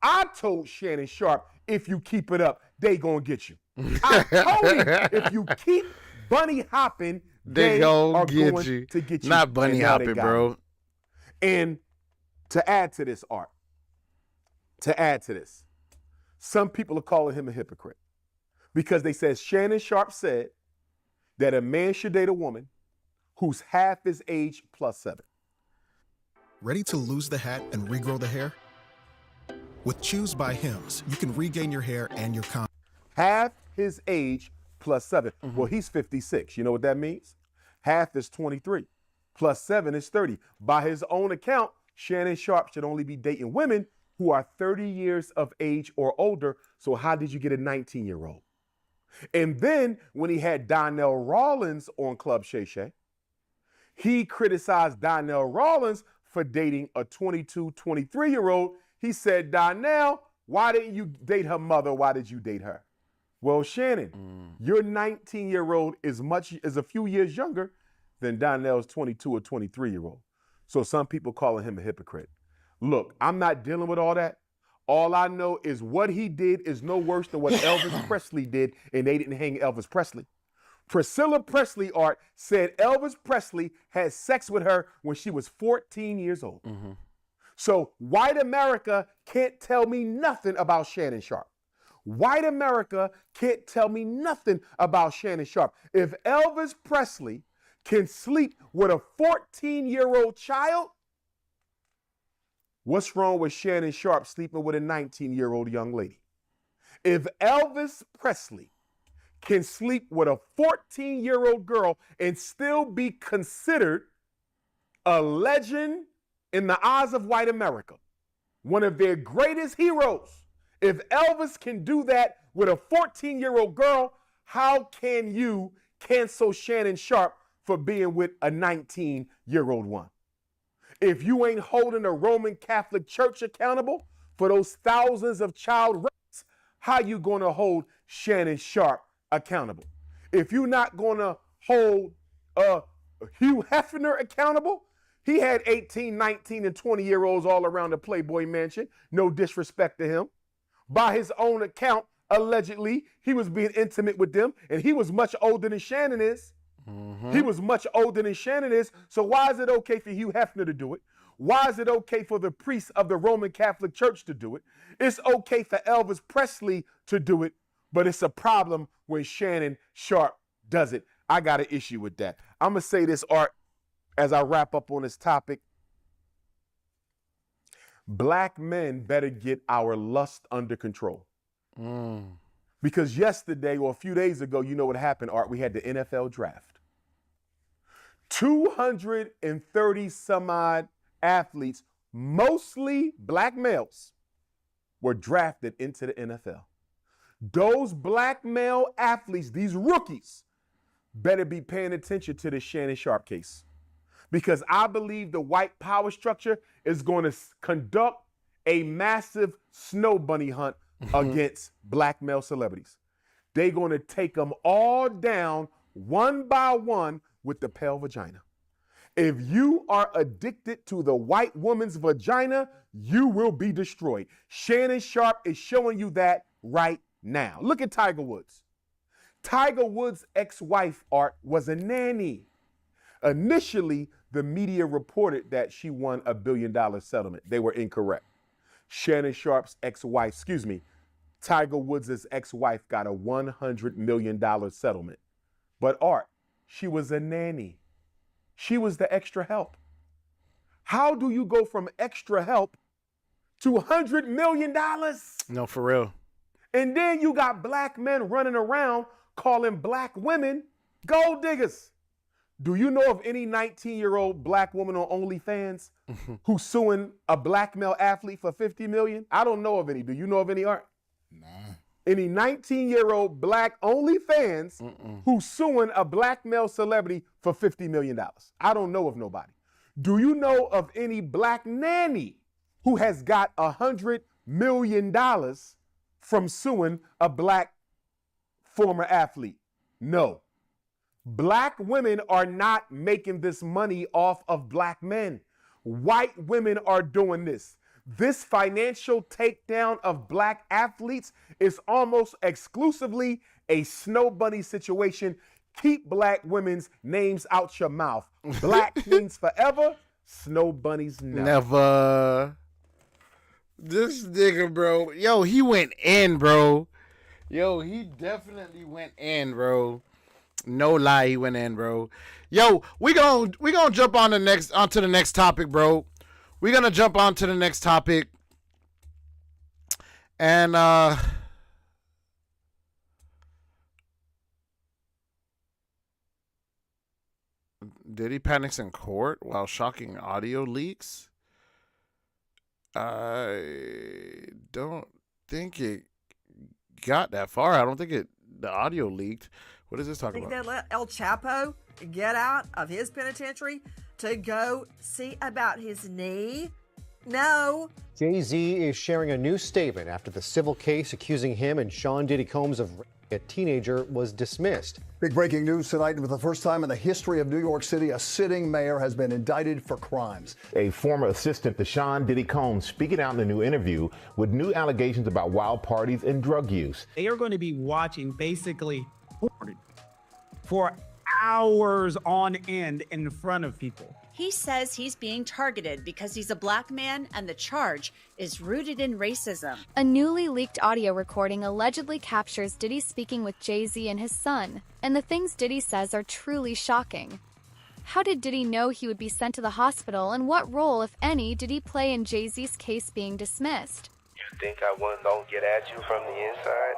I told Shannon Sharp, if you keep it up, they gonna get you. I told him, if you keep bunny hopping, they are going to get you. Not bunny hopping, bro. And to add to this, Art, some people are calling him a hypocrite because they said Shannon Sharp said that a man should date a woman who's half his age plus 7. Ready to lose the hat and regrow the hair? With Choose by Hims, you can regain your hair and your confidence. Half his age plus 7. Well, he's 56. You know what that means? Half is 23. Plus 7 is 30. By his own account, Shannon Sharp should only be dating women who are 30 years of age or older. So how did you get a 19-year-old? And then when he had Donnell Rawlins on Club Shay Shay, he criticized Donnell Rawlins for dating a 22, 23-year-old. He said, Donnell, why didn't you date her mother? Why did you date her? Well, Shannon, your 19-year-old is a few years younger than Donnell's 22 or 23-year-old. So some people calling him a hypocrite. Look, I'm not dealing with all that. All I know is what he did is no worse than what Elvis Presley did, and they didn't hang Elvis Presley. Priscilla Presley, Art, said Elvis Presley had sex with her when she was 14 years old. So white America can't tell me nothing about Shannon Sharp. White America can't tell me nothing about Shannon Sharp. If Elvis Presley can sleep with a 14-year-old child, what's wrong with Shannon Sharp sleeping with a 19-year-old young lady? If Elvis Presley can sleep with a 14-year-old girl and still be considered a legend in the eyes of white America, one of their greatest heroes, if Elvis can do that with a 14-year-old girl, how can you cancel Shannon Sharp for being with a 19-year-old one? If you ain't holding the Roman Catholic Church accountable for those thousands of child rapes, how you going to hold Shannon Sharp accountable? If you're not going to hold Hugh Hefner accountable, he had 18, 19, and 20-year-olds all around the Playboy Mansion. No disrespect to him. By his own account, allegedly, he was being intimate with them, and he was much older than Shannon is. He was much older than Shannon is. So why is it okay for Hugh Hefner to do it? Why is it okay for the priests of the Roman Catholic Church to do it? It's okay for Elvis Presley to do it, but it's a problem when Shannon Sharp does it. I got an issue with that. I'm going to say this, Art, as I wrap up on this topic. Black men better get our lust under control. Because yesterday or a few days ago, you know what happened, Art? We had the NFL draft. 230 some odd athletes, mostly black males, were drafted into the NFL. Those black male athletes, these rookies, better be paying attention to the Shannon Sharp case. Because I believe the white power structure is going to conduct a massive snow bunny hunt against black male celebrities. They're going to take them all down one by one with the pale vagina. If you are addicted to the white woman's vagina, you will be destroyed. Shannon Sharp is showing you that right now. Look at Tiger Woods. Tiger Woods' ex-wife, Art, was a nanny. Initially, the media reported that she won $1 billion settlement. They were incorrect. Shannon Sharp's ex-wife, Tiger Woods' ex-wife got a $100 million settlement. But Art, she was a nanny. She was the extra help. How do you go from extra help to $100 million? No, for real. And then you got black men running around calling black women gold diggers. Do you know of any 19-year-old black woman on OnlyFans who's suing a black male athlete for $50 million? I don't know of any. Do you know of any, Art? Nah. Any 19-year-old black OnlyFans who's suing a black male celebrity for $50 million? I don't know of nobody. Do you know of any black nanny who has got $100 million from suing a black former athlete? No. Black women are not making this money off of black men. White women are doing this. This financial takedown of black athletes is almost exclusively a Snow Bunny situation. Keep black women's names out your mouth. Black queens forever, Snow Bunnies never. Never. This nigga, bro. Yo, he went in, bro. Yo, he definitely went in, bro. No lie, he went in, bro. Yo, we gonna jump onto the next topic, bro. We're gonna jump on to the next topic. And Diddy panics in court while shocking audio leaks. I don't think it got that far. I don't think the audio leaked. What is this talking about? Think they let El Chapo get out of his penitentiary to go see about his knee? No. Jay-Z is sharing a new statement after the civil case accusing him and Sean Diddy Combs of raping a teenager was dismissed. Big breaking news tonight. For the first time in the history of New York City, a sitting mayor has been indicted for crimes. A former assistant to Sean Diddy Combs speaking out in a new interview with new allegations about wild parties and drug use. They are going to be watching basically porn for hours on end in front of people. He says he's being targeted because he's a black man and the charge is rooted in racism. A newly leaked audio recording allegedly captures Diddy speaking with Jay-Z and his son, and the things Diddy says are truly shocking. How did Diddy know he would be sent to the hospital, and what role, if any, did he play in Jay-Z's case being dismissed? You think I wasn't gonna get at you from the inside?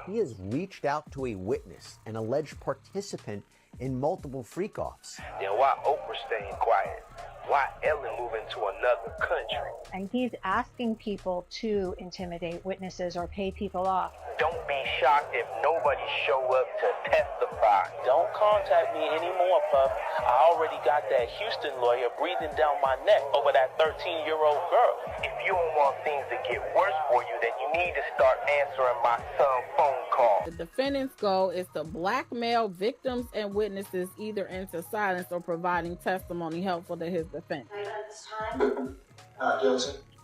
He has reached out to a witness, an alleged participant in multiple freak-offs. Then why Oprah staying quiet? Why Ellen moving to another country? And he's asking people to intimidate witnesses or pay people off. Don't be shocked if nobody show up to testify. Don't contact me anymore, Puff. I already got that Houston lawyer breathing down my neck over that 13-year-old girl. If you don't want things to get worse for you, then you need to start answering my son's phone call. The defendant's goal is to blackmail victims and witnesses either into silence or providing testimony helpful to his defense.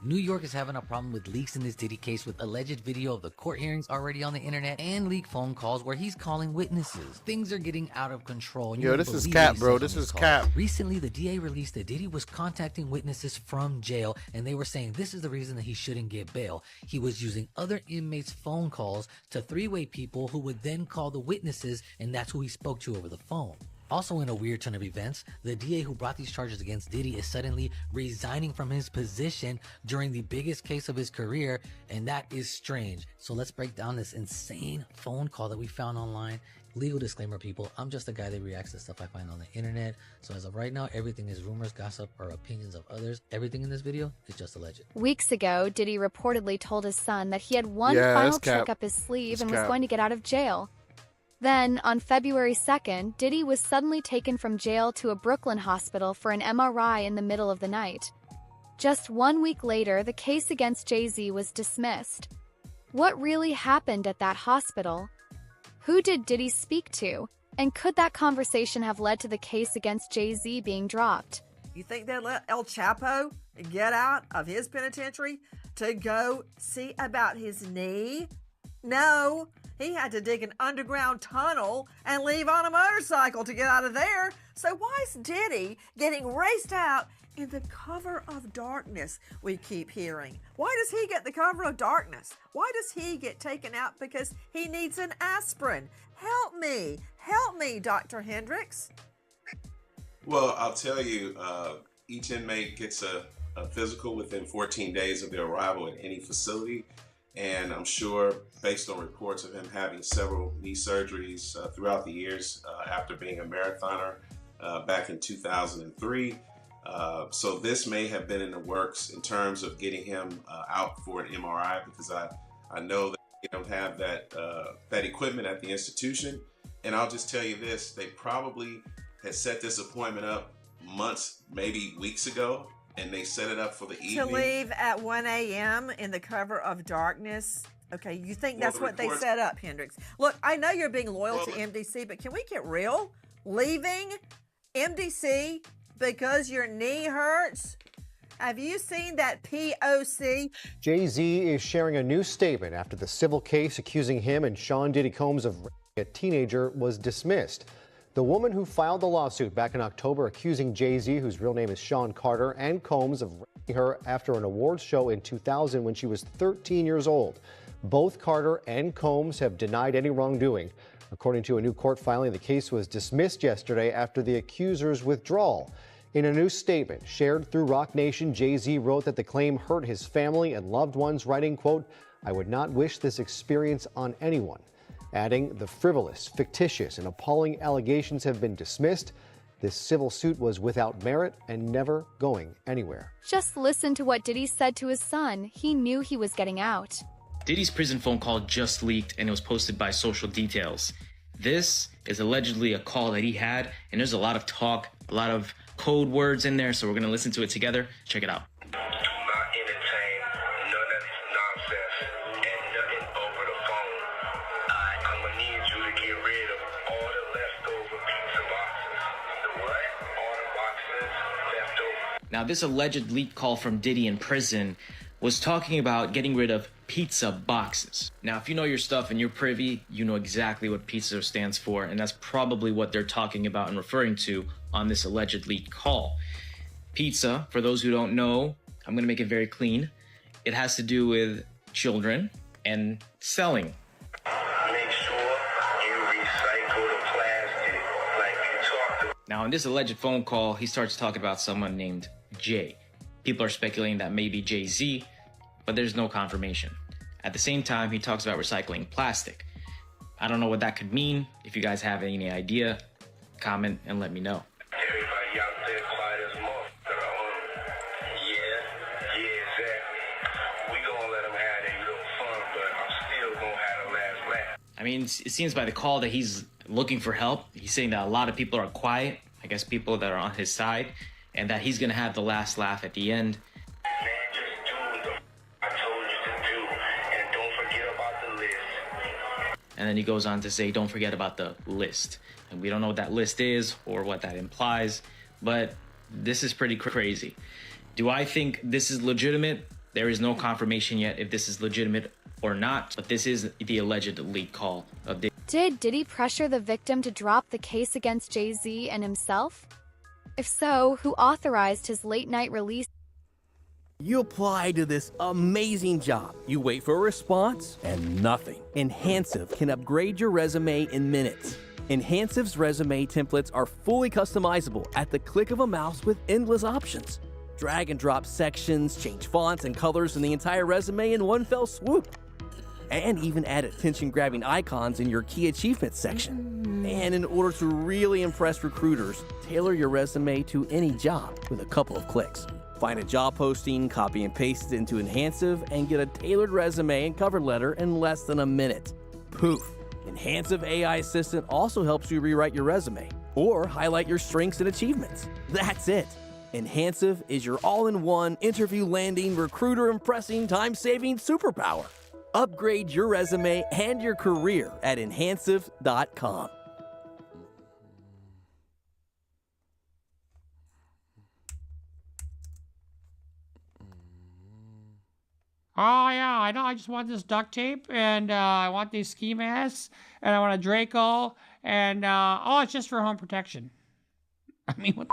New York is having a problem with leaks in this Diddy case, with alleged video of the court hearings already on the internet and leaked phone calls where he's calling witnesses. Things are getting out of control. And yo, this is cap, bro. This is cap. Recently, the DA released that Diddy was contacting witnesses from jail, and they were saying this is the reason that he shouldn't get bail. He was using other inmates' phone calls to three-way people who would then call the witnesses, and that's who he spoke to over the phone. Also, in a weird turn of events, the DA who brought these charges against Diddy is suddenly resigning from his position during the biggest case of his career, and that is strange. So let's break down this insane phone call that we found online. Legal disclaimer, people, I'm just a guy that reacts to stuff I find on the internet. So as of right now, everything is rumors, gossip, or opinions of others. Everything in this video is just alleged. Weeks ago, Diddy reportedly told his son that he had one final trick up his sleeve and was going to get out of jail. Then, on February 2nd, Diddy was suddenly taken from jail to a Brooklyn hospital for an MRI in the middle of the night. Just 1 week later, the case against Jay-Z was dismissed. What really happened at that hospital? Who did Diddy speak to? And could that conversation have led to the case against Jay-Z being dropped? You think they let El Chapo get out of his penitentiary to go see about his knee? No. He had to dig an underground tunnel and leave on a motorcycle to get out of there. So why is Diddy getting raced out in the cover of darkness, we keep hearing? Why does he get the cover of darkness? Why does he get taken out because he needs an aspirin? Help me, Dr. Hendricks. Well, I'll tell you, each inmate gets a physical within 14 days of their arrival at any facility. And I'm sure, based on reports of him having several knee surgeries throughout the years after being a marathoner back in 2003. So this may have been in the works in terms of getting him out for an MRI, because I know that they don't have that equipment at the institution. And I'll just tell you this, they probably had set this appointment up months, maybe weeks ago, and they set it up for the evening. To leave at 1 a.m. in the cover of darkness. Okay, you think that's what they set up, Hendrix? Look, I know you're being loyal to MDC, but can we get real? Leaving MDC because your knee hurts? Have you seen that POC? Jay-Z is sharing a new statement after the civil case accusing him and Sean Diddy Combs of raping a teenager was dismissed. The woman who filed the lawsuit back in October accusing Jay-Z, whose real name is Sean Carter, and Combs of raping her after an awards show in 2000 when she was 13 years old. Both Carter and Combs have denied any wrongdoing. According to a new court filing, the case was dismissed yesterday after the accuser's withdrawal. In a new statement shared through Rock Nation, Jay-Z wrote that the claim hurt his family and loved ones, writing, quote, "I would not wish this experience on anyone," adding, "The frivolous, fictitious, and appalling allegations have been dismissed. This civil suit was without merit and never going anywhere." Just listen to what Diddy said to his son. He knew he was getting out. Diddy's prison phone call just leaked and it was posted by Social Details. This is allegedly a call that he had, and there's a lot of talk, a lot of code words in there, so we're gonna listen to it together. Check it out. Do not entertain none of this nonsense and nothing over the phone. I'm gonna need you to get rid of all the leftover pizza boxes. The what? All the boxes left over. Now, this alleged leaked call from Diddy in prison was talking about getting rid of pizza boxes. Now, if you know your stuff and you're privy, you know exactly what pizza stands for, and that's probably what they're talking about and referring to on this alleged leaked call. Pizza, for those who don't know, I'm gonna make it very clean. It has to do with children and selling. Make sure you recycle the plastic like you talked about. Now, in this alleged phone call, he starts talking about someone named Jay. People are speculating that may be Jay-Z, but there's no confirmation. At the same time, he talks about recycling plastic. I don't know what that could mean. If you guys have any idea, comment and let me know. Everybody out there quiet as a motherfucker. Yeah, exactly. We gonna let them have their little fun, but I'm still gonna have the last laugh. I mean, it seems by the call that he's looking for help. He's saying that a lot of people are quiet, I guess people that are on his side, and that he's gonna have the last laugh at the end. And then he goes on to say, don't forget about the list. And we don't know what that list is or what that implies, but this is pretty crazy. Do I think this is legitimate? There is no confirmation yet if this is legitimate or not, but this is the alleged leak call of Diddy. Did Diddy pressure the victim to drop the case against Jay-Z and himself? If so, who authorized his late-night release? You apply to this amazing job. You wait for a response and nothing. Enhansive can upgrade your resume in minutes. Enhansive's resume templates are fully customizable at the click of a mouse with endless options. Drag and drop sections, change fonts and colors in the entire resume in one fell swoop. And even add attention-grabbing icons in your key achievements section. And in order to really impress recruiters, tailor your resume to any job with a couple of clicks. Find a job posting, copy and paste it into Enhansive, and get a tailored resume and cover letter in less than a minute. Poof! Enhansive AI Assistant also helps you rewrite your resume or highlight your strengths and achievements. That's it! Enhansive is your all-in-one interview landing, recruiter impressing, time-saving superpower. Upgrade your resume and your career at enhansive.com. Oh, yeah, I know. I just want this duct tape, and I want these ski masks, and I want a Draco, and, it's just for home protection. I mean, what the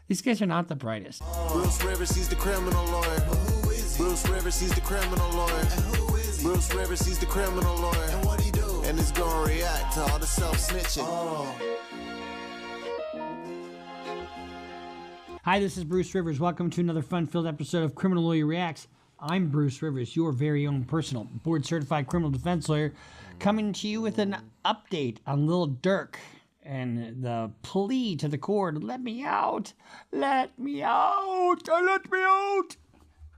These guys are not the brightest. Bruce Rivers, he's the criminal lawyer. Bruce Rivers, he's the criminal lawyer. Bruce Rivers, he's the criminal lawyer. And what he do? And he's gonna react to all the self-snitching. Hi, this is Bruce Rivers. Welcome to another fun-filled episode of Criminal Lawyer Reacts. I'm Bruce Rivers, your very own personal board-certified criminal defense lawyer, coming to you with an update on Lil Durk and the plea to the court, let me out, let me out, let me out.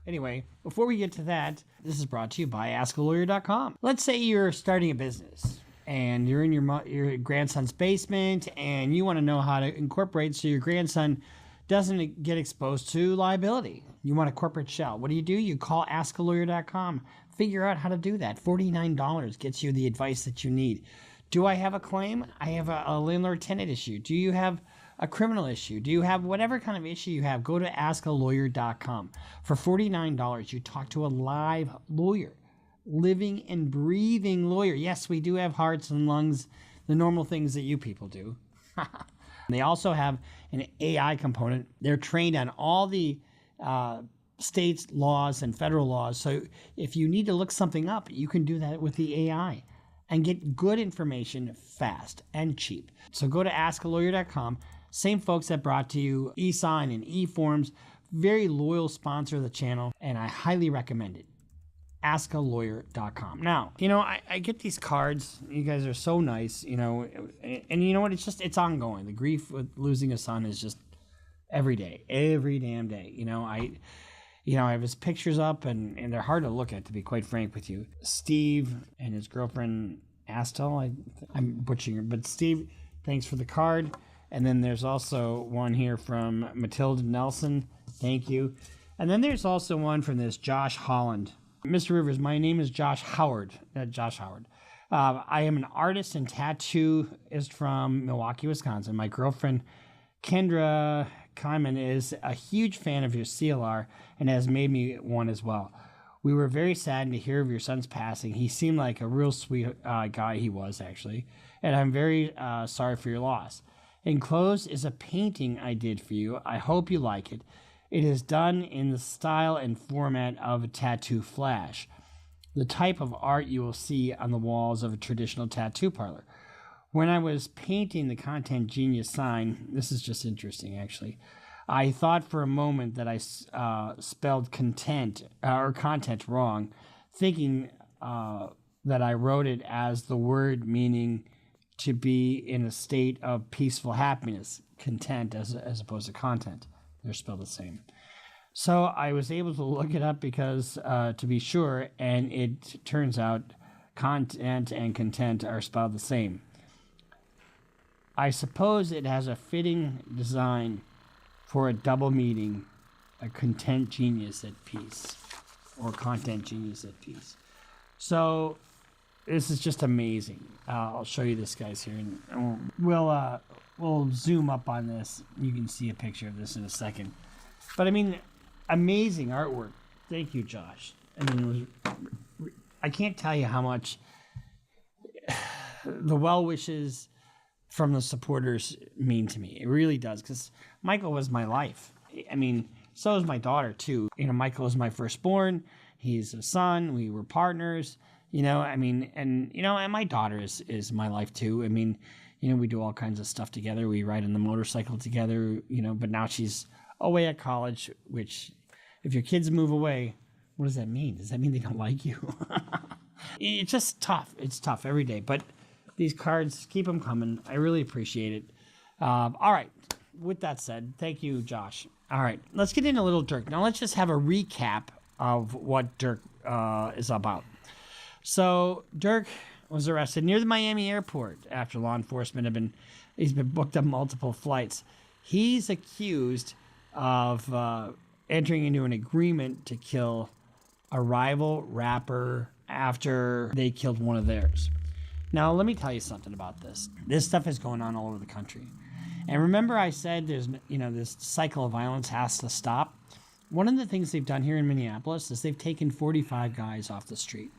Anyway, before we get to that, this is brought to you by AskALawyer.com. Let's say you're starting a business and you're in your grandson's basement and you want to know how to incorporate so your grandson doesn't get exposed to liability. You want a corporate shell. What do? You call AskALawyer.com. Figure out how to do that. $49 gets you the advice that you need. Do I have a claim? I have a landlord-tenant issue. Do you have a criminal issue? Do you have whatever kind of issue you have? Go to AskALawyer.com. For $49, you talk to a live lawyer, living and breathing lawyer. Yes, we do have hearts and lungs, the normal things that you people do. They also have an AI component. They're trained on all the states' laws and federal laws. So if you need to look something up, you can do that with the AI and get good information fast and cheap. So go to AskALawyer.com. Same folks that brought to you eSign and eForms. Very loyal sponsor of the channel, and I highly recommend it. AskALawyer.com. Now, I get these cards. You guys are so nice, and you know what? It's ongoing. The grief with losing a son is just every day, every damn day. I have his pictures up, and they're hard to look at, to be quite frank with you. Steve and his girlfriend, Astel, I'm butchering her, but Steve, thanks for the card. And then there's also one here from Matilda Nelson. Thank you. And then there's also one from this Josh Holland. Mr. Rivers, my name is Josh Howard. Josh Howard. I am an artist and tattooist from Milwaukee, Wisconsin. My girlfriend, Kendra Kyman, is a huge fan of your CLR and has made me one as well. We were very saddened to hear of your son's passing. He seemed like a real sweet guy. He was, actually. And I'm very sorry for your loss. Enclosed is a painting I did for you. I hope you like it. It is done in the style and format of a tattoo flash, the type of art you will see on the walls of a traditional tattoo parlor. When I was painting the Content Genius sign, this is just interesting actually, I thought for a moment that I spelled content wrong, thinking that I wrote it as the word meaning to be in a state of peaceful happiness, content as opposed to content. They're spelled the same. So I was able to look it up because to be sure, and it turns out content and content are spelled the same. I suppose it has a fitting design for a double meaning, a content genius at peace, or content genius at peace. So this is just amazing. I'll show you this, guys, here, and we'll zoom up on this. You can see a picture of this in a second. But I mean, amazing artwork. Thank you, Josh. I mean, I can't tell you how much the well wishes from the supporters mean to me. It really does, because Michael was my life. I mean, so is my daughter too. Michael is my firstborn. He's a son. We were partners. And my daughter is my life too. I mean, we do all kinds of stuff together. We ride on the motorcycle together, but now she's away at college, which if your kids move away, what does that mean? Does that mean they don't like you? It's just tough. It's tough every day. But these cards, keep them coming. I really appreciate it. All right. With that said, thank you, Josh. All right. Let's get into Little Durk. Now let's just have a recap of what Durk is about. So Durk was arrested near the Miami airport after law enforcement he's been booked on multiple flights. He's accused of entering into an agreement to kill a rival rapper after they killed one of theirs. Now, let me tell you something about this. This stuff is going on all over the country. And remember I said there's, this cycle of violence has to stop? One of the things they've done here in Minneapolis is they've taken 45 guys off the street.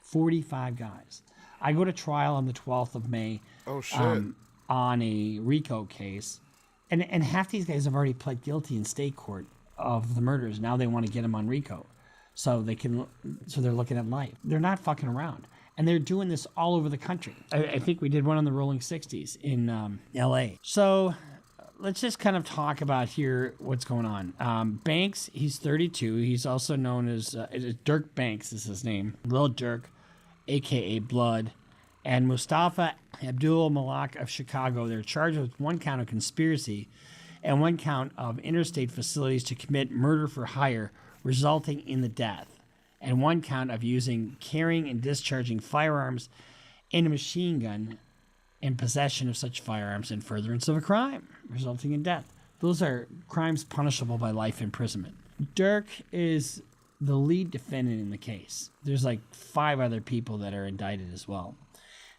45 guys. I go to trial on the 12th of May. Oh, shit. On a RICO case. And half these guys have already pled guilty in state court of the murders. Now they want to get them on RICO. So they're looking at life. They're not fucking around. And they're doing this all over the country. I think we did one on the Rolling 60s in LA. So let's just kind of talk about here what's going on. Banks, he's 32. He's also known as Dirk Banks is his name. Lil Dirk, a.k.a. Blood. And Mustafa Abdul Malak of Chicago. They're charged with 1 count of conspiracy and 1 count of interstate facilities to commit murder for hire, resulting in the death, and 1 count of carrying and discharging firearms and a machine gun in possession of such firearms in furtherance of a crime, resulting in death. Those are crimes punishable by life imprisonment. Dirk is the lead defendant in the case. There's like 5 other people that are indicted as well.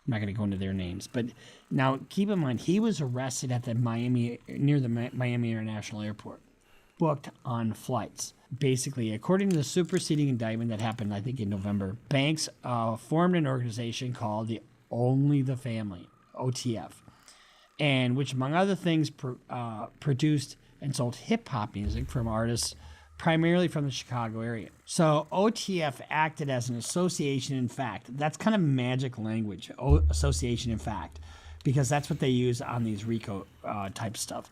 I'm not going to go into their names, but now keep in mind he was arrested at near the Miami International Airport, booked on flights. Basically, according to the superseding indictment that happened, I think in November, Banks formed an organization called the Only the Family, OTF, and which, among other things, produced and sold hip-hop music from artists primarily from the Chicago area. So OTF acted as an association in fact. That's kind of magic language, association in fact, because that's what they use on these RICO type stuff.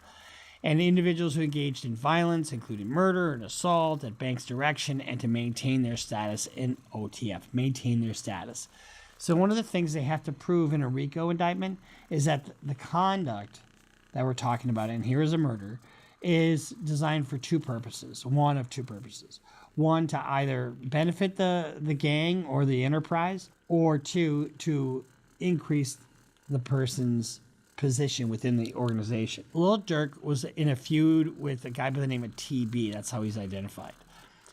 And individuals who engaged in violence, including murder and assault at Banks' direction, and to maintain their status in OTF, maintain their status. So one of the things they have to prove in a RICO indictment is that the conduct that we're talking about, and here is a murder, is designed for 2 purposes, one of 2 purposes. One, to either benefit the gang or the enterprise, or 2, to increase the person's position within the organization. Lil Durk was in a feud with a guy by the name of TB. That's how he's identified.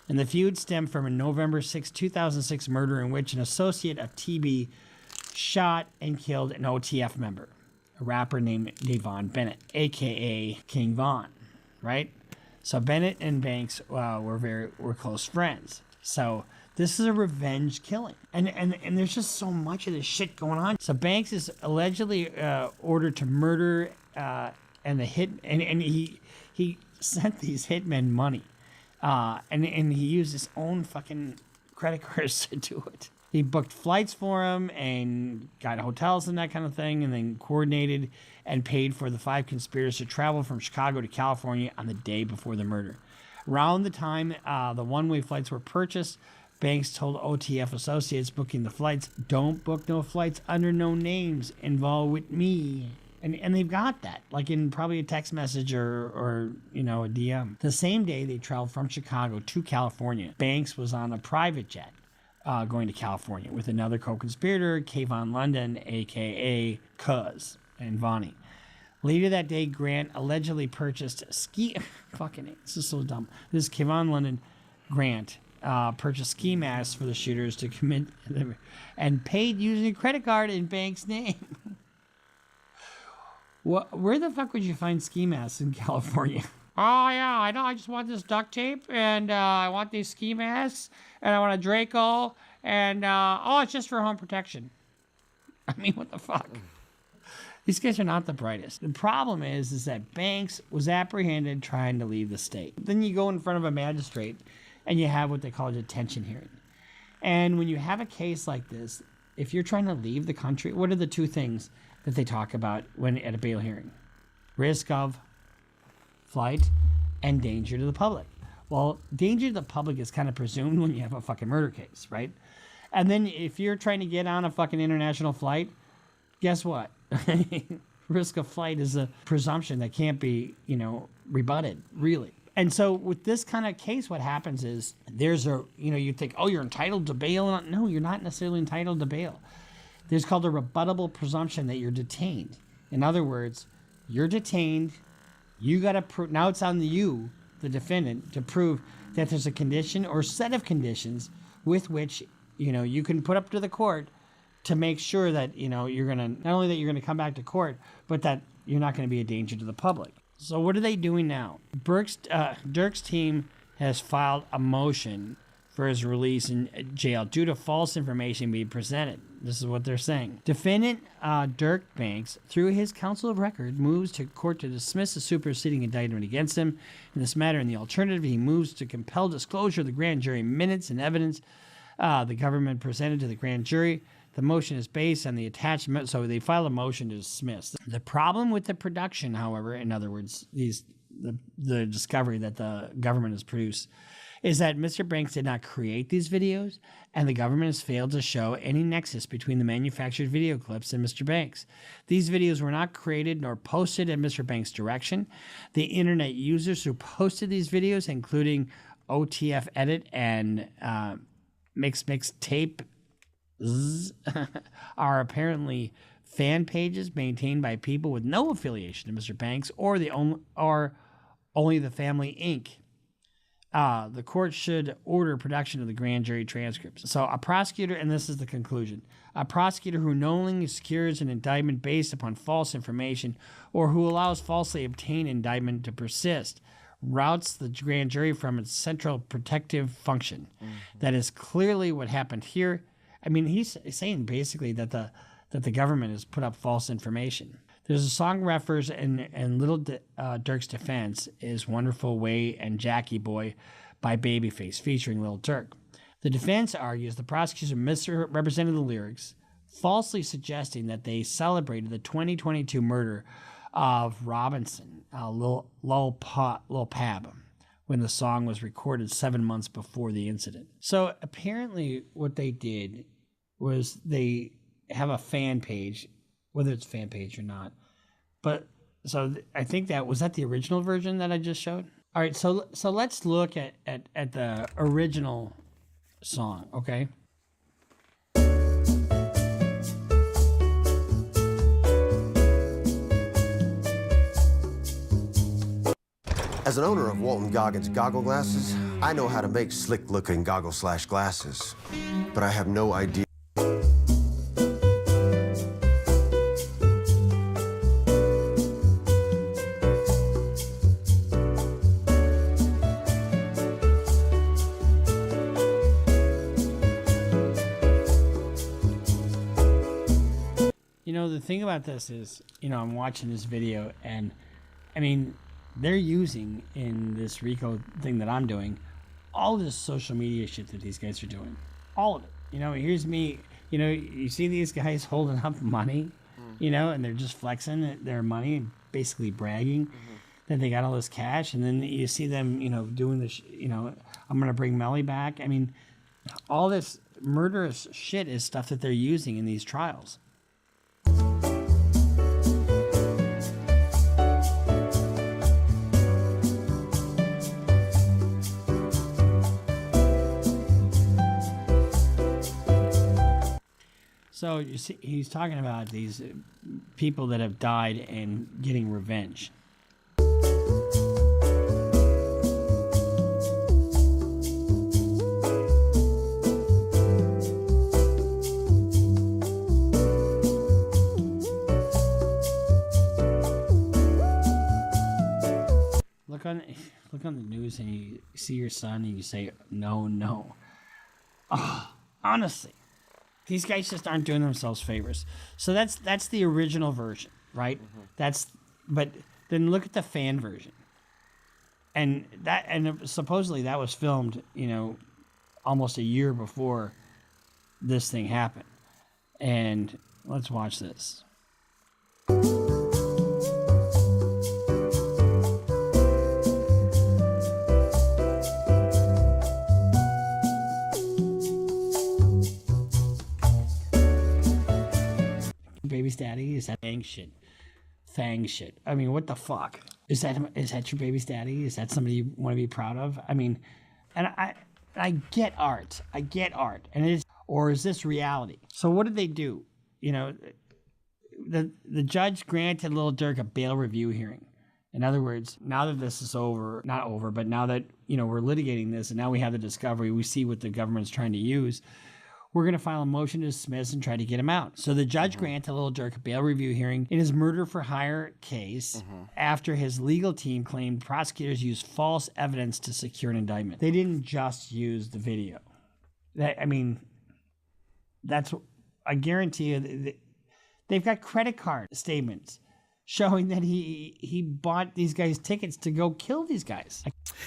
And the feud stemmed from a November 6, 2006 murder in which an associate of TB shot and killed an OTF member, a rapper named Davon Bennett, a.k.a. King Von, right? So Bennett and Banks were close friends. So this is a revenge killing. And there's just so much of this shit going on. So Banks is allegedly ordered to murder and he sent these hitmen money. And he used his own fucking credit cards to do it. He booked flights for him and got hotels and that kind of thing, and then coordinated and paid for the 5 conspirators to travel from Chicago to California on the day before the murder. Around the time the one-way flights were purchased, Banks told OTF associates booking the flights, "Don't book no flights under no names involved with me." And they've got that, like in probably a text message or a DM. The same day they traveled from Chicago to California, Banks was on a private jet going to California with another co-conspirator, Kayvon London, a.k.a. Cuz, and Vonnie. Later that day, Grant allegedly purchased this is so dumb. This is Kayvon London. Grant purchased ski masks for the shooters to commit and paid using a credit card in Banks' name. Where the fuck would you find ski masks in California? Oh, yeah, I know. I just want this duct tape, and I want these ski masks, and I want a Draco, and, it's just for home protection. I mean, what the fuck? These guys are not the brightest. The problem is that Banks was apprehended trying to leave the state. Then you go in front of a magistrate, and you have what they call a detention hearing. And when you have a case like this, if you're trying to leave the country, what are the 2 things that they talk about when at a bail hearing? Risk of flight and danger to the public. Well, danger to the public is kind of presumed when you have a fucking murder case, right? And then if you're trying to get on a fucking international flight, guess what? Risk of flight is a presumption that can't be, rebutted, really. And so with this kind of case, what happens is you think, oh, you're entitled to bail. No, you're not necessarily entitled to bail. There's called a rebuttable presumption that you're detained. In other words, you're detained. You got to prove, now it's on you, the defendant, to prove that there's a condition or set of conditions with which, you can put up to the court to make sure that, you're going to, not only that you're going to come back to court, but that you're not going to be a danger to the public. So what are they doing now? Dirk's team has filed a motion for his release in jail due to false information being presented. This is what they're saying. Defendant Dirk Banks, through his counsel of record, moves to court to dismiss the superseding indictment against him in this matter. In the alternative, he moves to compel disclosure of the grand jury minutes and evidence the government presented to the grand jury The motion is based on the attachment, so they file a motion to dismiss. The problem with the production, however, in other words, the discovery that the government has produced, is that Mr. Banks did not create these videos, and the government has failed to show any nexus between the manufactured video clips and Mr. Banks. These videos were not created nor posted at Mr. Banks' direction. The internet users who posted these videos, including OTF Edit and Mix Tape, are apparently fan pages maintained by people with no affiliation to Mr. Banks or only the Family Inc. The court should order production of the grand jury transcripts. So a prosecutor, and this is the conclusion, a prosecutor who knowingly secures an indictment based upon false information or who allows falsely obtained indictment to persist routes the grand jury from its central protective function. That is clearly what happened here. I mean, he's saying basically that the government has put up false information. There's a song reference in Little Dirk's defense is Wonderful Way and Jackie Boy by Babyface, featuring Lil Durk. The defense argues the prosecution misrepresented the lyrics, falsely suggesting that they celebrated the 2022 murder of Robinson, Lil Pab, when the song was recorded 7 months before the incident. So apparently what they did was they have a fan page, whether it's a fan page or not. But so I think was that the original version that I just showed? All right, so let's look at the original song, okay? As an owner of Walton Goggins goggle glasses, I know how to make slick-looking goggle/glasses, but I have no idea. You know, the thing about this is, you know, I'm watching this video and, I mean, they're using in this RICO thing that I'm doing, all this social media shit that these guys are doing. All of it. You know, here's me, you know, you see these guys holding up money, you know, and they're just flexing their money and basically bragging that they got all this cash. And then you see them, you know, doing this, you know, I'm going to bring Melly back. I mean, all this murderous shit is stuff that they're using in these trials. So you see, he's talking about these people that have died and getting revenge. Look on the news and you see your son and you say, no. Oh, honestly. These guys just aren't doing themselves favors. So that's the original version, right? But then look at the fan version. And supposedly that was filmed, you know, almost a year before this thing happened. And let's watch this. Baby's daddy? Is that Fang shit? I mean, what the fuck? Is that your baby's daddy? Is that somebody you want to be proud of? I mean, and I get art. And is this reality? So what did they do? You know, the judge granted Lil Durk a bail review hearing. In other words, now that this is not over, but now that, you know, we're litigating this and now we have the discovery, we see what the government's trying to use, we're going to file a motion to dismiss and try to get him out. So the judge granted Lil Durk a bail review hearing in his murder for hire case after his legal team claimed prosecutors used false evidence to secure an indictment. They didn't just use the video. I guarantee you, they've got credit card statements showing that he bought these guys tickets to go kill these guys.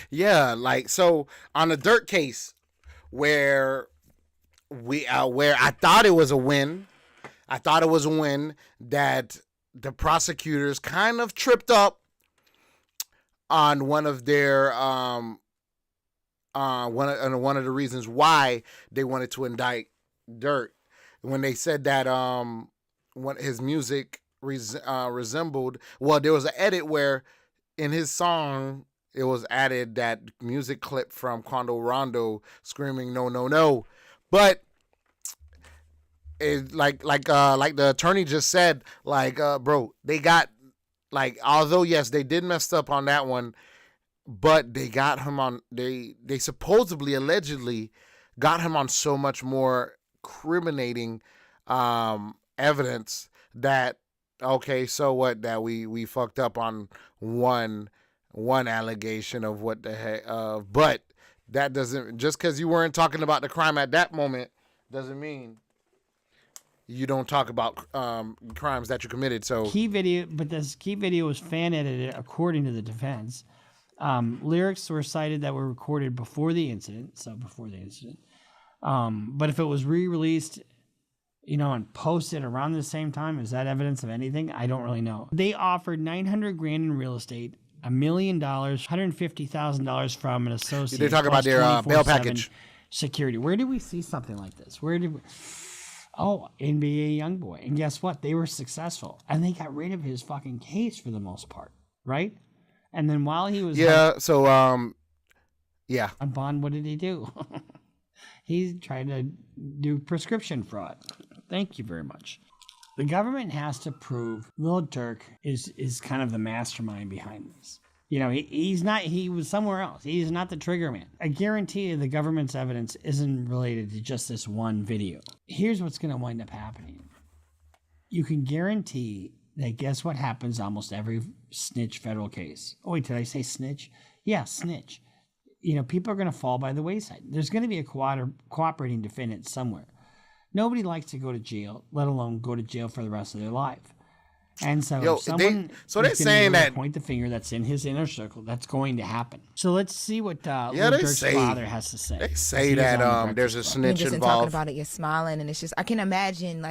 Yeah, like, so on the Durk case where where I thought it was a win. I thought it was a win that the prosecutors kind of tripped up on one of their one of the reasons why they wanted to indict Dirt, when they said that what his music resembled. Well, there was an edit where in his song it was added that music clip from Quando Rondo screaming "No, no, no," but it like the attorney just said, bro, they got although yes they did mess up on that one, but they got him on they supposedly allegedly got him on so much more criminating evidence that okay, so what, that we fucked up on one allegation of what the heck, but that doesn't, just because you weren't talking about the crime at that moment doesn't mean you don't talk about crimes that you committed. So this key video was fan edited according to the defense. Lyrics were cited that were recorded before the incident, but if it was re-released, and posted around the same time, is that evidence of anything? I don't really know. They offered $900,000 in real estate, $1 million, $150,000 from an associate. They talk about their bail package security. Where did we see something like this? NBA YoungBoy. And guess what? They were successful. And they got rid of his fucking case for the most part, right? And then while he was on bond, what did he do? He's trying to do prescription fraud. Thank you very much. The government has to prove Lil Durk is kind of the mastermind behind this. He's not, he was somewhere else. He's not the trigger man. I guarantee you the government's evidence isn't related to just this one video. Here's what's going to wind up happening. You can guarantee that guess what happens almost every snitch federal case. Oh, wait, did I say snitch? Yeah, snitch. People are going to fall by the wayside. There's going to be a cooperating defendant somewhere. Nobody likes to go to jail, let alone go to jail for the rest of their life. And so they're saying that point the finger that's in his inner circle, that's going to happen. So let's see what Lil Durk's father has to say. They say that there's a snitch just involved. Talking about it, you're smiling, and it's just, I can imagine,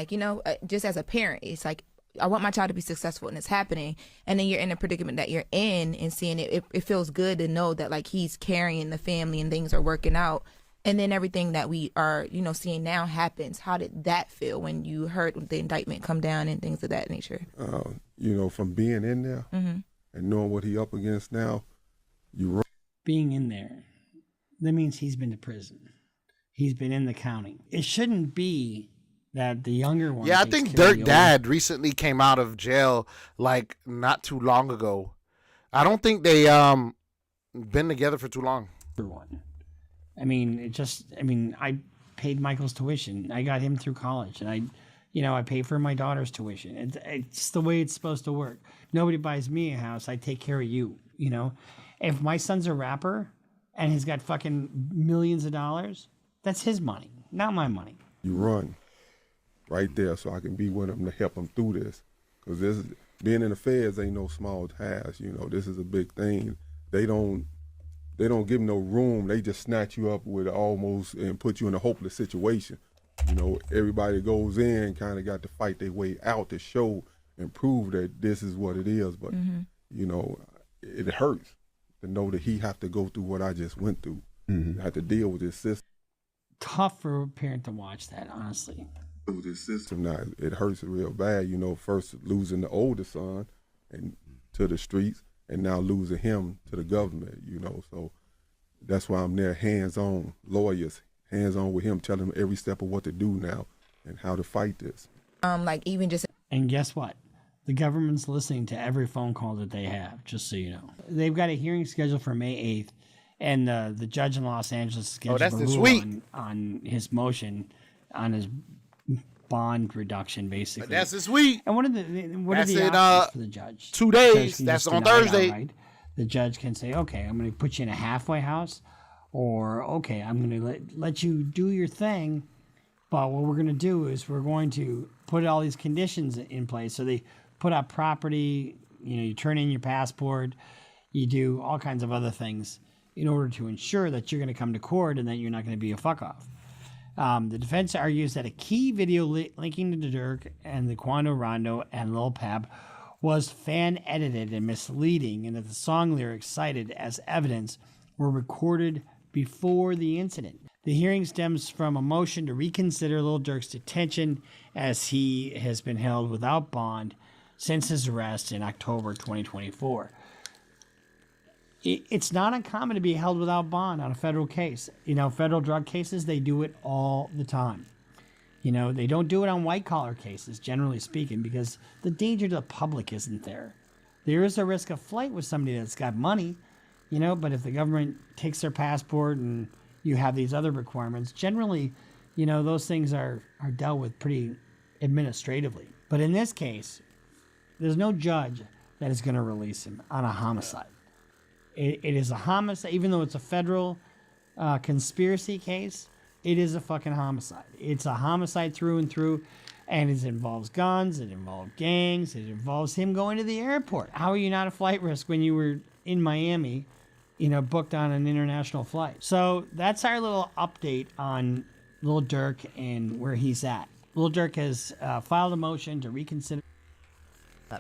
just as a parent, it's like, I want my child to be successful, and it's happening, and then you're in a predicament that you're in, and seeing it feels good to know that he's carrying the family and things are working out. And then everything that we are, seeing now happens. How did that feel when you heard the indictment come down and things of that nature? From being in there and knowing what he up against now, being in there, that means he's been to prison. He's been in the county. It shouldn't be that the younger one. Yeah, I think Dirk Dad recently came out of jail not too long ago. I don't think they been together for too long. I paid Michael's tuition. I got him through college, and I pay for my daughter's tuition. It's the way it's supposed to work. Nobody buys me a house. I take care of you. If my son's a rapper and he's got fucking millions of dollars, that's his money, not my money. You run right there so I can be with him to help him through this. Because being in the feds ain't no small task. This is a big thing. They don't give no room. They just snatch you up with almost and put you in a hopeless situation. Everybody goes in kind of got to fight their way out to show and prove that this is what it is. But, it hurts to know that he have to go through what I just went through. Have to deal with this system. Tough for a parent to watch that, honestly. With this system now, it hurts real bad. First losing the oldest son and to the streets, and now losing him to the government, so that's why I'm there, hands-on, lawyers, hands-on with him, telling him every step of what to do now and how to fight this. And guess what? The government's listening to every phone call that they have, just so you know. They've got a hearing scheduled for May 8th, and the judge in Los Angeles is scheduled that's to this rule week. on his motion, on his bond reduction, basically. But that's this week. And what are the options for the judge? 2 The judge days. can That's just on deny it Thursday. outright. The judge can say, okay, I'm going to put you in a halfway house, or okay, I'm going to let you do your thing, but what we're going to do is we're going to put all these conditions in place. So they put up property, you turn in your passport, you do all kinds of other things in order to ensure that you're going to come to court and that you're not going to be a fuck off. The defense argues that a key video linking to Durk and the Quando Rondo and Lil Pab was fan-edited and misleading, and that the song lyrics cited as evidence were recorded before the incident. The hearing stems from a motion to reconsider Lil Durk's detention, as he has been held without bond since his arrest in October 2024. It's not uncommon to be held without bond on a federal case. Federal drug cases, they do it all the time. They don't do it on white-collar cases, generally speaking, because the danger to the public isn't there. There is a risk of flight with somebody that's got money, but if the government takes their passport and you have these other requirements, generally, those things are dealt with pretty administratively. But in this case, there's no judge that is going to release him on a homicide. It is a homicide, even though it's a federal conspiracy case. It is a fucking homicide. It's a homicide through and through, and it involves guns, it involves gangs, it involves him going to the airport. How are you not a flight risk when you were in Miami, booked on an international flight? So that's our little update on Lil Durk and where he's at. Lil Durk has filed a motion to reconsider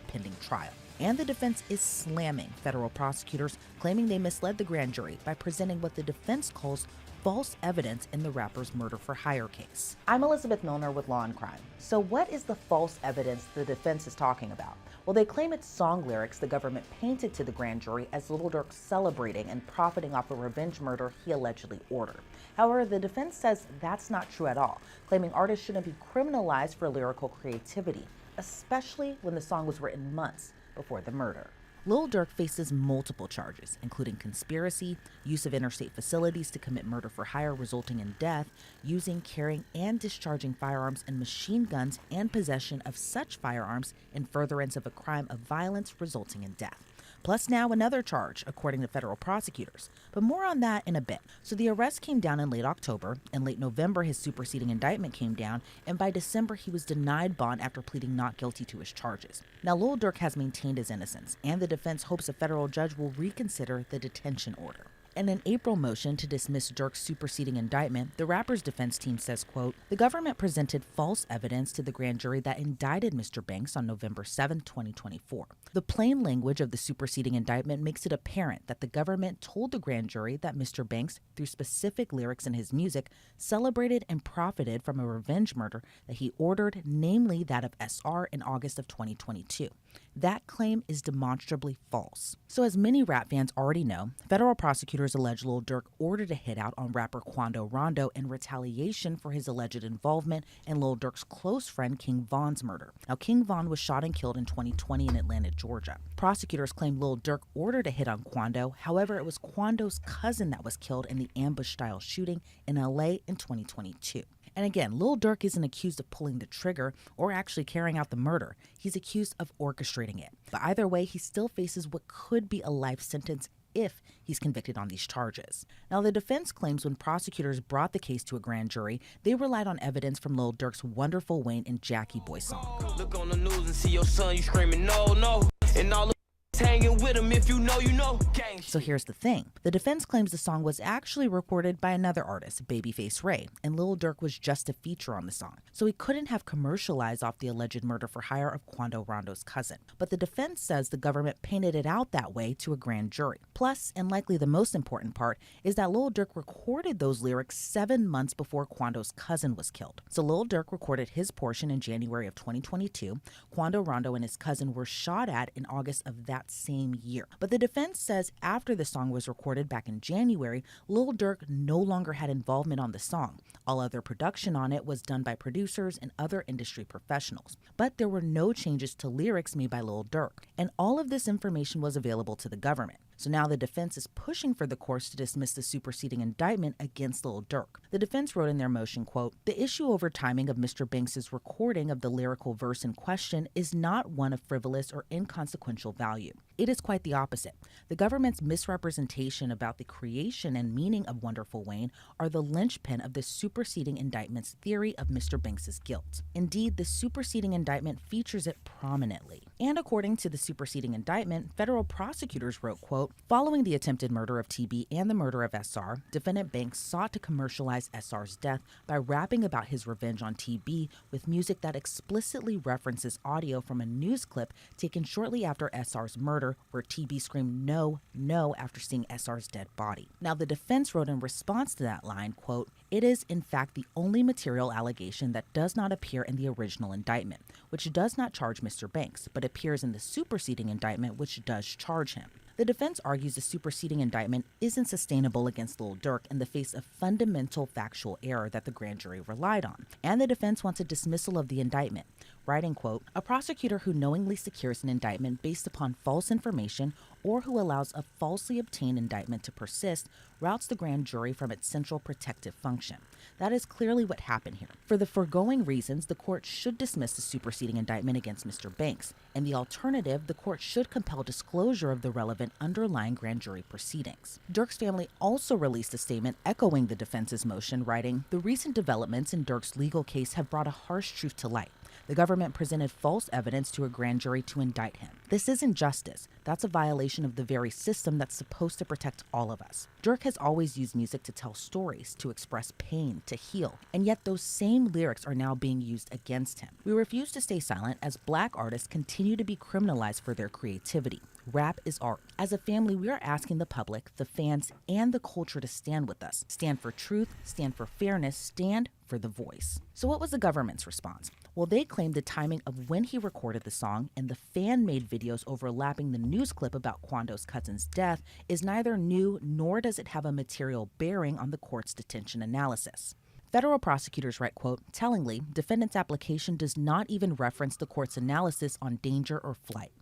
pending trial. And the defense is slamming federal prosecutors, claiming they misled the grand jury by presenting what the defense calls false evidence in the rapper's murder-for-hire case. I'm Elizabeth Milner with Law and Crime. So what is the false evidence the defense is talking about? Well, they claim it's song lyrics the government painted to the grand jury as Lil Durk celebrating and profiting off a revenge murder he allegedly ordered. However, the defense says that's not true at all, claiming artists shouldn't be criminalized for lyrical creativity, especially when the song was written months before the murder. Lil Durk faces multiple charges, including conspiracy, use of interstate facilities to commit murder for hire resulting in death, using, carrying, and discharging firearms and machine guns, and possession of such firearms in furtherance of a crime of violence resulting in death. Plus now another charge, according to federal prosecutors. But more on that in a bit. So the arrest came down in late October. In late November, his superseding indictment came down. And by December, he was denied bond after pleading not guilty to his charges. Now, Lil Durk has maintained his innocence, and the defense hopes a federal judge will reconsider the detention order. In an April motion to dismiss Durk's superseding indictment, the rapper's defense team says, quote, "The government presented false evidence to the grand jury that indicted Mr. Banks on November 7, 2024. The plain language of the superseding indictment makes it apparent that the government told the grand jury that Mr. Banks, through specific lyrics in his music, celebrated and profited from a revenge murder that he ordered, namely that of SR in August of 2022. That claim is demonstrably false." So as many rap fans already know, federal prosecutors allege Lil Durk ordered a hit out on rapper Quando Rondo in retaliation for his alleged involvement in Lil Durk's close friend King Von's murder. Now, King Von was shot and killed in 2020 in Atlanta, Georgia. Prosecutors claim Lil Durk ordered a hit on Quando. However, it was Quando's cousin that was killed in the ambush-style shooting in LA in 2022. And again, Lil Durk isn't accused of pulling the trigger or actually carrying out the murder. He's accused of orchestrating it. But either way, he still faces what could be a life sentence if he's convicted on these charges. Now, the defense claims when prosecutors brought the case to a grand jury, they relied on evidence from Lil Durk's Wonderful Wayne and Jackie Boy song. Look on the news and see your son, you screaming, no, no. And all hanging with him, if you know, you know. Gang. So here's the thing. The defense claims the song was actually recorded by another artist, Babyface Ray, and Lil Durk was just a feature on the song. So he couldn't have commercialized off the alleged murder for hire of Quando Rondo's cousin. But the defense says the government painted it out that way to a grand jury. Plus, and likely the most important part, is that Lil Durk recorded those lyrics 7 months before Quando's cousin was killed. So Lil Durk recorded his portion in January of 2022. Quando Rondo and his cousin were shot at in August of that same year. But the defense says after the song was recorded back in January, Lil Durk no longer had involvement on the song. All other production on it was done by producers and other industry professionals. But there were no changes to lyrics made by Lil Durk. And all of this information was available to the government. So now the defense is pushing for the courts to dismiss the superseding indictment against Lil Durk. The defense wrote in their motion, quote, "The issue over timing of Mr. Banks' recording of the lyrical verse in question is not one of frivolous or inconsequential value. It is quite the opposite. The government's misrepresentation about the creation and meaning of Wonderful Wayne are the linchpin of the superseding indictment's theory of Mr. Banks's guilt. Indeed, the superseding indictment features it prominently. And according to the superseding indictment, federal prosecutors wrote, quote, following the attempted murder of TB and the murder of SR, defendant Banks sought to commercialize SR's death by rapping about his revenge on TB with music that explicitly references audio from a news clip taken shortly after SR's murder, where TB screamed no, no after seeing SR's dead body. Now, the defense wrote in response to that line, quote, it is in fact the only material allegation that does not appear in the original indictment, which does not charge Mr. Banks, but appears in the superseding indictment, which does charge him. The defense argues the superseding indictment isn't sustainable against Lil Durk in the face of fundamental factual error that the grand jury relied on, and the defense wants a dismissal of the indictment, writing, quote, a prosecutor who knowingly secures an indictment based upon false information or who allows a falsely obtained indictment to persist routes the grand jury from its central protective function. That is clearly what happened here. For the foregoing reasons, the court should dismiss the superseding indictment against Mr. Banks. In the alternative, the court should compel disclosure of the relevant underlying grand jury proceedings. Durk's family also released a statement echoing the defense's motion, writing, the recent developments in Durk's legal case have brought a harsh truth to light. The government presented false evidence to a grand jury to indict him. This isn't justice. That's a violation of the very system that's supposed to protect all of us. Durk has always used music to tell stories, to express pain, to heal, and yet those same lyrics are now being used against him. We refuse to stay silent as Black artists continue to be criminalized for their creativity. Rap is art. As a family, we are asking the public, the fans, and the culture to stand with us. Stand for truth, stand for fairness, stand for the voice. So what was the government's response? Well, they claimed the timing of when he recorded the song and the fan-made videos overlapping the news clip about Quando's cousin's death is neither new nor does it have a material bearing on the court's detention analysis. Federal prosecutors write, quote, tellingly, defendant's application does not even reference the court's analysis on danger or flight.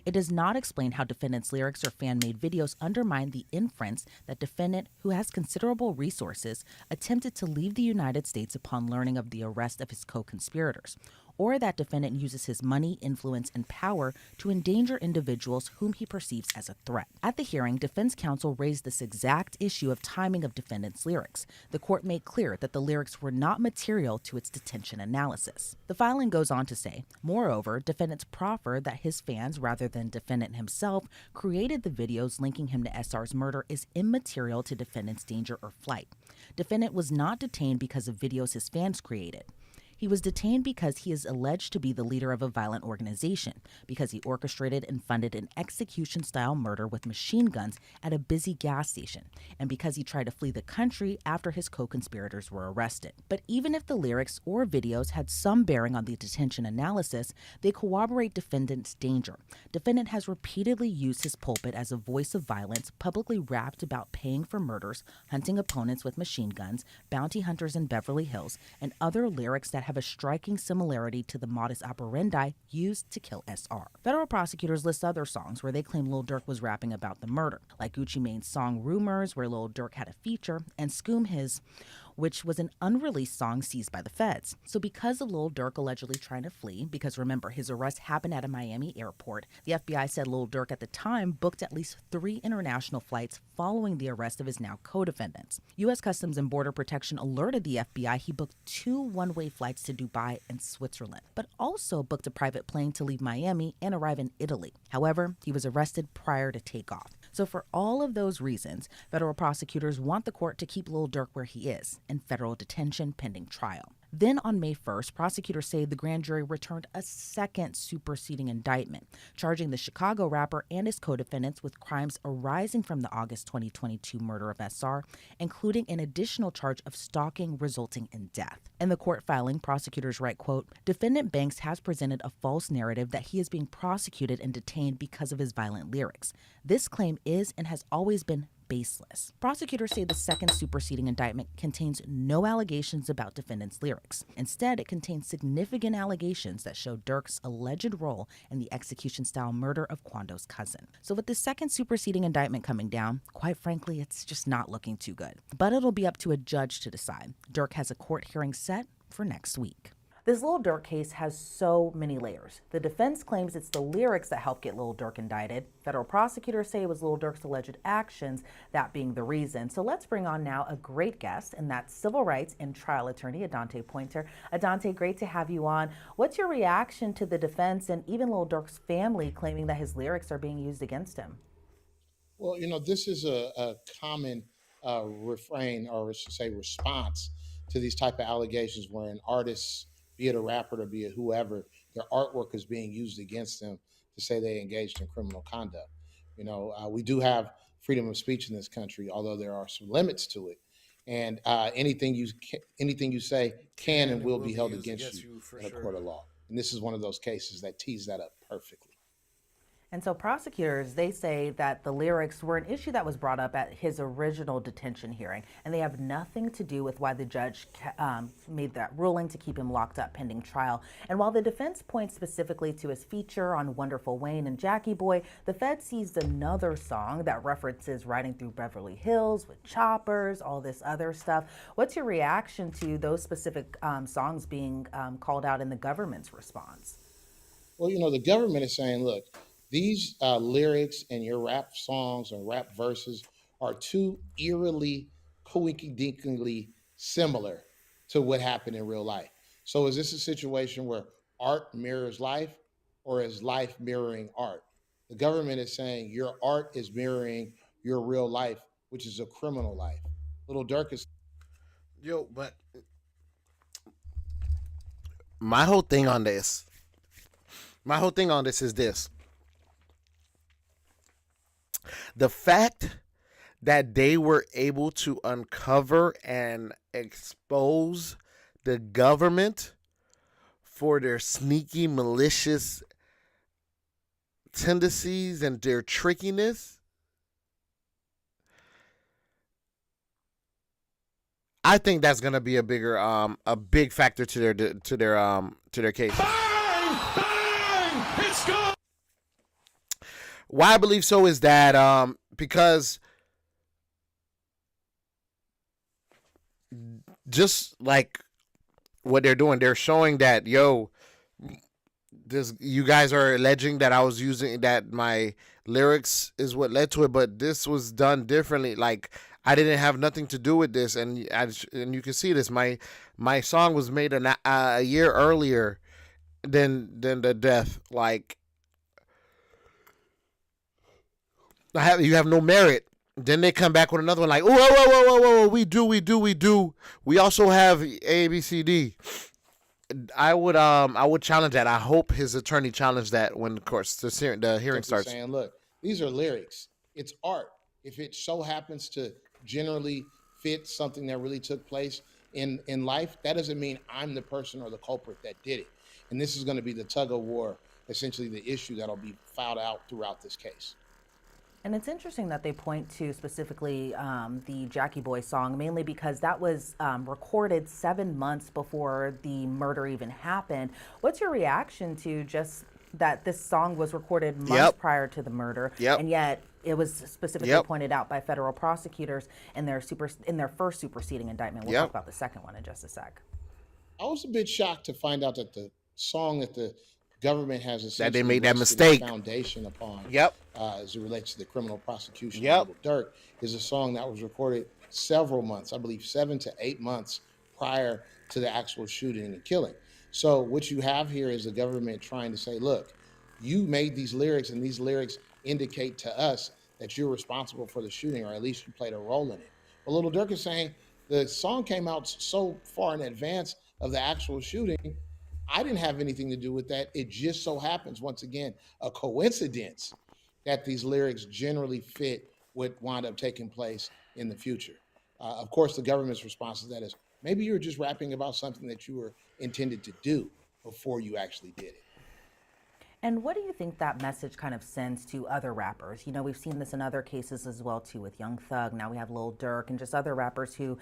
It does not explain how defendant's lyrics or fan-made videos undermine the inference that defendant, who has considerable resources, attempted to leave the United States upon learning of the arrest of his co-conspirators, or that defendant uses his money, influence, and power to endanger individuals whom he perceives as a threat. At the hearing, defense counsel raised this exact issue of timing of defendant's lyrics. The court made clear that the lyrics were not material to its detention analysis. The filing goes on to say, moreover, defendants proffer that his fans, rather than defendant himself, created the videos linking him to SR's murder is immaterial to defendant's danger or flight. Defendant was not detained because of videos his fans created. He was detained because he is alleged to be the leader of a violent organization, because he orchestrated and funded an execution-style murder with machine guns at a busy gas station, and because he tried to flee the country after his co-conspirators were arrested. But even if the lyrics or videos had some bearing on the detention analysis, they corroborate defendant's danger. Defendant has repeatedly used his pulpit as a voice of violence, publicly rapped about paying for murders, hunting opponents with machine guns, bounty hunters in Beverly Hills, and other lyrics that have a striking similarity to the modus operandi used to kill SR. Federal prosecutors list other songs where they claim Lil Durk was rapping about the murder, like Gucci Mane's song Rumors, where Lil Durk had a feature, and Scoom His, which was an unreleased song seized by the feds. So because of Lil Durk allegedly trying to flee, because remember, his arrest happened at a Miami airport, the FBI said Lil Durk at the time booked at least 3 international flights following the arrest of his now co-defendants. U.S. Customs and Border Protection alerted the FBI he booked 2 one-way flights to Dubai and Switzerland, but also booked a private plane to leave Miami and arrive in Italy. However, he was arrested prior to takeoff. So for all of those reasons, federal prosecutors want the court to keep Lil Durk where he is, in federal detention pending trial. Then on May 1st, prosecutors say the grand jury returned a second superseding indictment, charging the Chicago rapper and his co-defendants with crimes arising from the August 2022 murder of SR, including an additional charge of stalking resulting in death. In the court filing, prosecutors write, quote, defendant Banks has presented a false narrative that he is being prosecuted and detained because of his violent lyrics. This claim is and has always been baseless. Prosecutors say the second superseding indictment contains no allegations about defendant's lyrics. Instead, it contains significant allegations that show Durk's alleged role in the execution-style murder of Quando's cousin. So with the second superseding indictment coming down, quite frankly, it's just not looking too good. But it'll be up to a judge to decide. Durk has a court hearing set for next week. This Lil Durk case has so many layers. The defense claims it's the lyrics that helped get Lil Durk indicted. Federal prosecutors say it was Lil Durk's alleged actions, that being the reason. So let's bring on now a great guest, and that's civil rights and trial attorney Adante Pointer. Adante, great to have you on. What's your reaction to the defense and even Lil Durk's family claiming that his lyrics are being used against him? Well, this is a common refrain, or I should say response to these type of allegations where an artist, be it a rapper or be it whoever, their artwork is being used against them to say they engaged in criminal conduct. We do have freedom of speech in this country, although there are some limits to it. And anything you say can and will be held against you in a court of law. And this is one of those cases that tees that up perfectly. And so prosecutors, they say that the lyrics were an issue that was brought up at his original detention hearing, and they have nothing to do with why the judge made that ruling to keep him locked up pending trial. And while the defense points specifically to his feature on Wonderful Wayne and Jackie Boy, the Fed seized another song that references riding through Beverly Hills with choppers, all this other stuff. What's your reaction to those specific songs being called out in the government's response? Well, the government is saying, look, these lyrics and your rap songs or rap verses are too eerily, coinkydinkley similar to what happened in real life. So is this a situation where art mirrors life, or is life mirroring art? The government is saying your art is mirroring your real life, which is a criminal life. Lil Durk is... But my whole thing on this is this. The fact that they were able to uncover and expose the government for their sneaky, malicious tendencies and their trickiness, I think that's going to be a big factor to their case. Bang! It's gone. Why I believe so is that because just like what they're doing, they're showing that, you guys are alleging that I was using, that my lyrics is what led to it, but this was done differently. Like, I didn't have nothing to do with this, and you can see this. My song was made a year earlier than the death. Like, you have no merit. Then they come back with another one like, whoa, we do. We also have A, B, C, D. I would challenge that. I hope his attorney challenged that when, of course, the hearing starts. Saying, look, these are lyrics. It's art. If it so happens to generally fit something that really took place in life, that doesn't mean I'm the person or the culprit that did it. And this is going to be the tug of war, essentially the issue that'll be filed out throughout this case. And it's interesting that they point to specifically the Jackie Boy song, mainly because that was recorded 7 months before the murder even happened. What's your reaction to just that this song was recorded months prior to the murder, and yet it was specifically pointed out by federal prosecutors in their first superseding indictment? We'll talk about the second one in just a sec. I was a bit shocked to find out that the song that the government has essentially that they made that mistake foundation upon, as it relates to the criminal prosecution of Lil Durk, is a song that was recorded several months, I believe 7 to 8 months prior to the actual shooting and killing. So what you have here is the government trying to say, look, you made these lyrics, and these lyrics indicate to us that you're responsible for the shooting, or at least you played a role in it. But Lil Durk is saying the song came out so far in advance of the actual shooting, I didn't have anything to do with that. It just so happens, once again, a coincidence that these lyrics generally fit what wound up taking place in the future. Of course, the government's response to that is, maybe you're just rapping about something that you were intended to do before you actually did it. And what do you think that message kind of sends to other rappers? We've seen this in other cases as well, too, with Young Thug. Now we have Lil Durk and just other rappers who,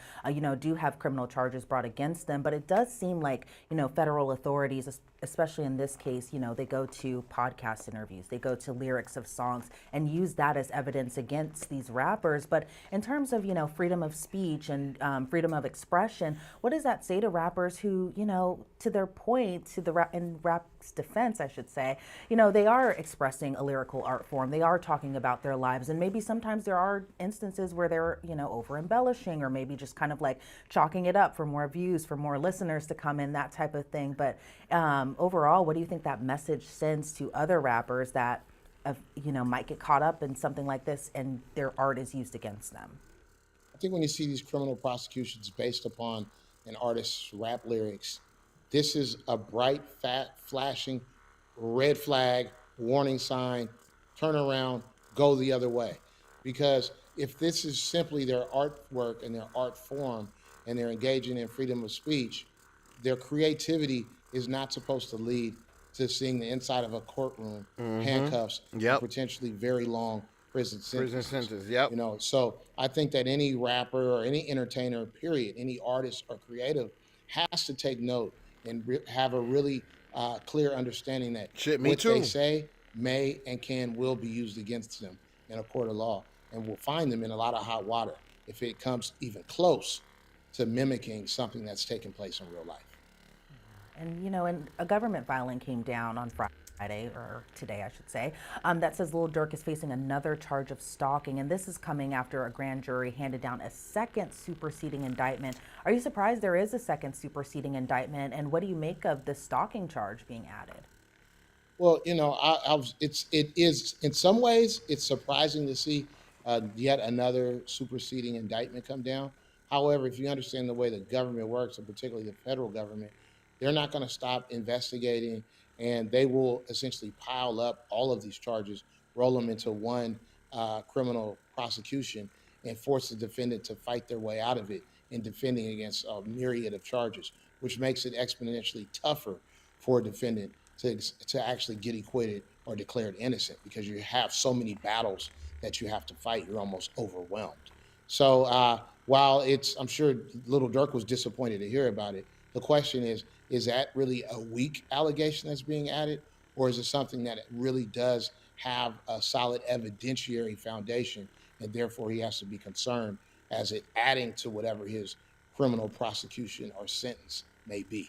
do have criminal charges brought against them. But it does seem like, federal authorities, especially in this case, they go to podcast interviews, they go to lyrics of songs and use that as evidence against these rappers. But in terms of, freedom of speech and freedom of expression, what does that say to rappers who, to their point, in rap's defense, I should say, they are expressing a lyrical art form. They are talking about their lives. And maybe sometimes there are instances where they're, over embellishing or maybe just kind of like chalking it up for more views, for more listeners to come in, that type of thing. But overall, what do you think that message sends to other rappers that, might get caught up in something like this and their art is used against them? I think when you see these criminal prosecutions based upon an artist's rap lyrics, this is a bright, fat, flashing red flag, warning sign, turn around, go the other way. Because if this is simply their artwork and their art form and they're engaging in freedom of speech, their creativity is not supposed to lead to seeing the inside of a courtroom, handcuffs, and potentially very long prison sentences. So I think that any rapper or any entertainer, period, any artist or creative has to take note and have a really clear understanding that they say may and will be used against them in a court of law, and will find them in a lot of hot water if it comes even close to mimicking something that's taking place in real life. And, and a government filing came down on Friday, or today, I should say, that says Lil Durk is facing another charge of stalking. And this is coming after a grand jury handed down a second superseding indictment. Are you surprised there is a second superseding indictment? And what do you make of the stalking charge being added? Well, it is in some ways it's surprising to see yet another superseding indictment come down. However, if you understand the way the government works, and particularly the federal government, they're not going to stop investigating, and they will essentially pile up all of these charges, roll them into one criminal prosecution, and force the defendant to fight their way out of it in defending against a myriad of charges, which makes it exponentially tougher for a defendant to actually get acquitted or declared innocent, because you have so many battles that you have to fight. You're almost overwhelmed. So while I'm sure Little Durk was disappointed to hear about it, the question is that really a weak allegation that's being added, or is it something that really does have a solid evidentiary foundation, and therefore he has to be concerned as it adding to whatever his criminal prosecution or sentence may be?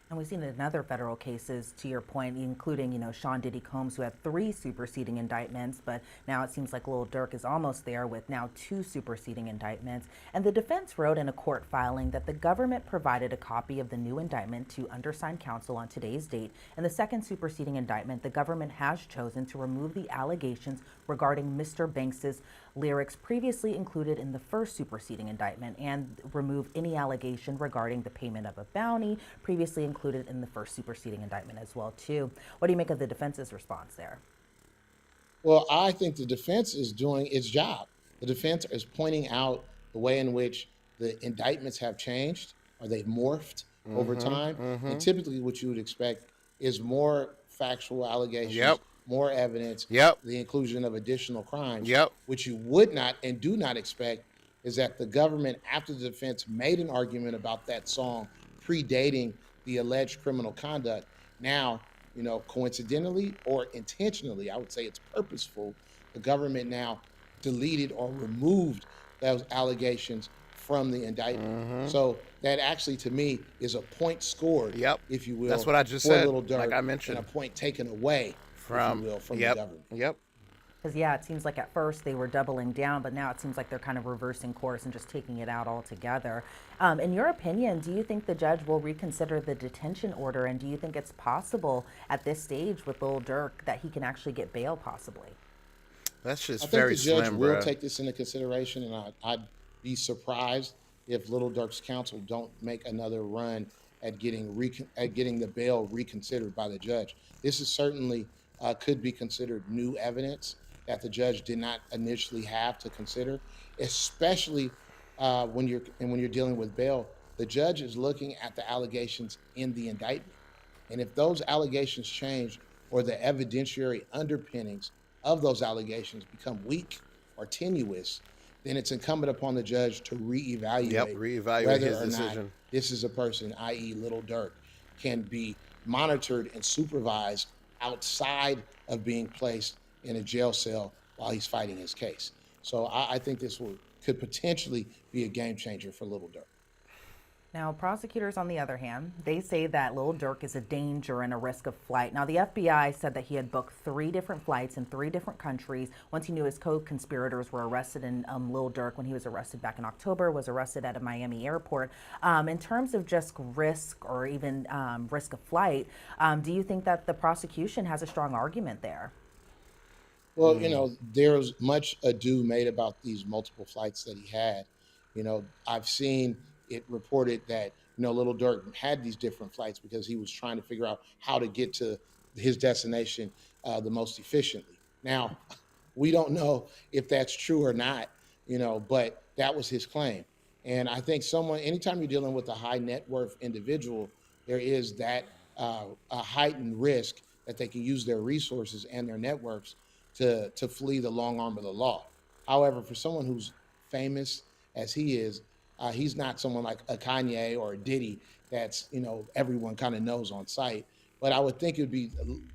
And we've seen it in other federal cases, to your point, including, Sean Diddy Combs, who had 3 superseding indictments, but now it seems like Lil Durk is almost there with now 2 superseding indictments. And the defense wrote in a court filing that the government provided a copy of the new indictment to undersigned counsel on today's date. In the second superseding indictment, the government has chosen to remove the allegations regarding Mr. Banks's lyrics previously included in the first superseding indictment, and remove any allegation regarding the payment of a bounty previously included in the first superseding indictment as well too. What do you make of the defense's response there? Well, I think the defense is doing its job. The defense is pointing out the way in which the indictments have changed, or they've morphed over time. And typically what you would expect is more factual allegations, more evidence, the inclusion of additional crimes. What you would not and do not expect is that the government, after the defense made an argument about that song predating the alleged criminal conduct, now, coincidentally or intentionally, I would say it's purposeful, the government now deleted or removed those allegations from the indictment. So that actually, to me, is a point scored, if you will. That's what I just for said, Little Durk, like I mentioned. and a point taken away, if you will, from the government. Because, it seems like at first they were doubling down, but now it seems like they're kind of reversing course and just taking it out altogether. In your opinion, do you think the judge will reconsider the detention order, and do you think it's possible at this stage with Lil Durk that he can actually get bail possibly? That's just very slim, I think the judge will take this into consideration, and I'd be surprised if Little Durk's counsel don't make another run at getting the bail reconsidered by the judge. This is certainly could be considered new evidence that the judge did not initially have to consider, especially when you're dealing with bail. The judge is looking at the allegations in the indictment, and if those allegations change or the evidentiary underpinnings of those allegations become weak or tenuous, then it's incumbent upon the judge to reevaluate reevaluate whether his or decision. not this is a person, i.e. Little Durk, can be monitored and supervised outside of being placed in a jail cell while he's fighting his case. So I think this could potentially be a game changer for Little Dirk. Now, prosecutors, on the other hand, they say that Lil Durk is a danger and a risk of flight. Now, the FBI said that he had booked 3 different flights in 3 different countries. Once he knew his co-conspirators were arrested, and Lil Durk, when he was arrested back in October, was arrested at a Miami airport. In terms of just risk or even risk of flight, do you think that the prosecution has a strong argument there? Well, there's much ado made about these multiple flights that he had. I've seen it reported that, Little Dirk had these different flights because he was trying to figure out how to get to his destination the most efficiently. Now, we don't know if that's true or not, but that was his claim. And I think anytime you're dealing with a high net worth individual, there is that a heightened risk that they can use their resources and their networks to flee the long arm of the law. However, for someone who's famous as he is, he's not someone like a Kanye or a Diddy that's, everyone kind of knows on sight. But I would think it would be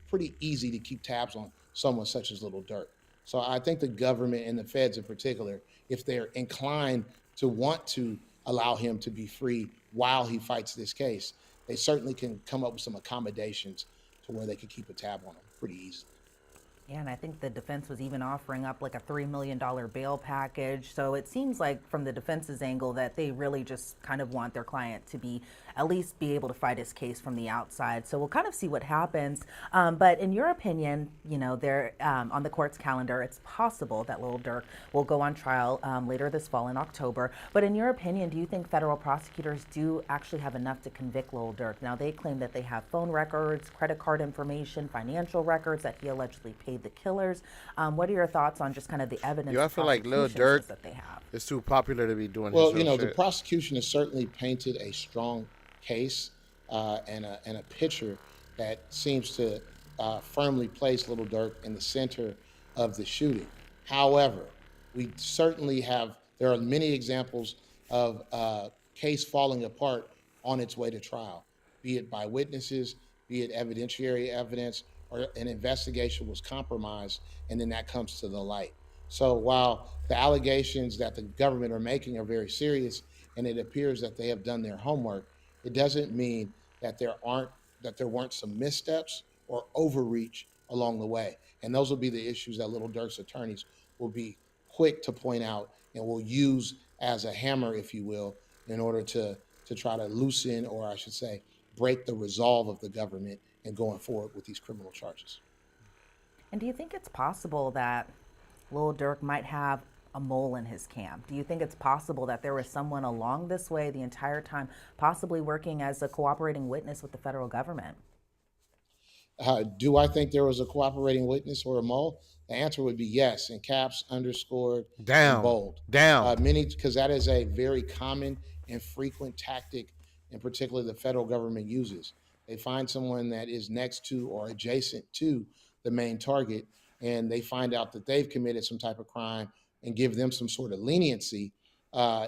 pretty easy to keep tabs on someone such as Little Dirk. So I think the government and the feds in particular, if they're inclined to want to allow him to be free while he fights this case, they certainly can come up with some accommodations to where they can keep a tab on him pretty easily. Yeah, and I think the defense was even offering up like a $3 million bail package. So it seems like from the defense's angle that they really just kind of want their client to at least be able to fight his case from the outside. So we'll kind of see what happens. But in your opinion, they're on the court's calendar, it's possible that Lil Durk will go on trial later this fall in October. But in your opinion, do you think federal prosecutors do actually have enough to convict Lil Durk? Now, they claim that they have phone records, credit card information, financial records that he allegedly paid the killers. What are your thoughts on just kind of the evidence? I feel like Lil Durk that they have is too popular to be doing. Well, his the prosecution has certainly painted a strong case and a picture that seems to firmly place Little Durk in the center of the shooting. However, we certainly there are many examples of case falling apart on its way to trial, be it by witnesses, be it evidentiary evidence, or an investigation was compromised, and then that comes to the light. So while the allegations that the government are making are very serious, and it appears that they have done their homework, it doesn't mean that there weren't some missteps or overreach along the way. And those will be the issues that Little Durk's attorneys will be quick to point out and will use as a hammer, if you will, in order to try to loosen, or I should say, break the resolve of the government in going forward with these criminal charges. And do you think it's possible that Lil Durk might have a mole in his camp? Do you think it's possible that there was someone along this way the entire time, possibly working as a cooperating witness with the federal government? Do I think there was a cooperating witness or a mole? The answer would be yes, in caps, underscored, and bold. Because that is a very common and frequent tactic, in particular the federal government uses. They find someone that is next to or adjacent to the main target, and they find out that they've committed some type of crime and give them some sort of leniency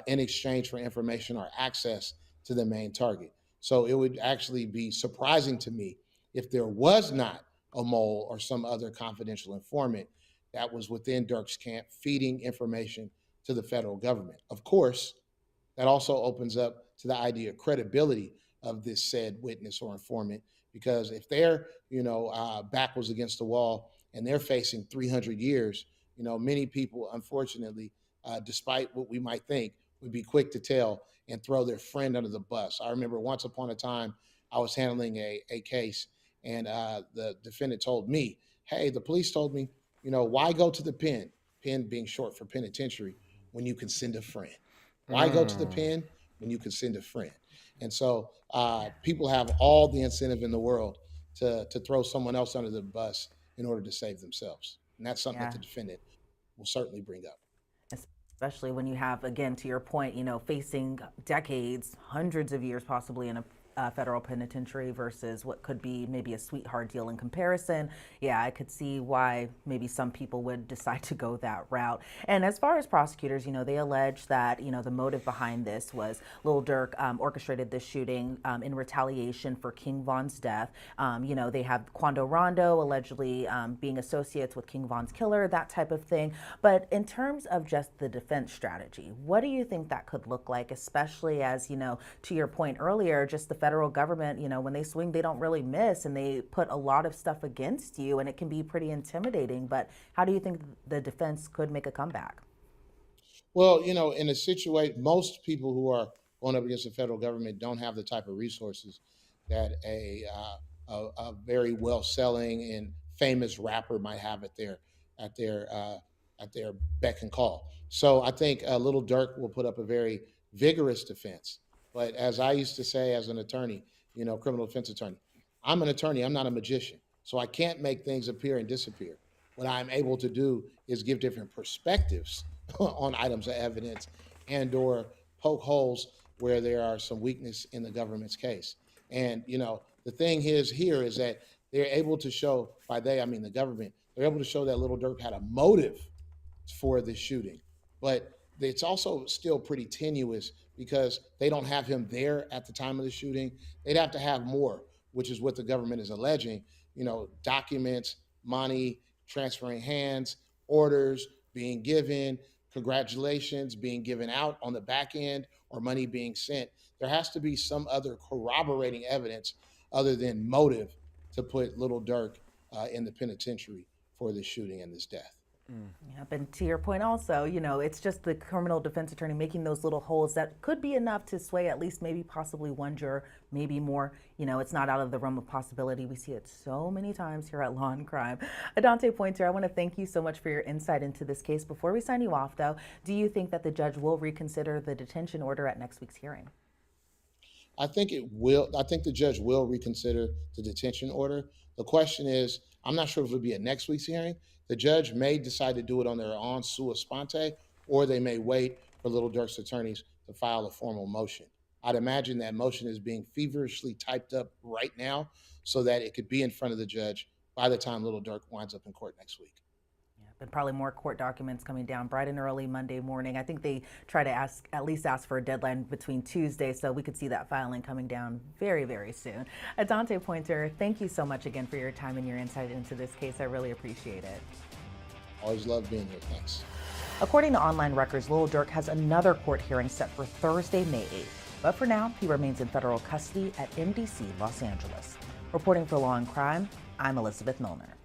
in exchange for information or access to the main target. So it would actually be surprising to me if there was not a mole or some other confidential informant that was within Durk's camp feeding information to the federal government. Of course, that also opens up to the idea of credibility of this said witness or informant, because if their back was against the wall and they're facing 300 years, many people, unfortunately, despite what we might think, would be quick to tell and throw their friend under the bus. I remember once upon a time I was handling a case, and the defendant told me, hey, the police told me, why go to the pen being short for penitentiary, when you can send a friend? Why go to the pen when you can send a friend? And so people have all the incentive in the world to throw someone else under the bus in order to save themselves. And that's something that the defendant will certainly bring up. Especially when you have, again, to your point, facing decades, hundreds of years possibly in a federal penitentiary versus what could be maybe a sweetheart deal in comparison, yeah, I could see why maybe some people would decide to go that route. And as far as prosecutors, they allege that, the motive behind this was Lil Durk orchestrated this shooting in retaliation for King Von's death. They have Quando Rondo allegedly being associates with King Von's killer, that type of thing. But in terms of just the defense strategy, what do you think that could look like, especially as, to your point earlier, just the federal government, when they swing, they don't really miss, and they put a lot of stuff against you, and it can be pretty intimidating. But how do you think the defense could make a comeback? Well, in a situation, most people who are going up against the federal government don't have the type of resources that a very well-selling and famous rapper might have at their at their beck and call. So I think Little Dirk will put up a very vigorous defense. But as I used to say as an attorney, criminal defense attorney, I'm an attorney. I'm not a magician, so I can't make things appear and disappear. What I'm able to do is give different perspectives on items of evidence and/or poke holes where there are some weakness in the government's case. And the thing here is that they're able to show, by they I mean the government, they're able to show that Little Dirk had a motive for the shooting, but it's also still pretty tenuous because they don't have him there at the time of the shooting. They'd have to have more, which is what the government is alleging. Documents, money, transferring hands, orders being given, congratulations being given out on the back end, or money being sent. There has to be some other corroborating evidence other than motive to put Little Dirk in the penitentiary for this shooting and this death. Yep, and to your point also, it's just the criminal defense attorney making those little holes that could be enough to sway at least maybe possibly one juror, maybe more. It's not out of the realm of possibility. We see it so many times here at Law and Crime. Adante Pointer, I want to thank you so much for your insight into this case. Before we sign you off, though, do you think that the judge will reconsider the detention order at next week's hearing? I think it will. I think the judge will reconsider the detention order. The question is, I'm not sure if it'll be at next week's hearing. The judge may decide to do it on their own sua sponte, or they may wait for Little Dirk's attorneys to file a formal motion. I'd imagine that motion is being feverishly typed up right now so that it could be in front of the judge by the time Little Dirk winds up in court next week. And probably more court documents coming down bright and early Monday morning. I think they try to at least ask for a deadline between Tuesday, so we could see that filing coming down very, very soon. Adante Pointer, thank you so much again for your time and your insight into this case. I really appreciate it. Always love being here. Thanks. According to online records, Lil Durk has another court hearing set for Thursday, May 8th. But for now, he remains in federal custody at MDC Los Angeles. Reporting for Law and Crime, I'm Elizabeth Milner.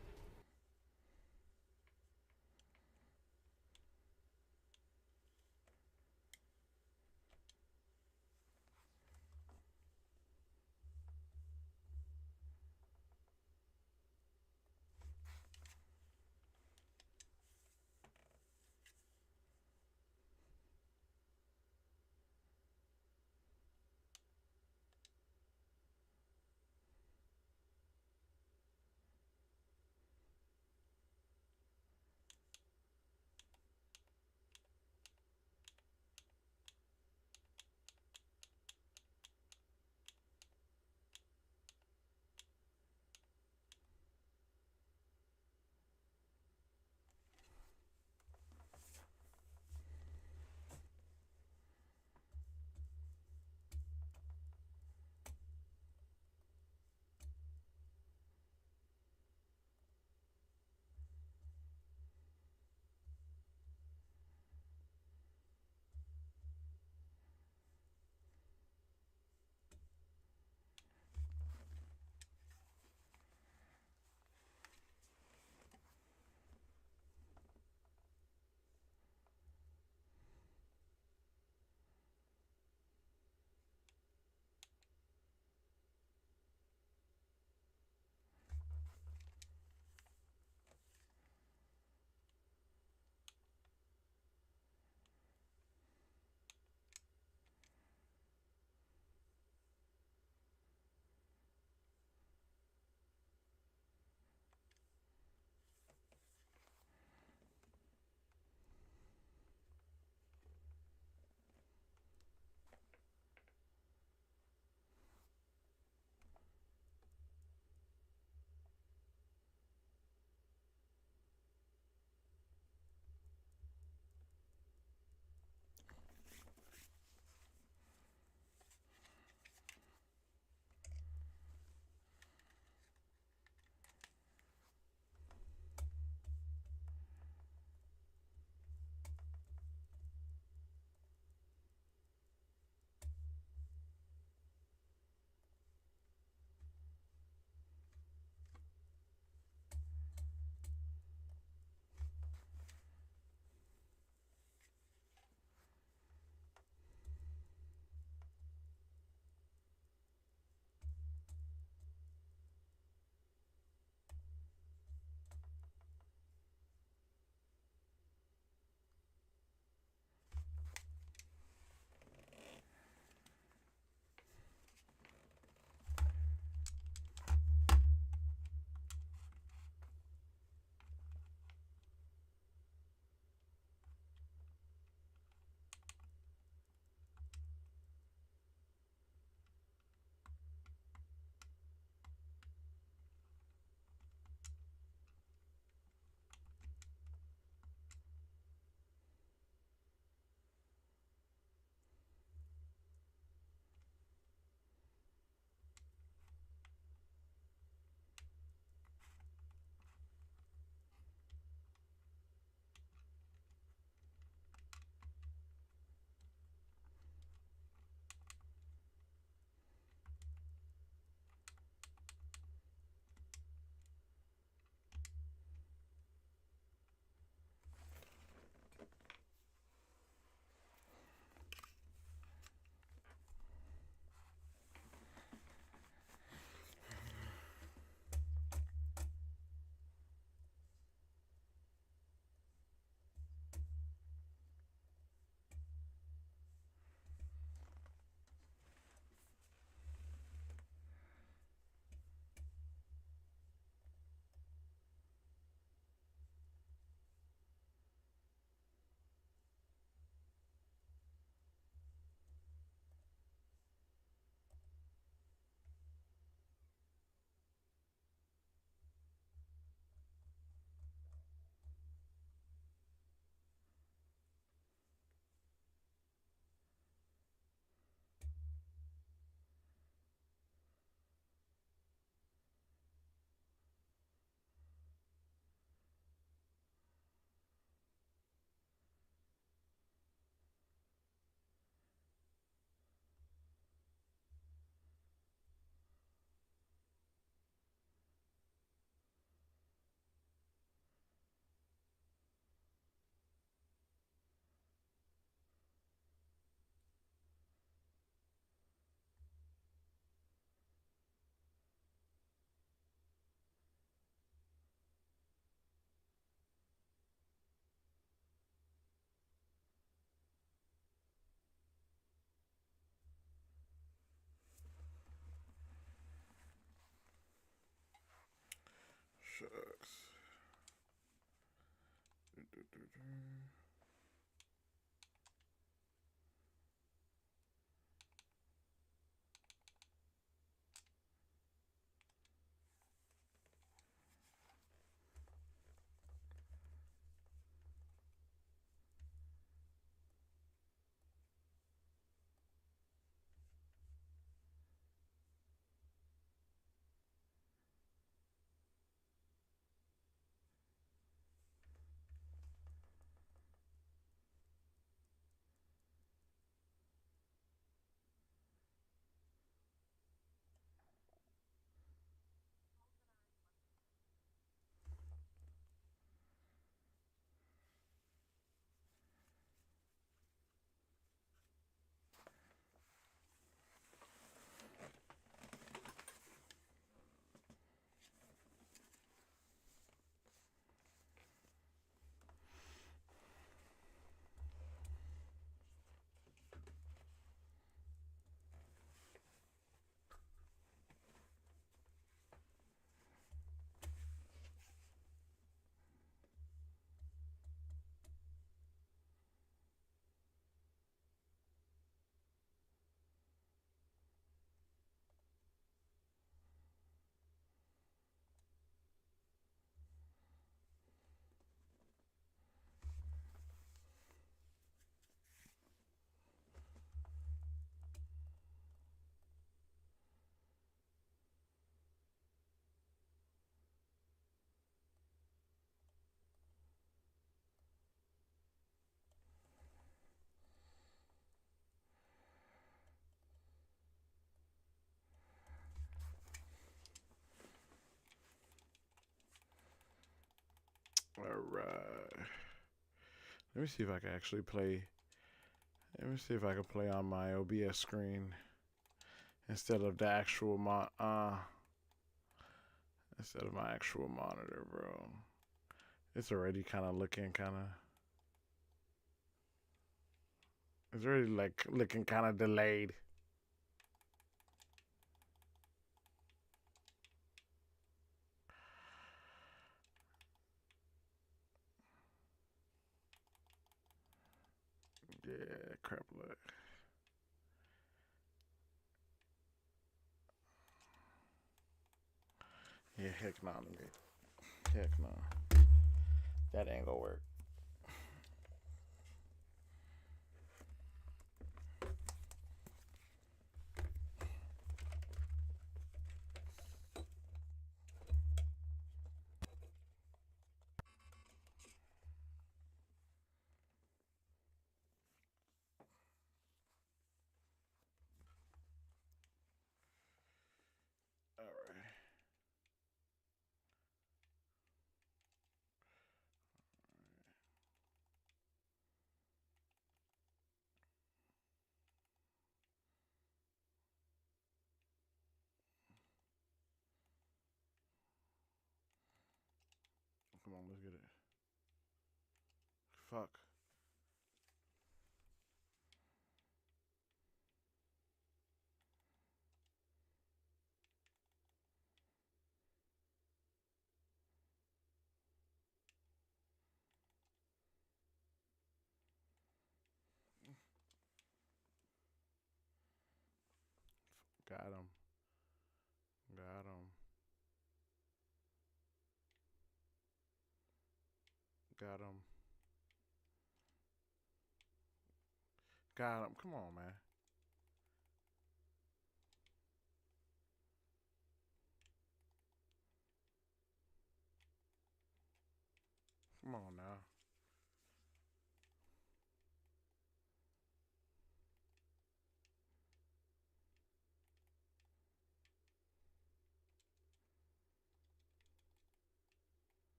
All right. Let me see if I can actually play. Let me see if I can play on my OBS screen instead of the actual instead of my actual monitor, bro. It's already kind of looking kind of. It's already like looking kind of delayed. Yeah, crap look. Yeah, heck no, heck no. That ain't gonna work. All right. Come on, let's get it. Fuck. Got him. Got him. Got him. Got him. Come on, man. Come on now.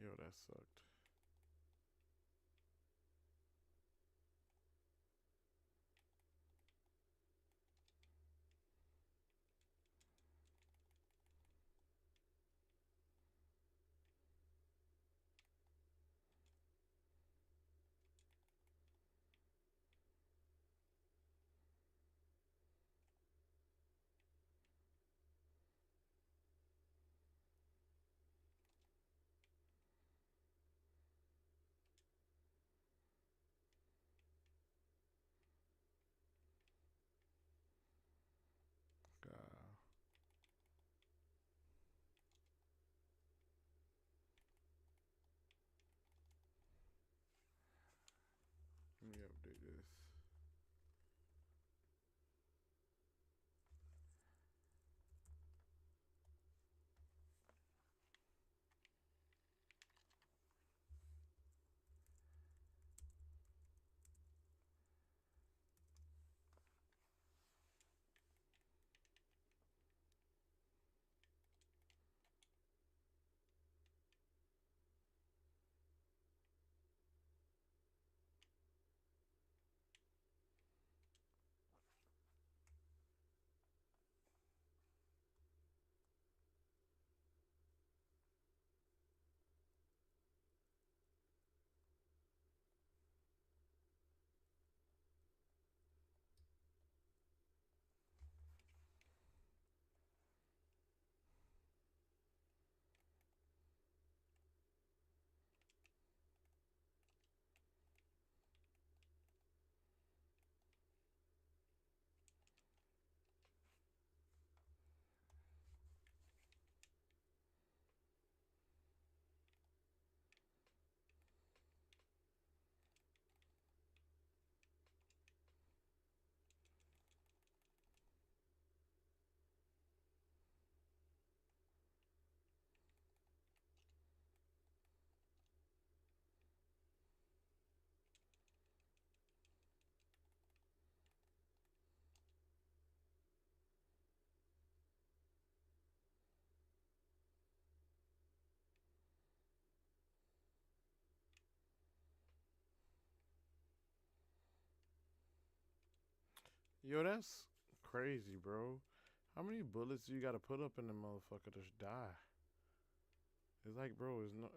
Yo, that sucked. rate this. Yo, that's crazy, bro. How many bullets do you gotta put up in the motherfucker to die? It's like, bro, it's not.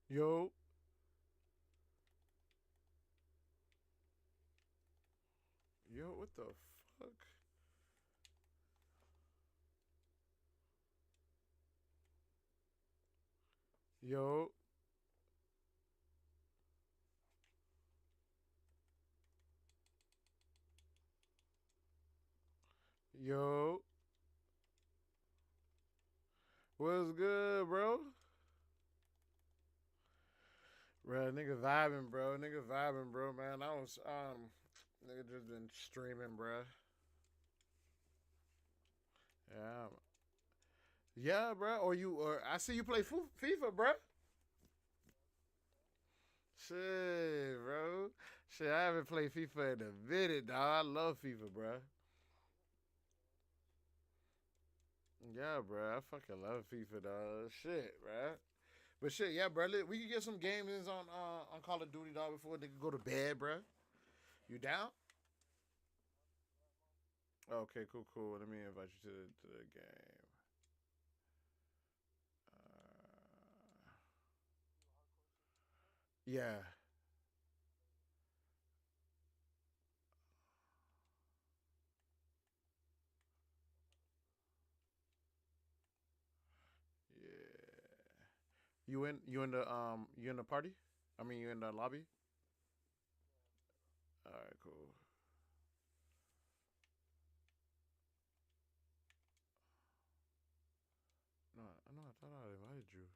Yo, Yo, what the fuck? Yo. Yo. What's good, bro? Bro, nigga vibing, bro. Nigga vibing, bro, man. I was, nigga just been streaming, bro. Yeah. Yeah, bro. Or I see you play FIFA, bro. Shit, bro. Shit, I haven't played FIFA in a minute, dog. I love FIFA, bro. Yeah, bro. I fucking love FIFA, dog. Shit, bro. But shit, yeah, bro. We can get some games on Call of Duty, dog, before they can go to bed, bro. You down? Okay, cool. Let me invite you to the game. Yeah. Yeah. You in the party? I mean, you in the lobby? All right, cool. No, I thought I invited you.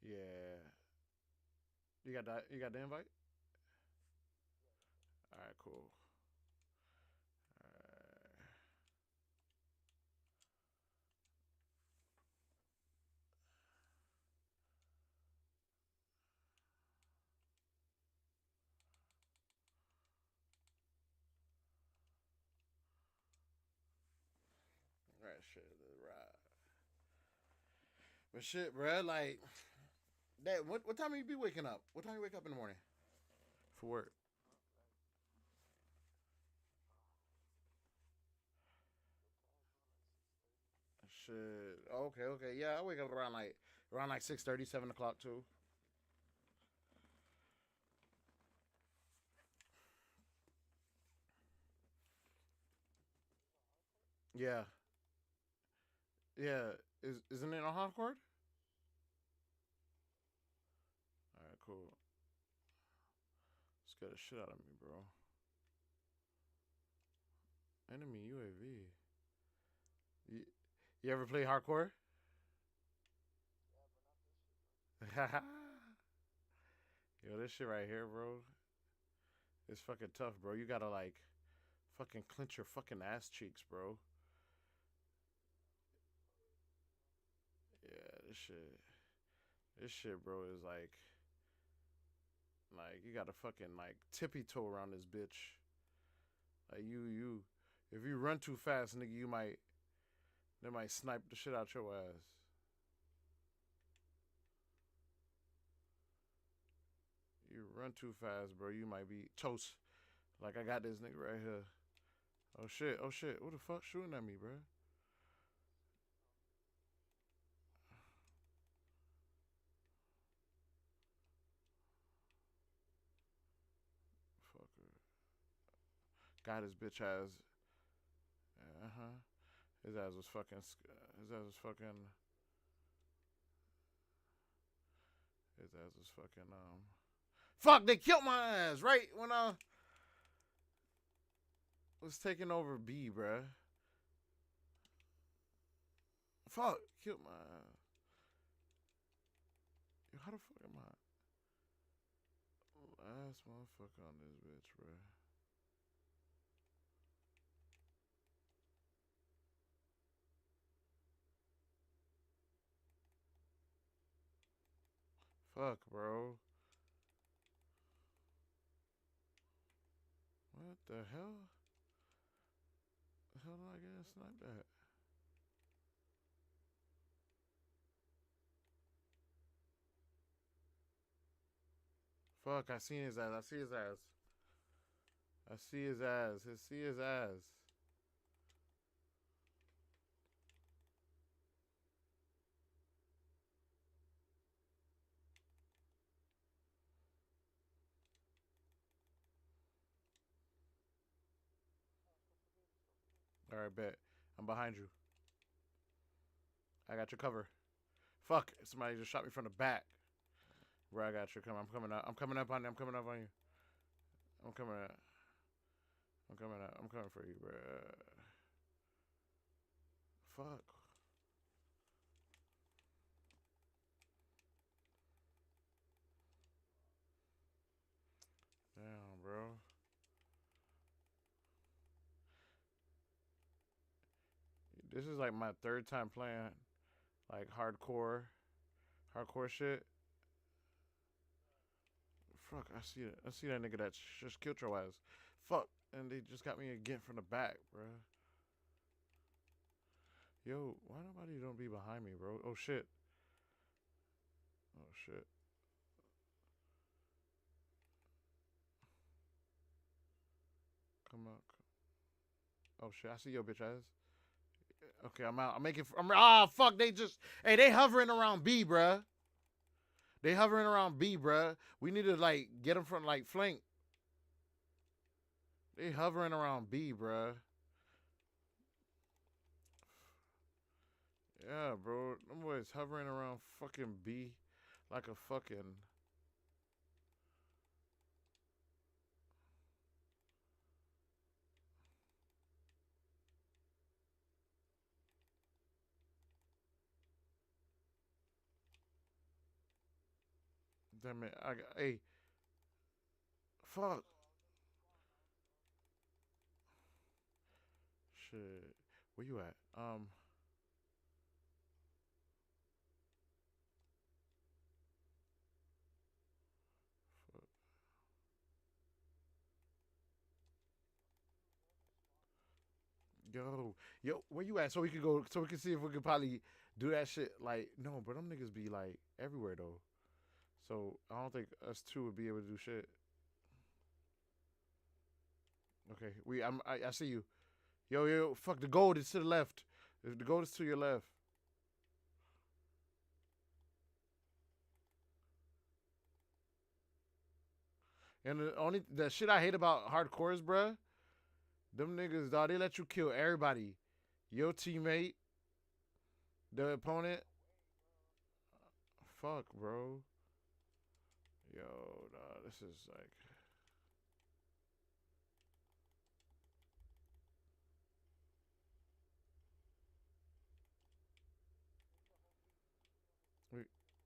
Yeah. You got the invite? All right, cool. All right, shit, right. But shit, bro, like that. What time you be waking up? What time you wake up in the morning for work? Shit. Okay. Yeah, I wake up around like 6:30, 7 o'clock too. Yeah. Yeah. Isn't it on hardcore? All right, cool. Scared the shit out of me, bro. Enemy UAV. You ever play hardcore? Yo, this shit right here, bro. It's fucking tough, bro. You gotta like fucking clench your fucking ass cheeks, bro. Yeah, this shit, bro, is like you gotta fucking like tippy toe around this bitch. Like if you run too fast, nigga, they might snipe the shit out your ass. You run too fast, bro, you might be toast. Like I got this nigga right here. Oh shit. Who the fuck shooting at me, bro? Fucker. Got his bitch ass. His ass was fucking. His ass was fucking. His ass was fucking. Fuck! They killed my ass right when I was taking over B, bruh. Fuck! Killed my ass. Yo, how the fuck am I? Last motherfucker on this bitch, bruh. Fuck, bro. What the hell? The hell did I get sniped at? Fuck, I seen his ass. I see his ass. I see his ass. I see his ass. All right, bet. I'm behind you. I got your cover. Fuck! Somebody just shot me from the back. Bro, I got you. I'm coming up. I'm coming up on you. I'm coming up on you. I'm coming up. I'm coming up. I'm coming for you, bro. Fuck. Damn, bro. This is like my third time playing like hardcore shit. Fuck, I see it. I see that nigga that just killed your ass. Fuck, and they just got me again from the back, bro. Yo, why nobody don't be behind me, bro? Oh shit. Oh shit. Come on. Oh shit, I see your bitch ass. Okay, I'm out. I'm making. Fuck. They hovering around B, bruh. They hovering around B, bruh. We need to like get them from like flank. They hovering around B, bruh. Yeah, bro. Them boys hovering around fucking B like a fucking. Damn it. Hey. Fuck. Shit. Where you at? Yo, where you at? So we can see if we could probably do that shit. Like, no, but them niggas be like everywhere though. So I don't think us two would be able to do shit. Okay, I see you. Yo, fuck, the gold is to the left. The gold is to your left. And the shit I hate about hardcores, bruh, them niggas, dawg, they let you kill everybody. Your teammate, the opponent. Fuck, bro. Yo, dawg, this is like.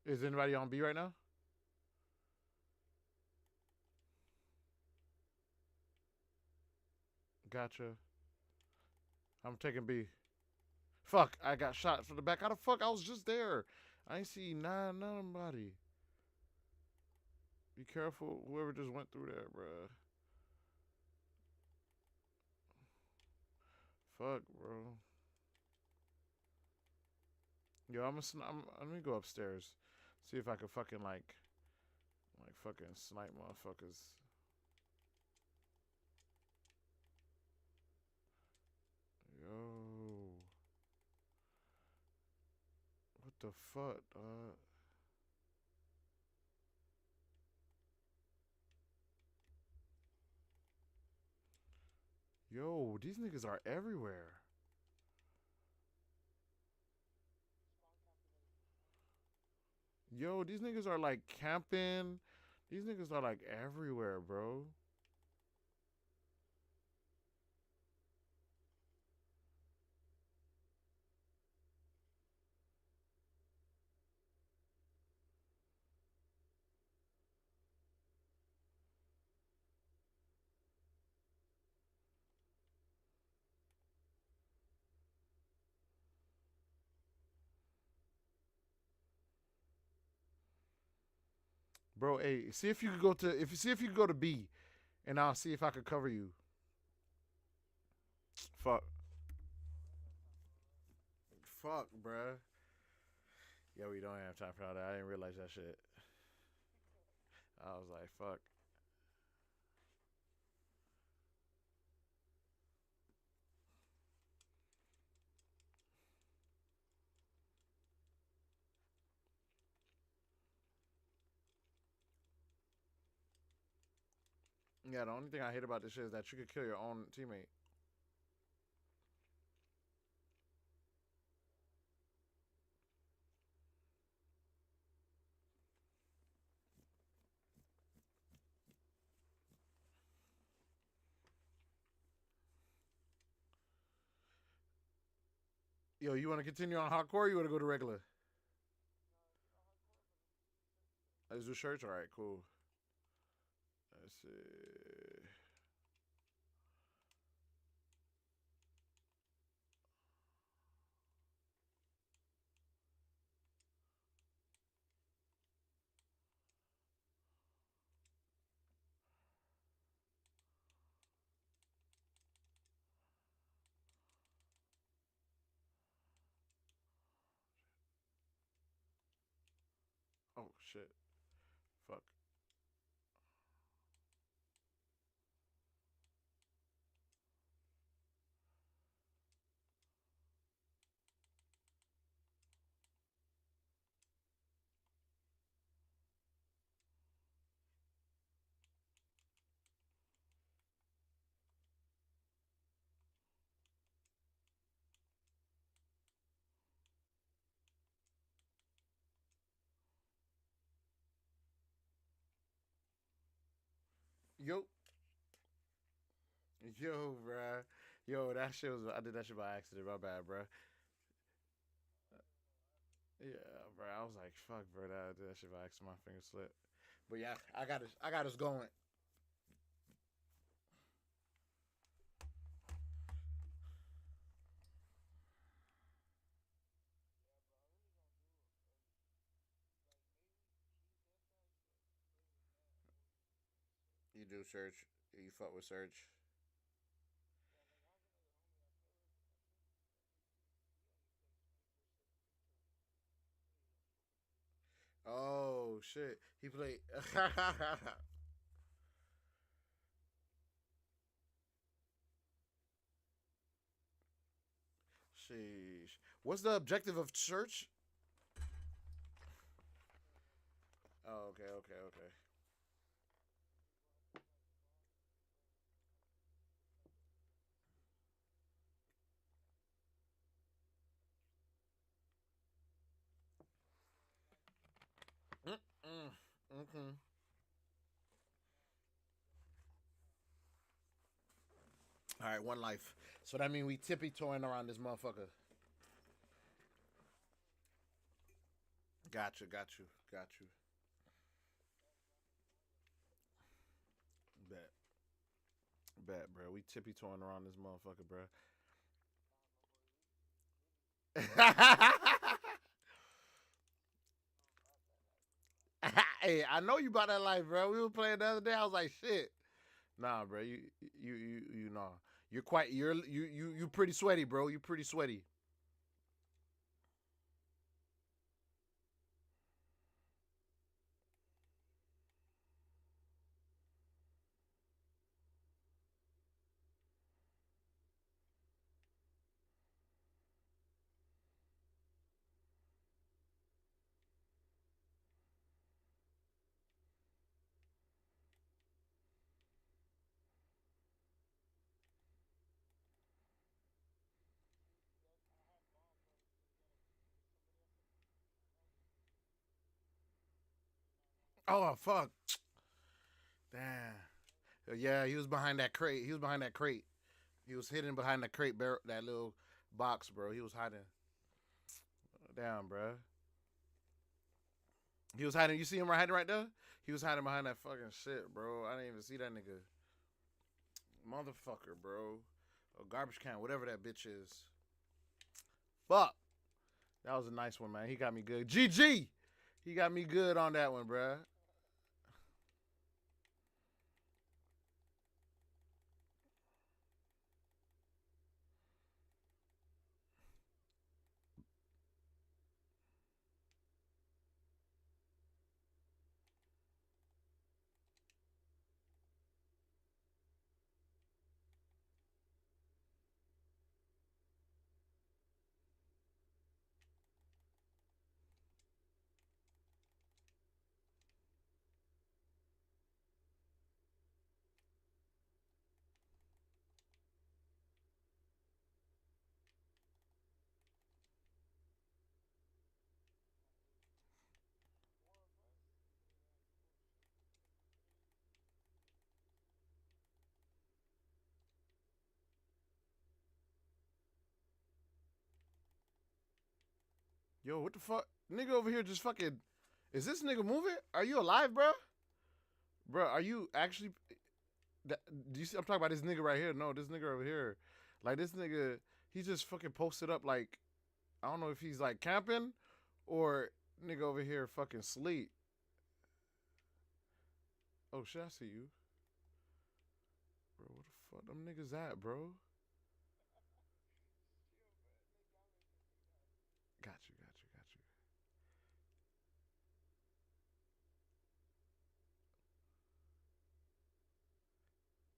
Is anybody on B right now? Gotcha. I'm taking B. Fuck, I got shot from the back. How the fuck? I was just there. I ain't see nobody. Be careful, whoever just went through there, bruh. Fuck, bro. Yo, let me go upstairs. See if I can fucking like fucking snipe motherfuckers. Yo. What the fuck, Yo, these niggas are everywhere. Yo, these niggas are like camping. These niggas are like everywhere, bro. Bro, hey, see if you could go to B, and I'll see if I could cover you. Fuck, bruh. Yeah, we don't have time for all that. I didn't realize that shit. I was like, fuck. Yeah, the only thing I hate about this shit is that you could kill your own teammate. Yo, you want to continue on hardcore or you want to go to regular? Let's do church? All right, cool. Let's see. Oh, shit. Fuck. Yo. Yo, bruh. Yo, that shit was. I did that shit by accident. My bad, bruh. Yeah, bro. I was like, fuck, bro. I did that shit by accident. My finger slipped. But yeah, I got us going. You do search. You fuck with search. Oh shit. He played. Sheesh. What's the objective of church? Oh, okay, okay, okay. Mm-hmm. All right, one life. So that means we tippy toeing around this motherfucker. Got you, got you, got you. Bet. Bet, bro. We tippy toeing around this motherfucker, bro. Hey, I know you about that life, bro. We were playing the other day. I was like, shit. Nah, bro. You know. You pretty sweaty, bro. You pretty sweaty. Oh fuck. Damn. Yeah, he was behind that crate. He was behind that crate. He was hidden behind that crate, that little box, bro. He was hiding. Damn, bro. He was hiding. You see him hiding right there? He was hiding behind that fucking shit, bro. I didn't even see that nigga. Motherfucker, bro. A garbage can, whatever that bitch is. Fuck. That was a nice one, man. He got me good. GG. He got me good on that one, bro. Yo, what the fuck? Nigga over here just fucking... Is this nigga moving? Are you alive, bro? Bro, are you actually... Do you see? I'm talking about this nigga right here. No, this nigga over here. Like, this nigga, he just fucking posted up like... I don't know if he's like camping or nigga over here fucking sleep. Oh, shit, I see you. Bro, what the fuck them niggas at, bro? Got you.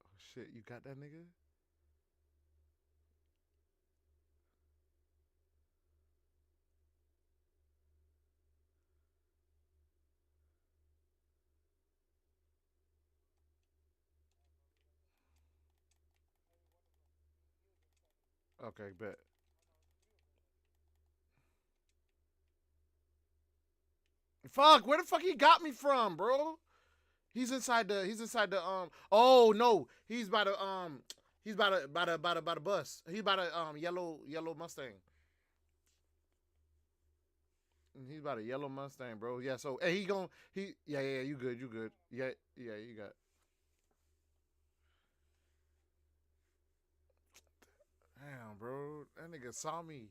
Oh, shit, you got that nigga? Okay, bet. Fuck, where the fuck he got me from, bro? He's inside the oh no, he's by the bus. He's by the yellow Mustang. He's by the yellow Mustang, bro. Yeah, so hey, you good. Yeah, you got. Damn, bro. That nigga saw me.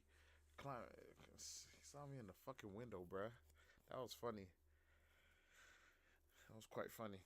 He saw me in the fucking window, bro. That was funny. That was quite funny.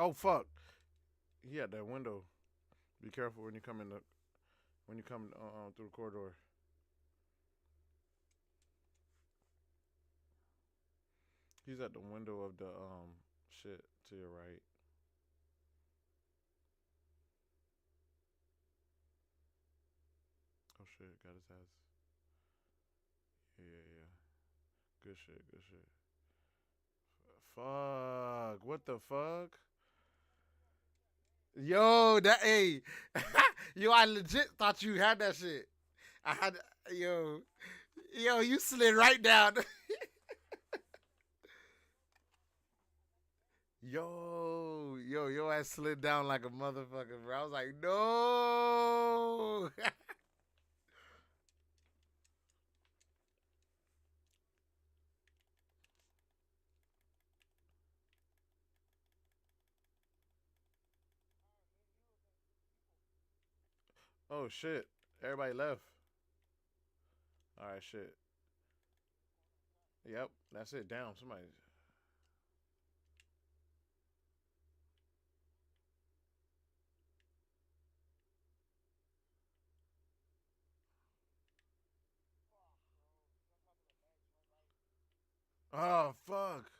Oh fuck. He had that window. Be careful when you come through the corridor. He's at the window of the shit to your right. Oh shit, got his ass. Yeah. Good shit. Fuck. What the fuck? Yo, hey. Yo, I legit thought you had that shit. Yo, you slid right down. Yo, ass slid down like a motherfucker, bro. I was like, no. Oh shit. Everybody left. Alright, shit. Yep, that's it. Down. Somebody. Oh, fuck.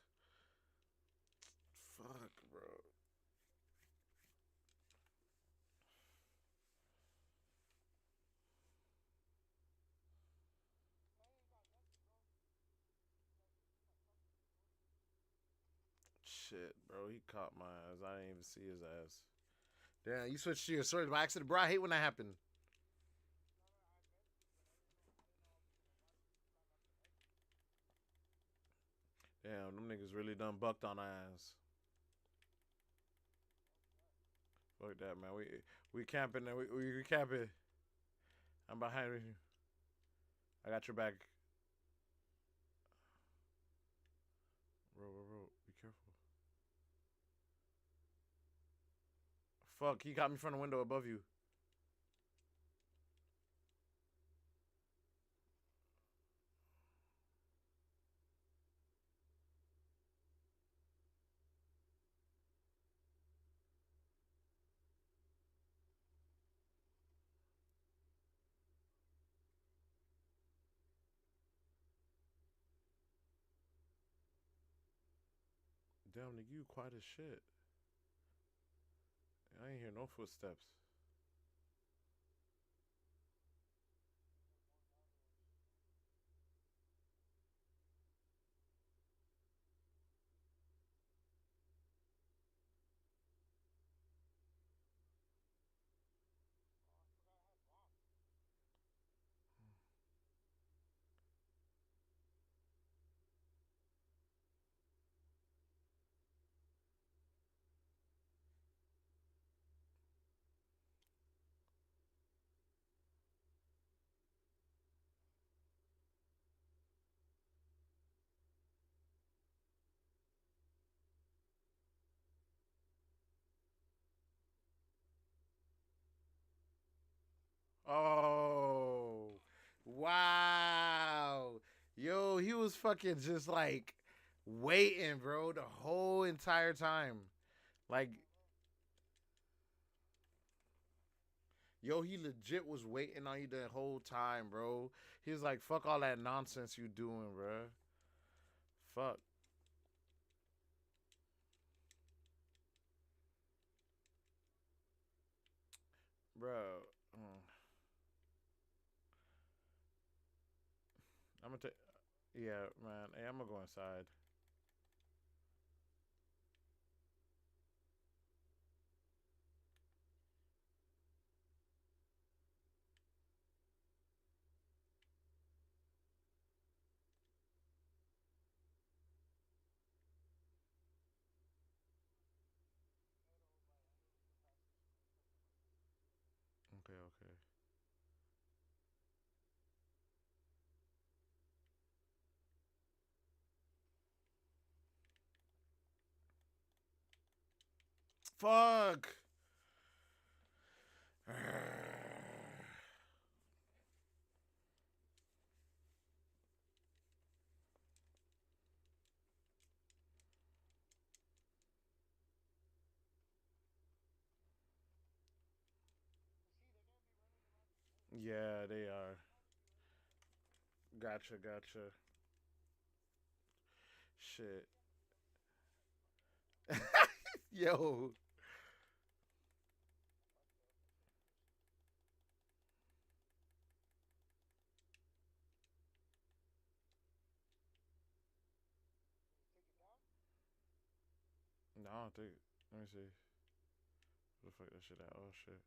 Fuck, bro. Shit, bro. He caught my ass. I didn't even see his ass. Damn, you switched to your story by accident, bro. I hate when that happened. Damn, them niggas really done bucked on our ass. Fuck that, man. We camping there. We camping. I'm behind you. I got your back. Bro. Be careful. Fuck, he got me from the window above you. Damn, nigga, you quiet as shit. I ain't hear no footsteps. Oh, wow. Yo, he was fucking just like waiting, bro, the whole entire time. Like, yo, he legit was waiting on you the whole time, bro. He was like, fuck all that nonsense you doing, bro. Fuck. Bro. I'm gonna take. Yeah, man. Hey, I'm gonna go inside. Okay, okay. Fuck. Yeah, they are. Gotcha, gotcha. Shit. Yo. No, I don't think. Let me see. Where the fuck that shit at? Oh shit.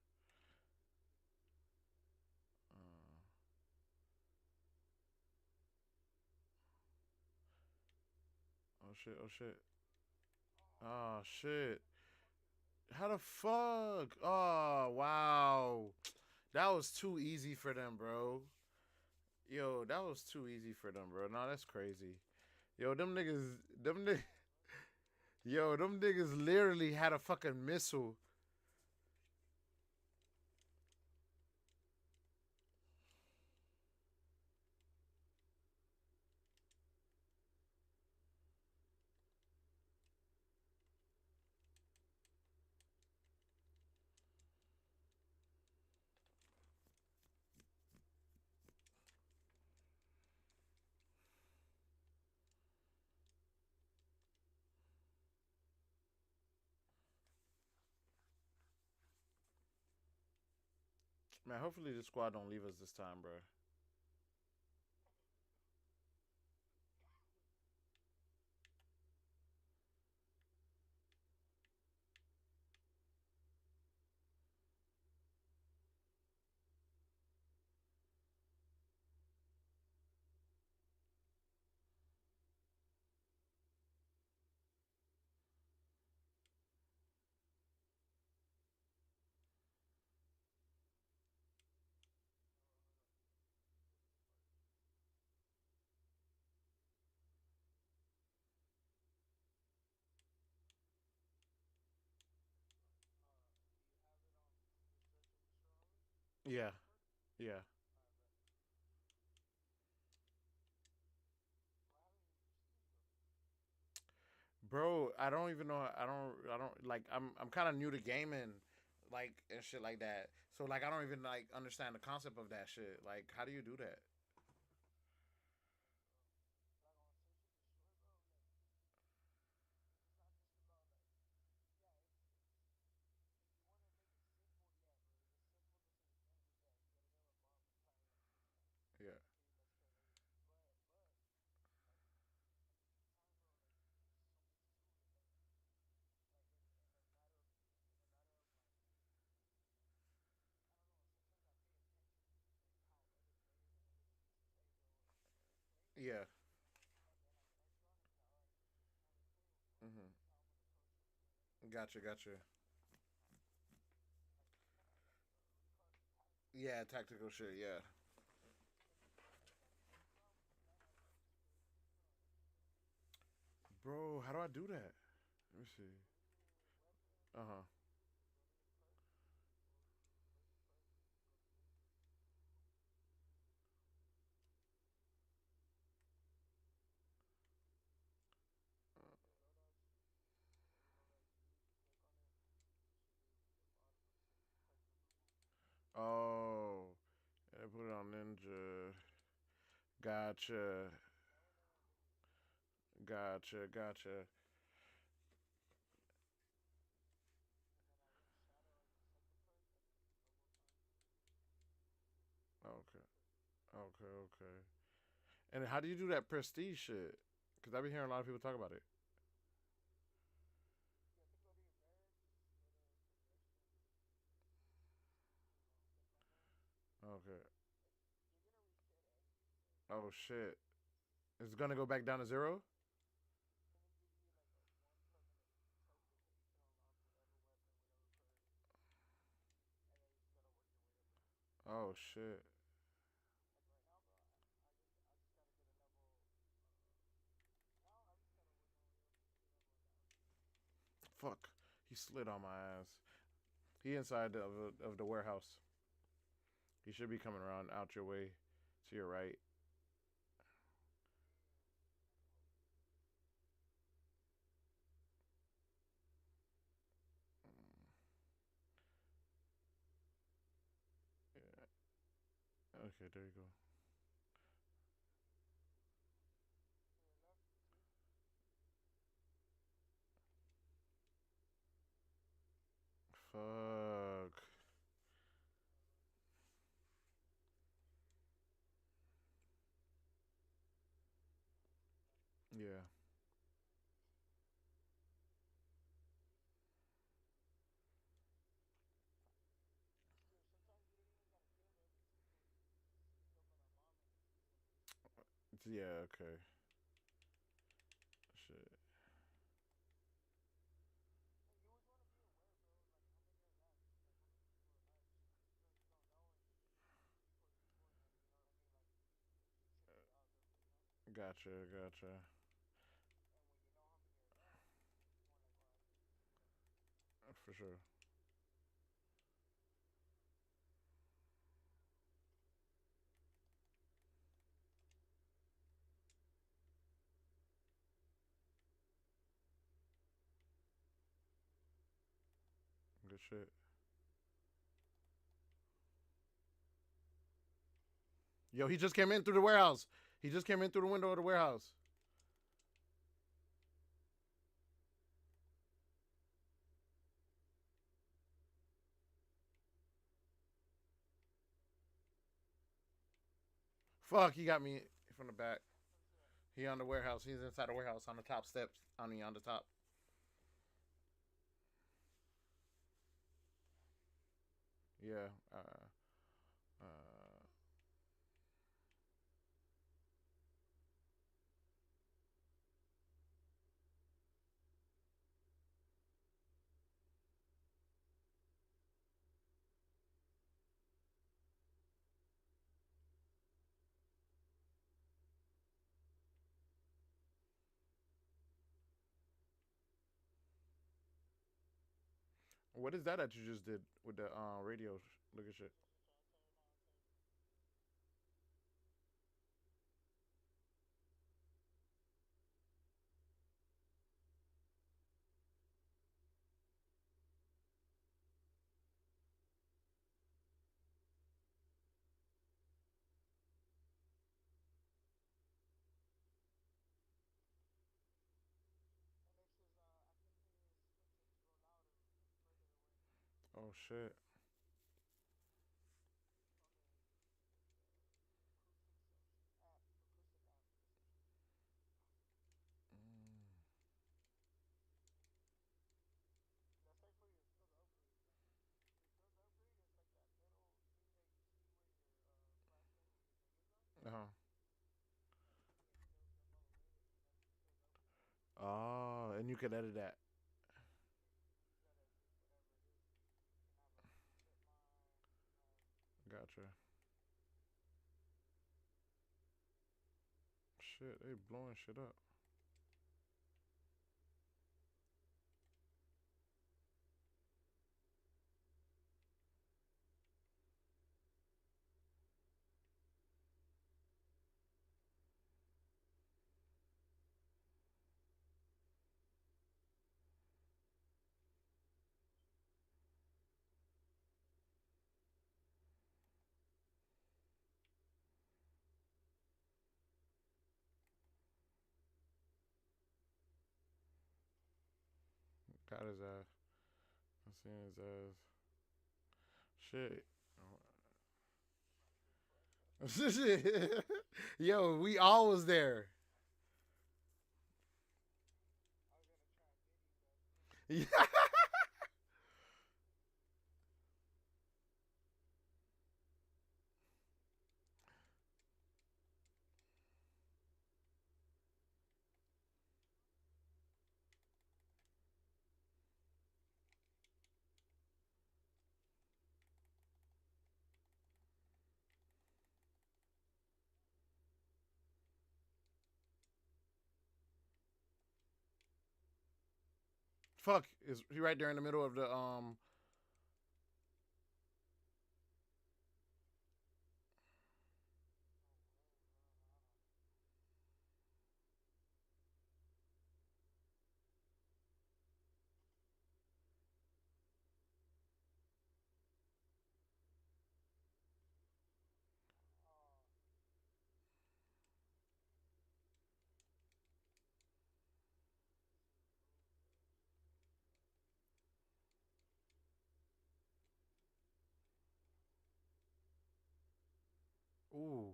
Oh shit. Oh shit. Oh shit. How the fuck? Oh wow. That was too easy for them, bro. Yo, that was too easy for them, bro. No, that's crazy. Yo, them niggas, yo, them niggas literally had a fucking missile. Man, hopefully the squad don't leave us this time, bro. Yeah. Yeah. Bro, I don't even know. I don't like. I'm kind of new to gaming, like and shit like that. So like, I don't even like understand the concept of that shit. Like, how do you do that? Yeah. Gotcha. Yeah, tactical shit. Yeah. Bro, how do I do that? Let me see. Uh huh. Oh, yeah, put it on Ninja. Gotcha. Gotcha. Okay. Okay. And how do you do that prestige shit? Because I've been hearing a lot of people talk about it. Okay. Oh shit. It's gonna go back down to 0? Oh shit. Fuck. He slid on my ass. He inside of the warehouse. He should be coming around out your way to your right. Yeah. Okay, there you go. Fuck. Yeah. Yeah, okay. Shit. Gotcha. For sure. Good shit. Yo, he just came in through the warehouse. He just came in through the window of the warehouse. Fuck, he got me from the back. He on the warehouse. He's inside the warehouse on the top steps. On the top. Yeah. Uh. What is that you just did with the radio? Look at shit. Oh shit. Uh huh. you can edit that. Gotcha. Shit, they blowing shit up. Got his ass. I seen his ass. Shit. Yo, we all was there. Yeah. Fuck, is he right there in the middle of the Ooh.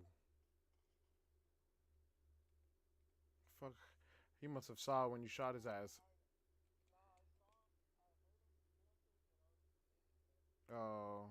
Fuck. He must have saw when you shot his ass. Oh.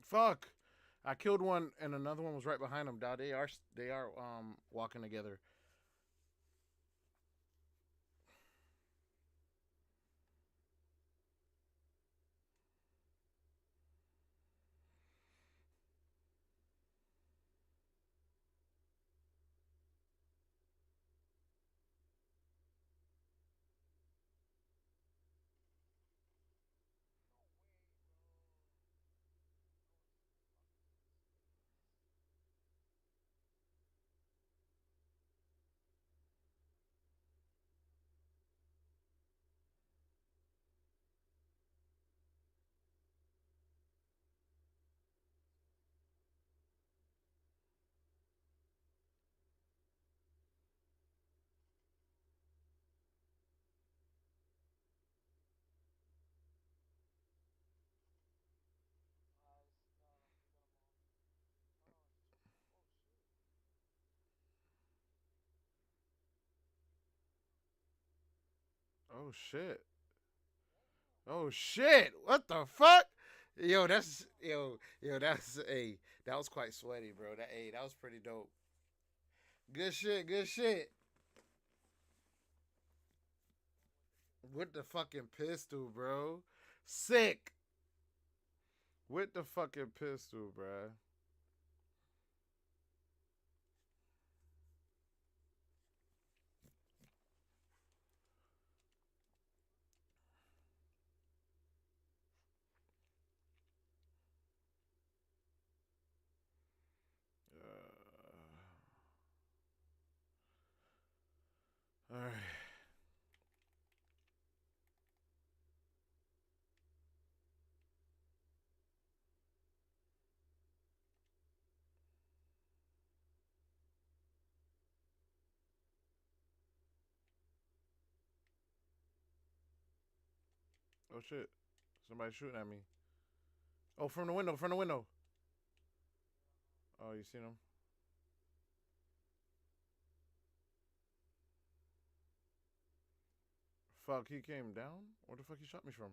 Fuck. I killed one and another one was right behind him. Dog, they are walking together. Oh shit. Oh shit! What the fuck? Yo, that's that's that was quite sweaty, bro. That was pretty dope. Good shit, good shit. With the fucking pistol, bro. Sick. With the fucking pistol, bro. All right. Oh shit. Somebody's shooting at me. Oh, from the window, from the window. Oh, you seen him? Fuck, he came down? Where the fuck he shot me from?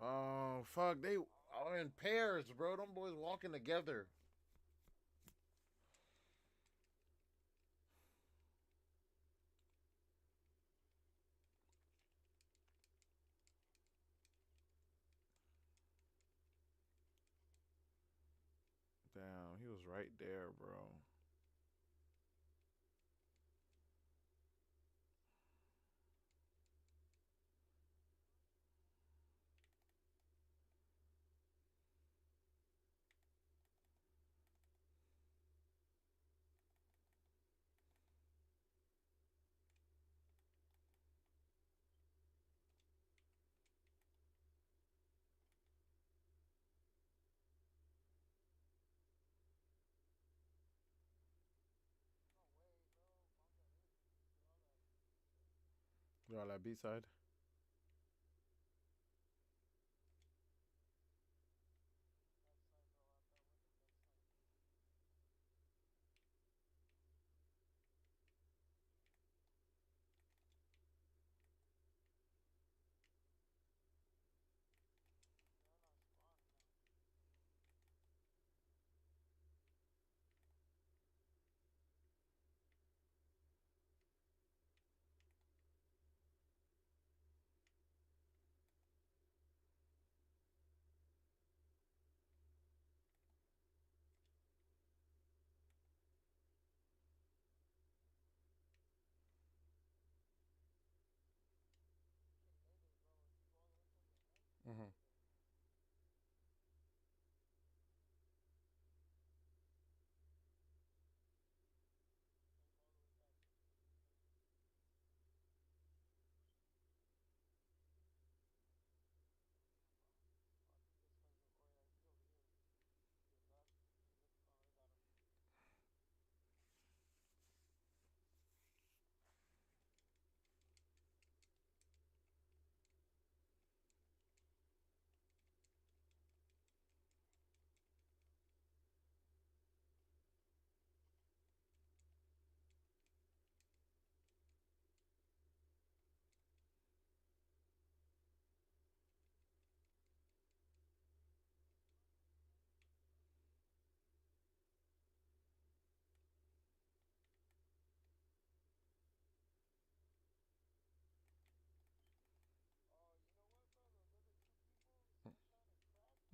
Oh, fuck, they are in pairs, bro. Them boys walking together. Damn, he was right there, bro. You're on that B side. Mm-hmm.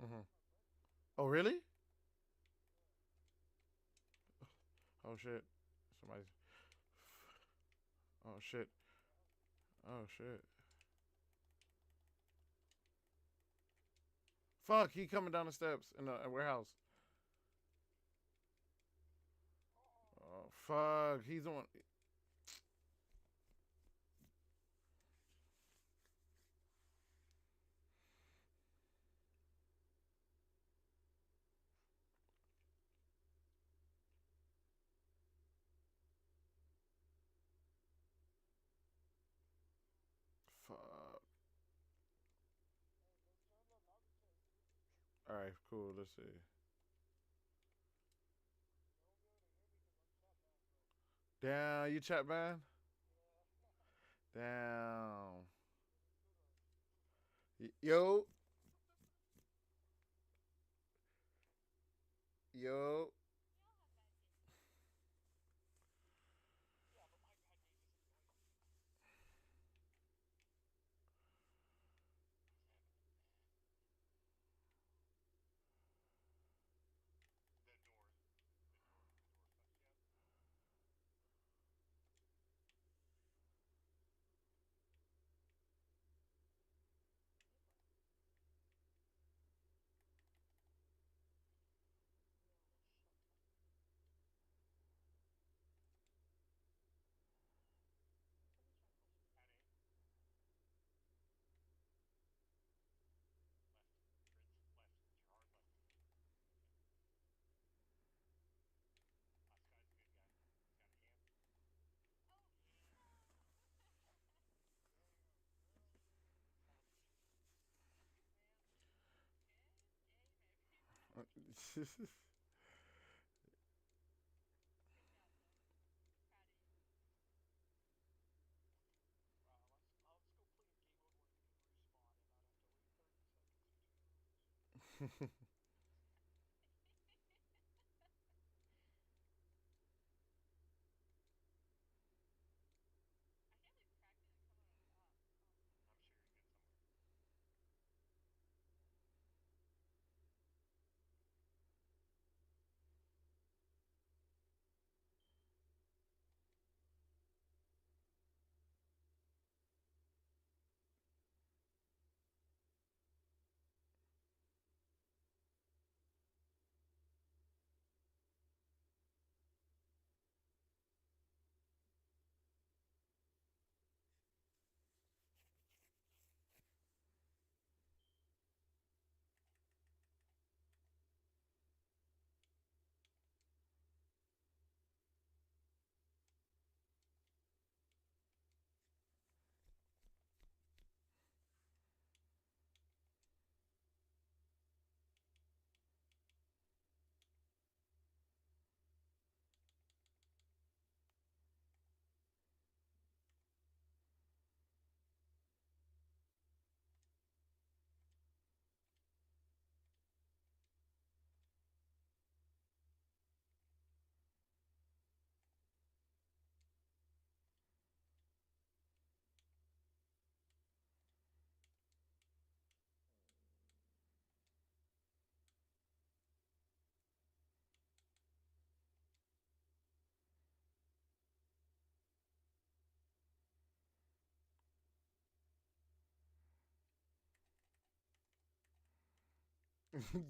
Mm-hmm. Oh, really? Oh, shit. Somebody's... Oh, shit. Oh, shit. Fuck, he coming down the steps in the warehouse. Oh, fuck. He's on... Fuck. Alright, cool. Let's see. Damn, you chat man? Damn. Yo. Yo.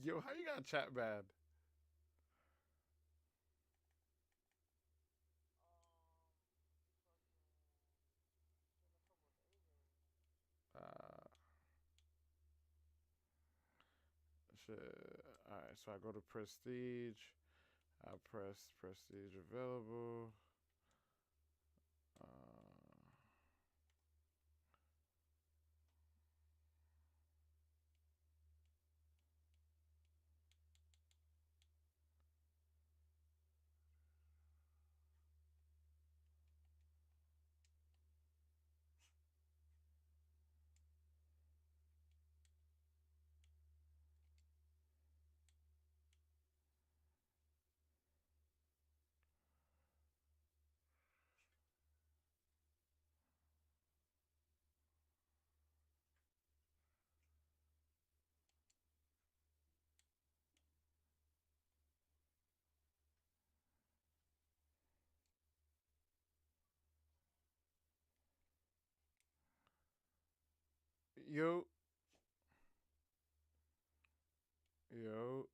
Yo, how you got chat bad? Uh, shit. All right, so I go to Prestige. I press Prestige available. Yo. Yo.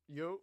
Yo.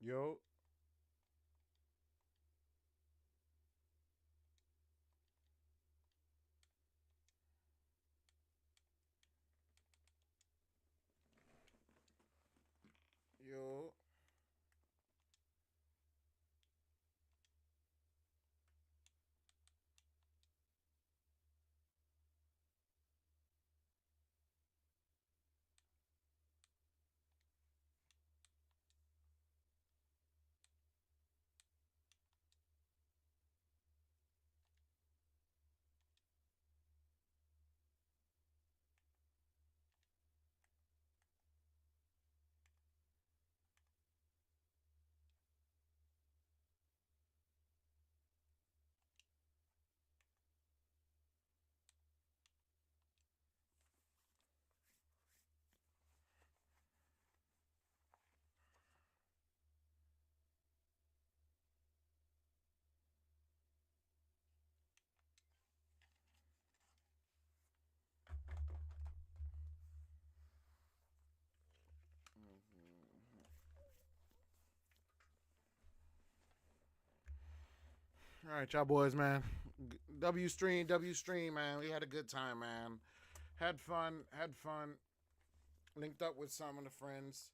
Yo. Yo. All right, y'all boys, man. W stream, man. We had a good time, man. Had fun. Linked up with some of the friends.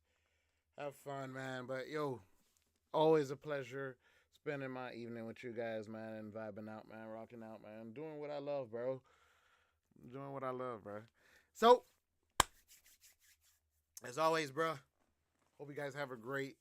Have fun, man. But yo, always a pleasure spending my evening with you guys, man, and vibing out, man, rocking out, man. Doing what I love, bro. So, as always, bro, hope you guys have a great